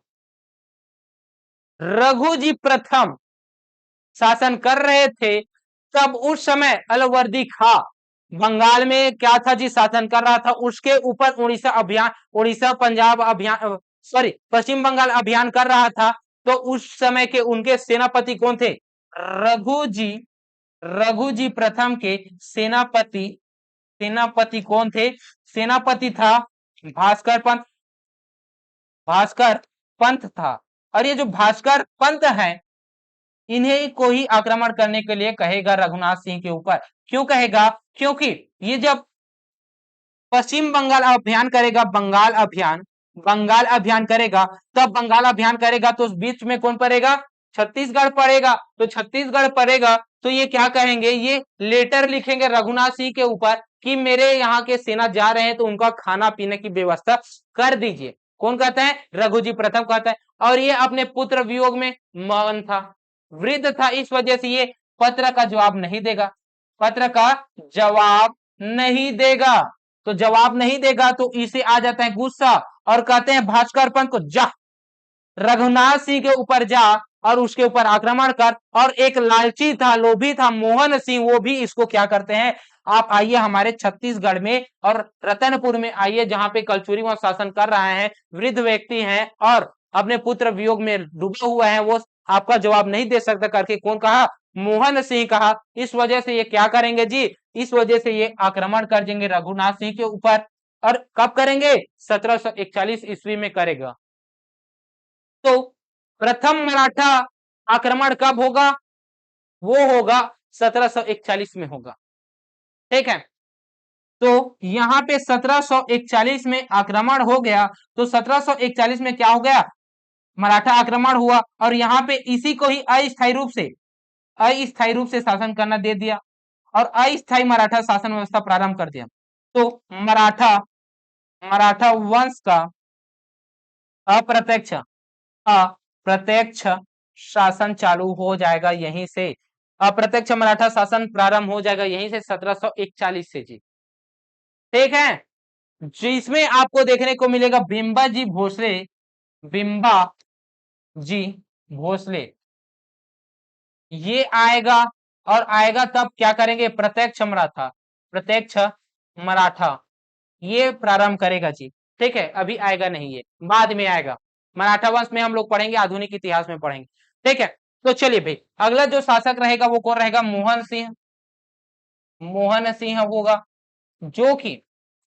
रघु जी प्रथम शासन कर रहे थे, तब उस समय अलवर्दी खां बंगाल में क्या था जी? शासन कर रहा था। उसके ऊपर उड़ीसा अभियान, उड़ीसा पंजाब अभियान, सॉरी पश्चिम बंगाल अभियान कर रहा था। तो उस समय के उनके सेनापति कौन थे? रघु जी, रघु जी प्रथम के सेनापति, सेनापति कौन थे? सेनापति था भास्कर पंत, भास्कर पंत था। और ये जो भास्कर पंत है, इन्हें को ही आक्रमण करने के लिए कहेगा रघुनाथ सिंह के ऊपर। क्यों कहेगा? क्योंकि ये जब पश्चिम बंगाल अभियान करेगा, बंगाल अभियान, बंगाल अभियान करेगा, तब बंगाल अभियान करेगा तो उस बीच में कौन पड़ेगा? छत्तीसगढ़ पड़ेगा। तो छत्तीसगढ़ पड़ेगा तो ये क्या कहेंगे? ये लेटर लिखेंगे रघुनाथ सिंह के ऊपर कि मेरे यहाँ के सेना जा रहे हैं, तो उनका खाना पीने की व्यवस्था कर दीजिए। कौन कहता है? रघु जी प्रथम कहता है। और ये अपने पुत्र वियोग में मगन था, वृद्ध था, इस वजह से ये पत्र का जवाब नहीं देगा, पत्र का जवाब नहीं देगा। तो जवाब नहीं देगा तो इसे आ जाता है गुस्सा, और कहते हैं भास्कर पंत को, जा रघुनाथ सिंह के ऊपर जा और उसके ऊपर आक्रमण कर। और एक लालची था, लोभी था, मोहन सिंह, वो भी इसको क्या करते हैं? आप आइए हमारे छत्तीसगढ़ में और रतनपुर में आइए, जहां पे कलचुरी वहां शासन कर रहा है, वृद्ध व्यक्ति हैं और अपने पुत्र वियोग में डूबा हुआ है, वो आपका जवाब नहीं दे सकता करके कौन कहा? मोहन सिंह कहा। इस वजह से ये क्या करेंगे जी? इस वजह से ये आक्रमण कर देंगे रघुनाथ सिंह के ऊपर। और कब करेंगे? 1741 ईस्वी में करेगा। तो प्रथम मराठा आक्रमण कब होगा? वो होगा 1741 में होगा। ठीक है। तो यहां पे 1741 में आक्रमण हो गया। तो 1741 में क्या हो गया? मराठा आक्रमण हुआ और यहाँ पे इसी को ही अस्थायी रूप से, अस्थायी रूप से शासन करना दे दिया और अस्थायी मराठा शासन व्यवस्था प्रारंभ कर दिया। तो मराठा, मराठा वंश का अप्रत्यक्ष, अप्रत्यक्ष शासन चालू हो जाएगा यहीं से। अप्रत्यक्ष मराठा शासन प्रारंभ हो जाएगा यहीं से 1741 से जी। ठीक है। जिसमें आपको देखने को मिलेगा बिंबा जी भोसले, बिंबा जी भोसले, ये आएगा। और आएगा तब क्या करेंगे? प्रत्यक्ष मराठा, प्रत्यक्ष मराठा ये प्रारंभ करेगा जी। ठीक है। अभी आएगा नहीं, ये बाद में आएगा। मराठा वंश में हम लोग पढ़ेंगे, आधुनिक इतिहास में पढ़ेंगे। ठीक है। तो चलिए भाई, अगला जो शासक रहेगा वो कौन रहेगा? मोहन सिंह, मोहन सिंह होगा, जो कि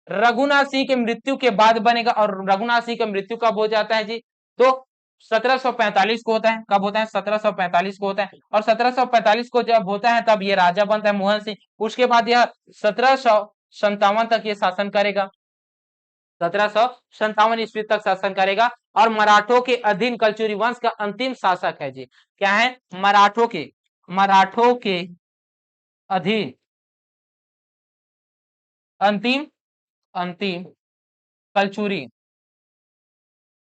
रघुनाथ सिंह के मृत्यु के बाद बनेगा। और रघुनाथ सिंह का मृत्यु कब हो जाता है जी? तो 1745 को होता है। कब होता है? 1745 को होता है। और 1745 को जब होता है तब ये राजा बनता है मोहन सिंह। उसके बाद यह 1757 तक ये शासन करेगा, 1757 ईस्वी तक शासन करेगा। और मराठों के अधीन कलचुरी वंश का अंतिम शासक है जी। क्या है? मराठों के, मराठों के अधीन अंतिम, अंतिम कलचुरी,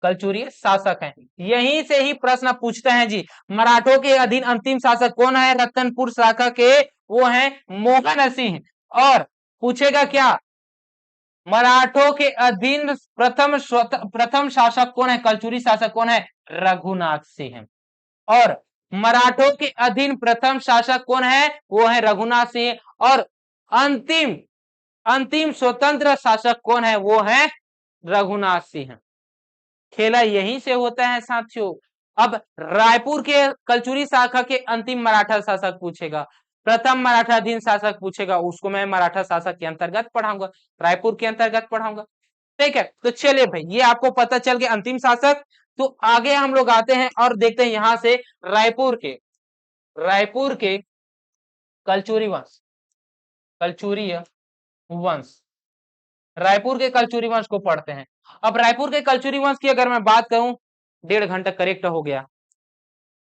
कलचुरी शासक हैं। यहीं से ही प्रश्न पूछते हैं जी, मराठों के अधीन अंतिम शासक कौन है? रतनपुर शाखा के वो हैं मोहन सिंह। और पूछेगा क्या? मराठों के अधीन प्रथम शासक कौन है? कलचुरी शासक कौन है? रघुनाथ सिंह। और मराठों के अधीन प्रथम शासक कौन है? वो है रघुनाथ सिंह। और अंतिम, अंतिम स्वतंत्र शासक कौन है? वो है रघुनाथ सिंह। खेला यहीं से होता है साथियों। अब रायपुर के कलचुरी शाखा के अंतिम मराठा शासक पूछेगा, प्रथम मराठाधीन शासक पूछेगा, उसको मैं मराठा शासक के अंतर्गत पढ़ाऊंगा, रायपुर के अंतर्गत पढ़ाऊंगा। ठीक है, तो चलिए भाई, ये आपको पता चल गया अंतिम शासक। तो आगे हम लोग आते हैं और देखते हैं यहां से रायपुर के कलचुरी वंश, कलचुरी वंश, रायपुर के कलचुरी वंश को पढ़ते हैं। अब रायपुर के कलचुरी वंश की अगर मैं बात करूं, 1.5 घंटा करेक्ट हो गया।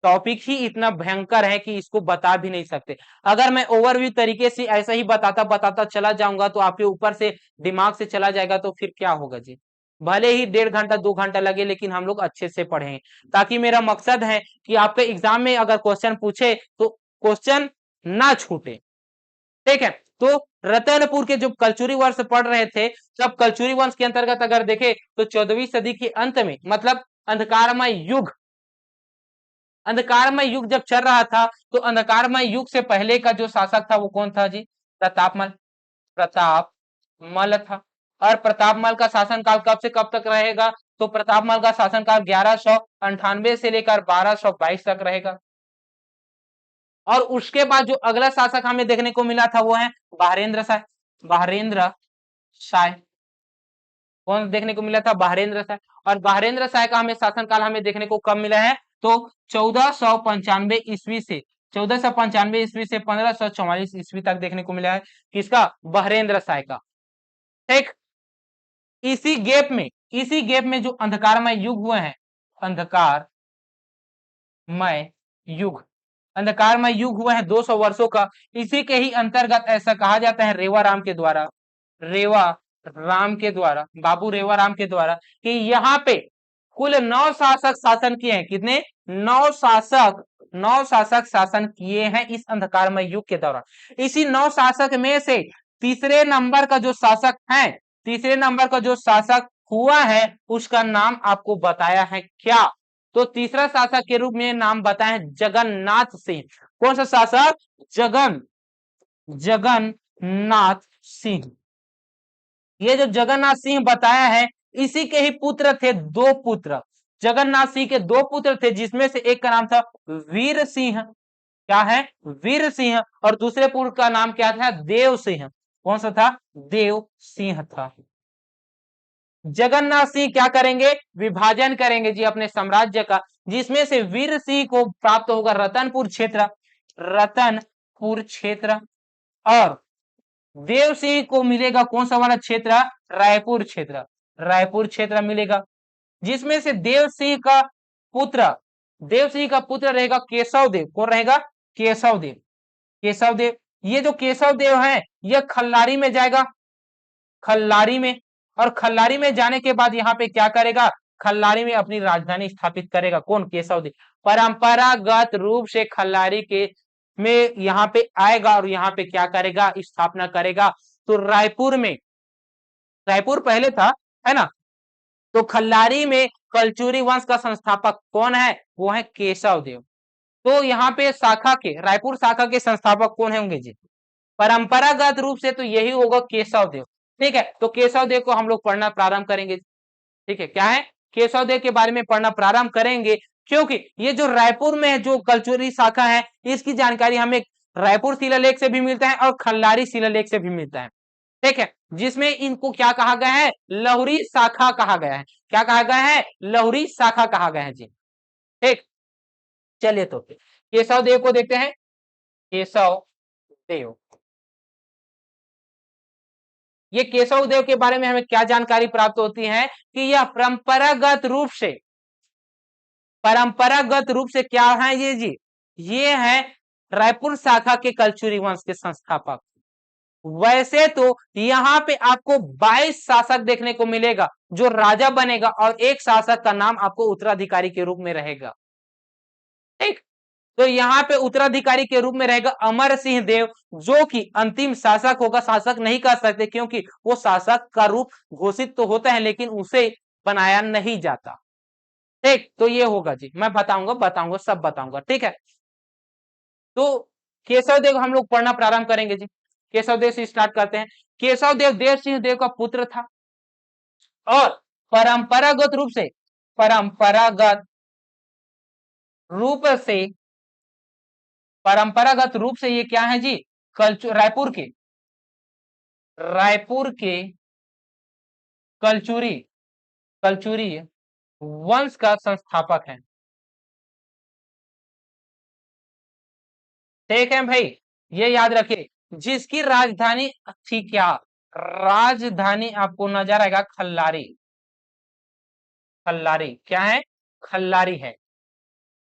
टॉपिक ही इतना भयंकर है कि इसको बता भी नहीं सकते। अगर मैं ओवरव्यू तरीके से ऐसा ही बताता बताता चला जाऊंगा तो आपके ऊपर से दिमाग से चला जाएगा, तो फिर क्या होगा जी। भले ही 1.5 घंटा 2 घंटा लगे, लेकिन हम लोग अच्छे से पढ़ें, ताकि मेरा मकसद है कि आपके एग्जाम में अगर क्वेश्चन पूछे तो क्वेश्चन ना छूटे। ठीक है, तो रतनपुर के जो कलचुरी वंश पढ़ रहे थे, तब कलचुरी वंश के अंतर्गत अगर देखे तो 14वीं सदी के अंत में, मतलब अंधकारमय युग, अंधकारमय युग जब चल रहा था, तो अंधकारमय युग से पहले का जो शासक था वो कौन था जी? प्रतापमल, प्रतापमल था। और प्रतापमल का शासनकाल कब से कब तक रहेगा? तो प्रतापमल का शासनकाल 1198 से लेकर 1222 तक रहेगा। और उसके बाद जो अगला शासक हमें देखने को मिला था वो है बहारेंद्र शाह। बहारेंद्र शाह कौन देखने को मिला था? बहारेंद्र शाह। और बहारेंद्र शाह का हमें शासनकाल हमें देखने को कब मिला है? तो 1495 ईस्वी से 1495 ईस्वी से 1544 ईस्वी तक देखने को मिला है। किसका? बहारेंद्र शाह का। ठीक, इसी गैप में जो अंधकारमय युग हुए हैं, अंधकारमय युग, अंधकारमय युग हुआ है 200 वर्षों का, इसी के ही अंतर्गत ऐसा कहा जाता है रेवा राम के द्वारा, रेवा राम के द्वारा, बाबू रेवा राम के द्वारा, कि यहाँ पे कुल 9 शासक शासन किए हैं। कितने? 9 शासक शासन किए हैं इस अंधकारमय युग के दौरान। इसी 9 शासक में से तीसरे नंबर का जो शासक है, तीसरे नंबर का जो शासक हुआ है, उसका नाम आपको बताया है क्या? तो तीसरा शासक के रूप में नाम बताए जगन्नाथ सिंह। कौन सा शासक? जगन्नाथ सिंह। ये जो जगन्नाथ सिंह बताया है, इसी के ही पुत्र थे, 2 पुत्र। जगन्नाथ सिंह के 2 पुत्र थे, जिसमें से एक का नाम था वीर सिंह। क्या है? वीर सिंह। और दूसरे पुत्र का नाम क्या था? देव सिंह। कौन सा था? देव सिंह था। जगन्नाथ सिंह क्या करेंगे? विभाजन करेंगे जी अपने साम्राज्य का, जिसमें से वीर सिंह को प्राप्त होगा रतनपुर क्षेत्र, रतनपुर क्षेत्र। और देव सिंह को मिलेगा कौन सा वाला क्षेत्र? रायपुर क्षेत्र, रायपुर क्षेत्र मिलेगा। जिसमें से देव सिंह का पुत्र रहेगा केशव देव। कौन रहेगा? केशव देव। केशव देव, ये जो केशव देव है, यह खल्लारी में जाएगा, खल्लारी में। और खल्लारी में जाने के बाद यहाँ पे क्या करेगा? खल्लारी में अपनी राजधानी स्थापित करेगा। कौन? केशव देव। परंपरागत रूप से खल्लारी के में यहाँ पे आएगा और यहाँ पे क्या करेगा? स्थापना करेगा। तो रायपुर में, रायपुर पहले था, है ना? तो खल्लारी में कलचुरी वंश का संस्थापक कौन है? वो है केशव देव। तो यहाँ पे शाखा के, रायपुर शाखा के संस्थापक कौन होंगे जी? परंपरागत रूप से तो यही होगा, केशव देव। ठीक है, तो केशव देव को हम लोग पढ़ना प्रारंभ करेंगे। ठीक है, क्या है? केशव देव के बारे में पढ़ना प्रारंभ करेंगे, क्योंकि ये जो रायपुर में जो कलचुरी शाखा है, इसकी जानकारी हमें रायपुर शिलालेख से भी मिलता है और खल्लारी शिलालेख से भी मिलता है। ठीक है, जिसमें इनको क्या कहा गया है? लहुरी शाखा कहा गया है। क्या कहा गया है? लहुरी शाखा कहा गया है जी। ठीक, चलिए तो केशव देव को देखते हैं। केशव देव, ये केशव देव के बारे में हमें क्या जानकारी प्राप्त होती है? कि यह परंपरागत रूप से क्या है ये जी? ये है रायपुर शाखा के कलचुरी वंश के संस्थापक। वैसे तो यहाँ पे आपको 22 शासक देखने को मिलेगा जो राजा बनेगा, और एक शासक का नाम आपको उत्तराधिकारी के रूप में रहेगा। ठीक, तो यहाँ पे उत्तराधिकारी के रूप में रहेगा अमर सिंह देव, जो कि अंतिम शासक होगा। शासक नहीं कह सकते, क्योंकि वो शासक का रूप घोषित तो होता है, लेकिन उसे बनाया नहीं जाता। ठीक, तो ये होगा जी, मैं बताऊंगा सब बताऊंगा। ठीक है, तो केशव देव हम लोग पढ़ना प्रारंभ करेंगे जी। केशव देव से स्टार्ट करते हैं। केशव देव देव सिंह देव का पुत्र था, और परंपरागत रूप से परंपरागत रूप से, परंपरागत रूप से ये क्या है जी, रायपुर के कलचुरी कलचुरी वंश का संस्थापक है। ठीक है भाई, ये याद रखिए। जिसकी राजधानी थी क्या, राजधानी आपको नजर आएगा खल्लारी। खल्लारी क्या है, खल्लारी है।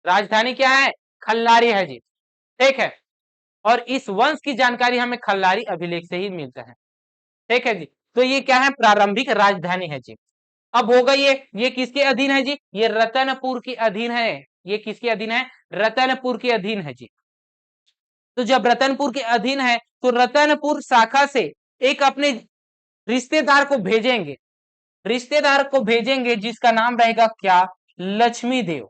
राजधानी क्या है, खल्लारी है जी। ठीक है, और इस वंश की जानकारी हमें खल्लारी अभिलेख से ही मिलता है। ठीक है जी, तो ये क्या है, प्रारंभिक राजधानी है जी। अब होगा ये किसके अधीन है जी, ये रतनपुर के अधीन है। ये किसके अधीन है, रतनपुर के अधीन है जी। तो जब रतनपुर के अधीन है तो रतनपुर शाखा से एक अपने रिश्तेदार को भेजेंगे, रिश्तेदार को भेजेंगे जिसका नाम रहेगा क्या, लक्ष्मी देव,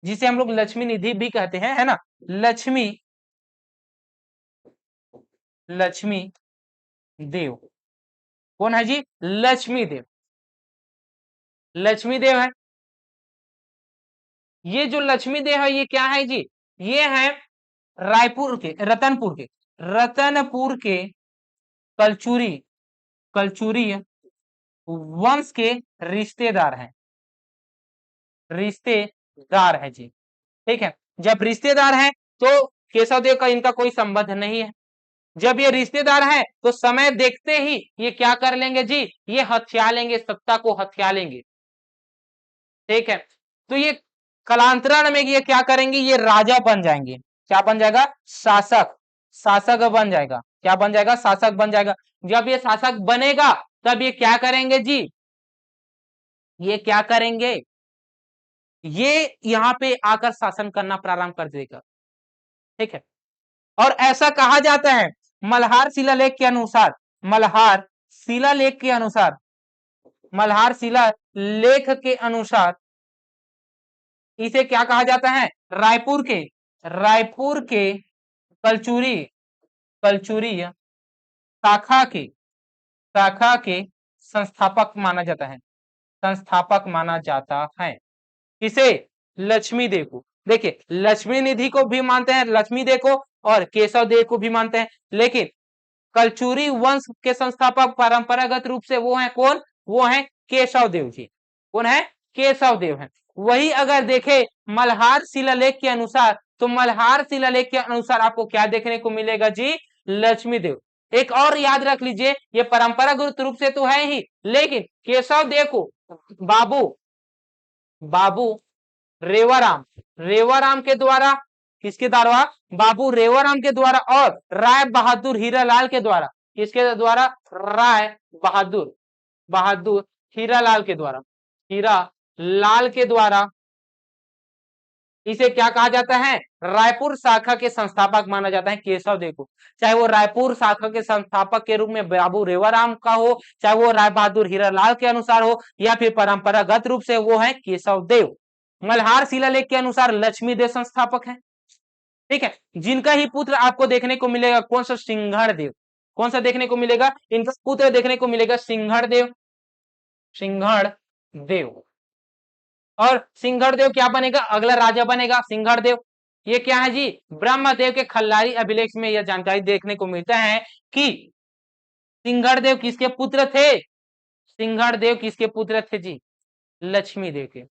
जिसे हम लोग लक्ष्मी निधि भी कहते हैं, है ना। लक्ष्मी लक्ष्मी देव कौन है जी, लक्ष्मी देव, लक्ष्मी देव है। ये जो लक्ष्मी देव है ये क्या है जी, ये है रायपुर के, रतनपुर के कलचुरी कलचुरी वंश के रिश्तेदार हैं, रिश्तेदार है जी। ठीक है, जब रिश्तेदार हैं तो केशव देव का इनका कोई संबंध नहीं है। जब ये रिश्तेदार है तो समय देखते ही ये क्या कर लेंगे जी, ये हथिया लेंगे, सत्ता को हथिया लेंगे। ठीक है, तो ये कालांतरण में ये क्या करेंगे, ये राजा बन जाएंगे। क्या बन जाएगा, शासक, शासक बन जाएगा। क्या बन जाएगा, शासक बन जाएगा। जब ये शासक बनेगा तब ये क्या करेंगे जी, ये क्या करेंगे, ये यहां पे आकर शासन करना प्रारंभ कर देगा। ठीक है, और ऐसा कहा जाता है, मल्हार शिलालेख के अनुसार, मल्हार शिलालेख के अनुसार, मल्हार शिलालेख के अनुसार इसे क्या कहा जाता है, रायपुर के कलचुरी कलचुरी शाखा के, शाखा के संस्थापक माना जाता है, संस्थापक माना जाता है। किसे, लक्ष्मी देव को। देखिए, लक्ष्मी निधि को भी मानते हैं, लक्ष्मी देव को, और केशव देव को भी मानते हैं, लेकिन कलचुरी वंश के संस्थापक परंपरागत रूप से वो है कौन, वो है केशव देव जी। कौन है, केशव देव है। वही अगर देखे मल्हार शिलालेख के अनुसार, तो मल्हार शिलालेख के अनुसार आपको क्या देखने को मिलेगा जी, लक्ष्मी देव। एक और याद रख लीजिए, ये परंपरागत रूप से तो है ही, लेकिन केशव देव को बाबू बाबू रेवाराम, रेवाराम के द्वारा, किसके द्वारा, बाबू रेवाराम के द्वारा, और राय बहादुर हीरालाल के द्वारा, किसके द्वारा, राय बहादुर बहादुर हीरालाल के द्वारा, हीरा लाल के द्वारा इसे क्या कहा जाता है, रायपुर शाखा के संस्थापक माना जाता है केशव देव को। चाहे वो रायपुर शाखा के संस्थापक के रूप में बाबू रेवाराम का हो, चाहे वो राय बहादुर हीरालाल के अनुसार हो, या फिर परंपरागत रूप से वो है केशव देव। मल्हार शिलालेख के अनुसार लक्ष्मी देव संस्थापक है। ठीक है, जिनका ही पुत्र आपको देखने को मिलेगा कौन सा, सिंघड़ देव। कौन सा देखने को मिलेगा, इनका पुत्र देखने को मिलेगा सिंघड़ देव, सिंघड़ देव। और सिंघड़ देव क्या बनेगा, अगला राजा बनेगा सिंघड़ देव। ये क्या है जी, ब्रह्मदेव के खल्लारी अभिलेख में यह जानकारी देखने को मिलता है कि सिंघड़ देव किसके पुत्र थे, सिंघड़ देव किसके पुत्र थे जी, लक्ष्मी देव के।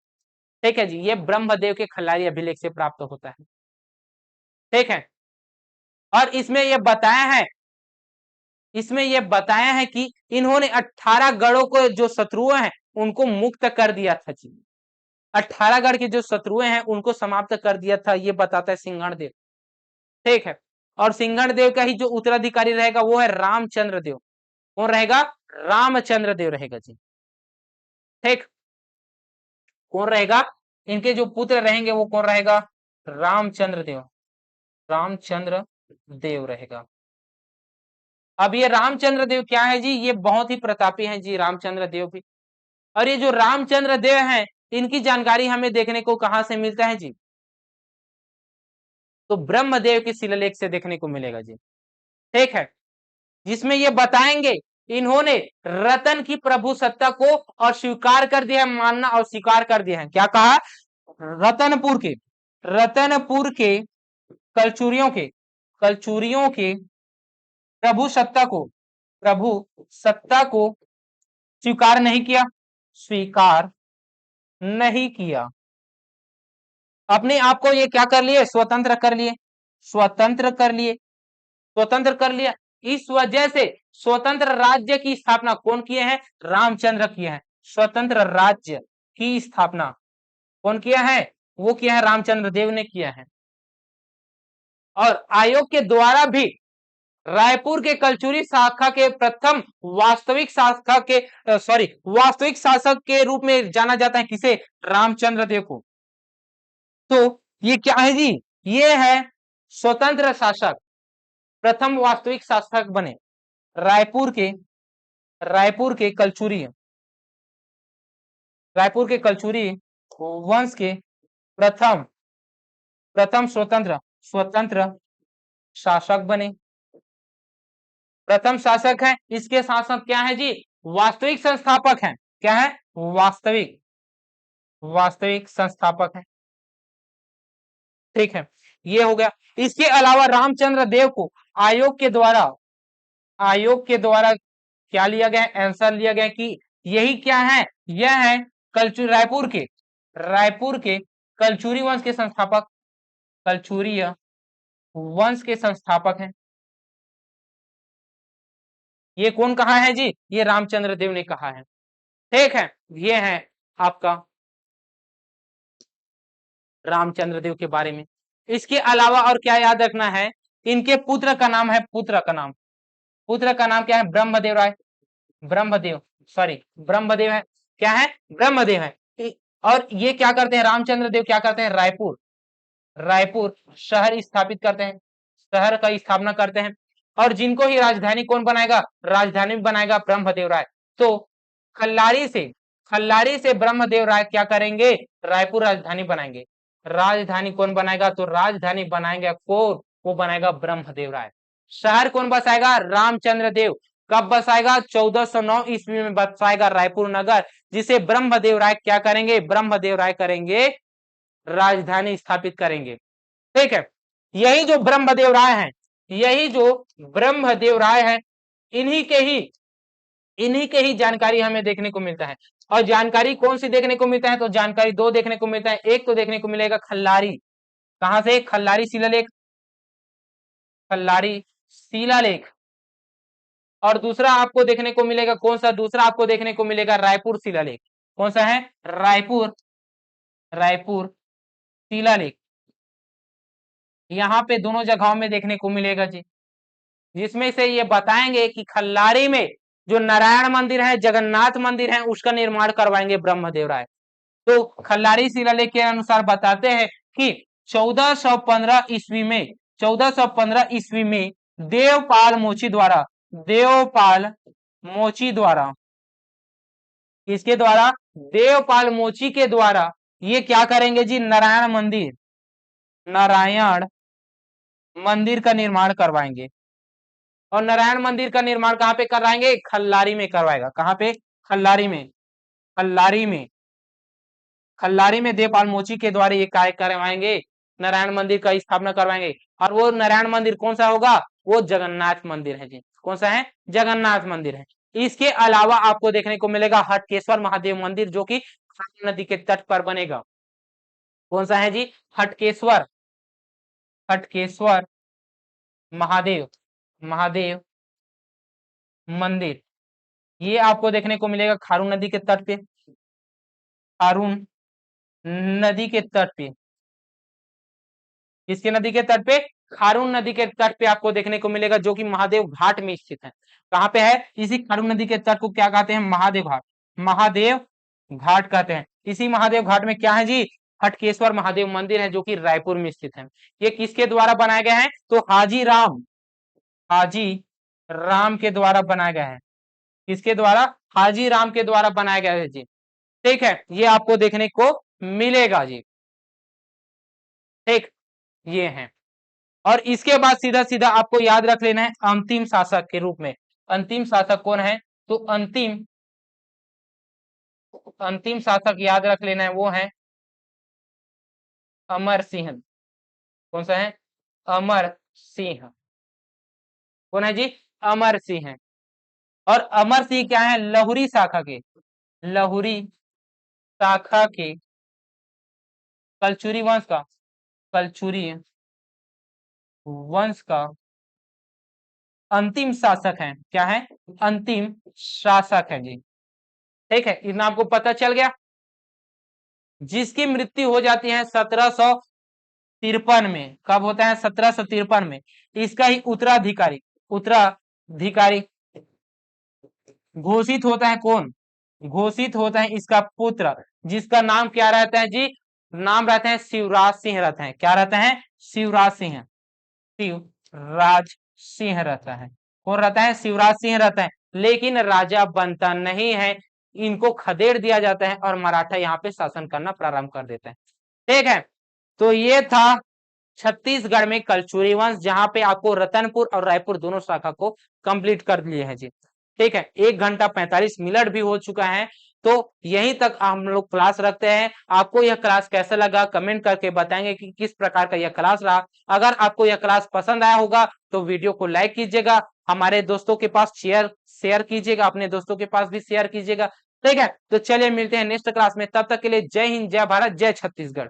ठीक है जी, ये ब्रह्मदेव के खल्लारी अभिलेख से प्राप्त होता है। ठीक है, और इसमें यह बताया है, इसमें यह बताया है कि इन्होंने 18 गढ़ों को, जो शत्रु हैं उनको मुक्त कर दिया था जी। 18 गढ़ के जो शत्रु हैं उनको समाप्त कर दिया था, ये बताता है सिंघड़ देव। ठीक है, और सिंघड़ देव का ही जो उत्तराधिकारी रहेगा वो है रामचंद्र देव। कौन रहेगा, रामचंद्र देव रहेगा जी। ठीक, कौन रहेगा, इनके जो पुत्र रहेंगे वो कौन रहेगा, रामचंद्र देव, रामचंद्र देव रहेगा। अब ये रामचंद्र देव क्या है जी, ये बहुत ही प्रतापी हैं जी रामचंद्र देव भी। और ये जो रामचंद्र देव हैं इनकी जानकारी हमें देखने को कहां से मिलता है जी, तो ब्रह्मदेव के शिलालेख से देखने को मिलेगा जी। ठीक है, जिसमें ये बताएंगे इन्होंने रतन की प्रभु सत्ता को और स्वीकार कर दिया है, मानना और स्वीकार कर दिया है। क्या कहा? रतनपुर के कलचुरियों के प्रभु सत्ता को स्वीकार नहीं किया। अपने आप को ये क्या कर लिए? स्वतंत्र कर लिया। इस वजह से स्वतंत्र राज्य की स्थापना कौन किए हैं? रामचंद्र किए हैं। स्वतंत्र राज्य की स्थापना कौन किया है? वो किया है, रामचंद्र देव ने किया है। और आयोग के द्वारा भी रायपुर के कलचुरी शाखा के प्रथम वास्तविक शासक के रूप में जाना जाता है। किसे? रामचंद्र देव को। तो ये क्या है जी? ये है स्वतंत्र शासक, प्रथम वास्तविक शासक बने रायपुर के कलचुरी वंश के प्रथम स्वतंत्र शासक बने। प्रथम शासक है। इसके शासक क्या है जी? वास्तविक संस्थापक हैं। क्या है? वास्तविक संस्थापक है। ठीक है, ये हो गया। इसके अलावा रामचंद्र देव को आयोग के द्वारा क्या लिया गया? आंसर लिया गया कि यही क्या है? यह है रायपुर के कलचुरी वंश के संस्थापक हैं। ये कौन कहा है जी? ये रामचंद्र देव ने कहा है। ठीक है, ये है आपका रामचंद्र देव के बारे में। इसके अलावा और क्या याद रखना है? इनके पुत्र का नाम है क्या है? ब्रह्मदेव है। क्या है? ब्रह्मदेव है। और ये क्या करते हैं? रामचंद्र देव क्या करते हैं? रायपुर शहर स्थापित करते हैं, शहर का स्थापना करते हैं। और जिनको ही राजधानी कौन बनाएगा? राजधानी बनाएगा ब्रह्मदेव राय। तो खल्लारी से ब्रह्मदेव राय क्या करेंगे? रायपुर राजधानी बनाएंगे। राजधानी कौन बनाएगा? तो राजधानी बनाएंगे कौन? वो बनाएगा ब्रह्मदेव राय। शहर कौन बसाएगा? रामचंद्र देव। कब बसाएगा? 1409 ईस्वी में बसाएगा रायपुर नगर, जिसे ब्रह्मदेव राय क्या करेंगे? ब्रह्मदेव राय करेंगे, राजधानी स्थापित करेंगे। ठीक है, यही जो ब्रह्मदेव राय है, इन्हीं के ही जानकारी हमें देखने को मिलता है। और जानकारी कौन सी देखने को मिलता है? तो जानकारी दो देखने को मिलता है। एक तो देखने को मिलेगा खल्लारी। कहां से? खल्लारी शिलालेख। और दूसरा आपको देखने को मिलेगा कौन सा? दूसरा आपको देखने को मिलेगा रायपुर शिलालेख। कौन सा है? रायपुर शिलालेख। यहाँ पे दोनों जगहों में देखने को मिलेगा जी, जिसमें से ये बताएंगे कि खल्लारी में जो नारायण मंदिर है, जगन्नाथ मंदिर है, उसका निर्माण करवाएंगे ब्रह्मदेव राय। तो खल्लारी शिलालेख के अनुसार बताते हैं कि 1415 ईस्वी में देवपाल मोची के द्वारा ये क्या करेंगे जी? नारायण मंदिर का निर्माण करवाएंगे। और नारायण मंदिर का निर्माण कहां पे करवाएंगे? खल्लारी में करवाएगा। कहां पे? खल्लारी में देवपाल मोची के द्वारा ये कार्य करवाएंगे, नारायण मंदिर का स्थापना करवाएंगे। और वो नारायण मंदिर कौन सा होगा? वो जगन्नाथ मंदिर है जी। कौन सा है? जगन्नाथ मंदिर है। इसके अलावा आपको देखने को मिलेगा हटकेश्वर महादेव मंदिर, जो कि नदी के तट पर बनेगा। कौन सा है जी? हटकेश्वर महादेव मंदिर। ये आपको देखने को मिलेगा खारून नदी के तट पे। किसके नदी के तट पे? खारून नदी के तट पे आपको देखने को मिलेगा, जो कि महादेव घाट में स्थित है। कहां पे है? इसी खारून नदी के तट को क्या कहते हैं? महादेव घाट कहते हैं। इसी महादेव घाट में क्या है जी? हटकेश्वर महादेव मंदिर है, जो कि रायपुर में स्थित है। ये किसके द्वारा बनाए गए हैं? तो हाजी राम के द्वारा बनाया गया है। किसके द्वारा? हाजी राम के द्वारा बनाया गया है जी। ठीक है, ये आपको देखने को मिलेगा जी। ठीक, ये है। और इसके बाद सीधा सीधा आपको याद रख लेना है अंतिम शासक के रूप में अंतिम शासक कौन है? तो अंतिम शासक याद रख लेना है, वो है अमर सिंह। कौन सा है? अमर सिंह। कौन है जी? अमर सिंह है। और अमर सिंह क्या है? लहुरी शाखा के, लहुरी शाखा के कलचुरी वंश का, कलचुरी वंश का अंतिम शासक है। क्या है? अंतिम शासक है जी। ठीक है, इतना आपको पता चल गया। जिसकी मृत्यु हो जाती है 1753 में। कब होता है? 1753 में। इसका ही उत्तराधिकारी, उत्तराधिकारी घोषित होता है। कौन घोषित होता है? इसका पुत्र, जिसका नाम क्या रहता है जी? नाम रहते हैं शिवराज सिंह रहते हैं। क्या रहता है? शिवराज सिंह, शिवराज सिंह रहता है। कौन रहता है? शिवराज सिंह रहता है। लेकिन राजा बनता नहीं है, इनको खदेड़ दिया जाता है और मराठा यहाँ पे शासन करना प्रारंभ कर देते हैं। ठीक है, तो ये था छत्तीसगढ़ में कलचुरी वंश, जहां पे आपको रतनपुर और रायपुर दोनों शाखा को कंप्लीट कर लिए हैं जी। ठीक है, 1 घंटा 45 मिनट भी हो चुका है, तो यहीं तक हम लोग क्लास रखते हैं। आपको यह क्लास कैसा लगा कमेंट करके बताएंगे कि किस प्रकार का यह क्लास रहा। अगर आपको यह क्लास पसंद आया होगा तो वीडियो को लाइक कीजिएगा, हमारे दोस्तों के पास शेयर कीजिएगा, अपने दोस्तों के पास भी शेयर कीजिएगा। ठीक है, तो चलिए मिलते हैं नेक्स्ट क्लास में। तब तक के लिए जय हिंद, जय भारत, जय छत्तीसगढ़।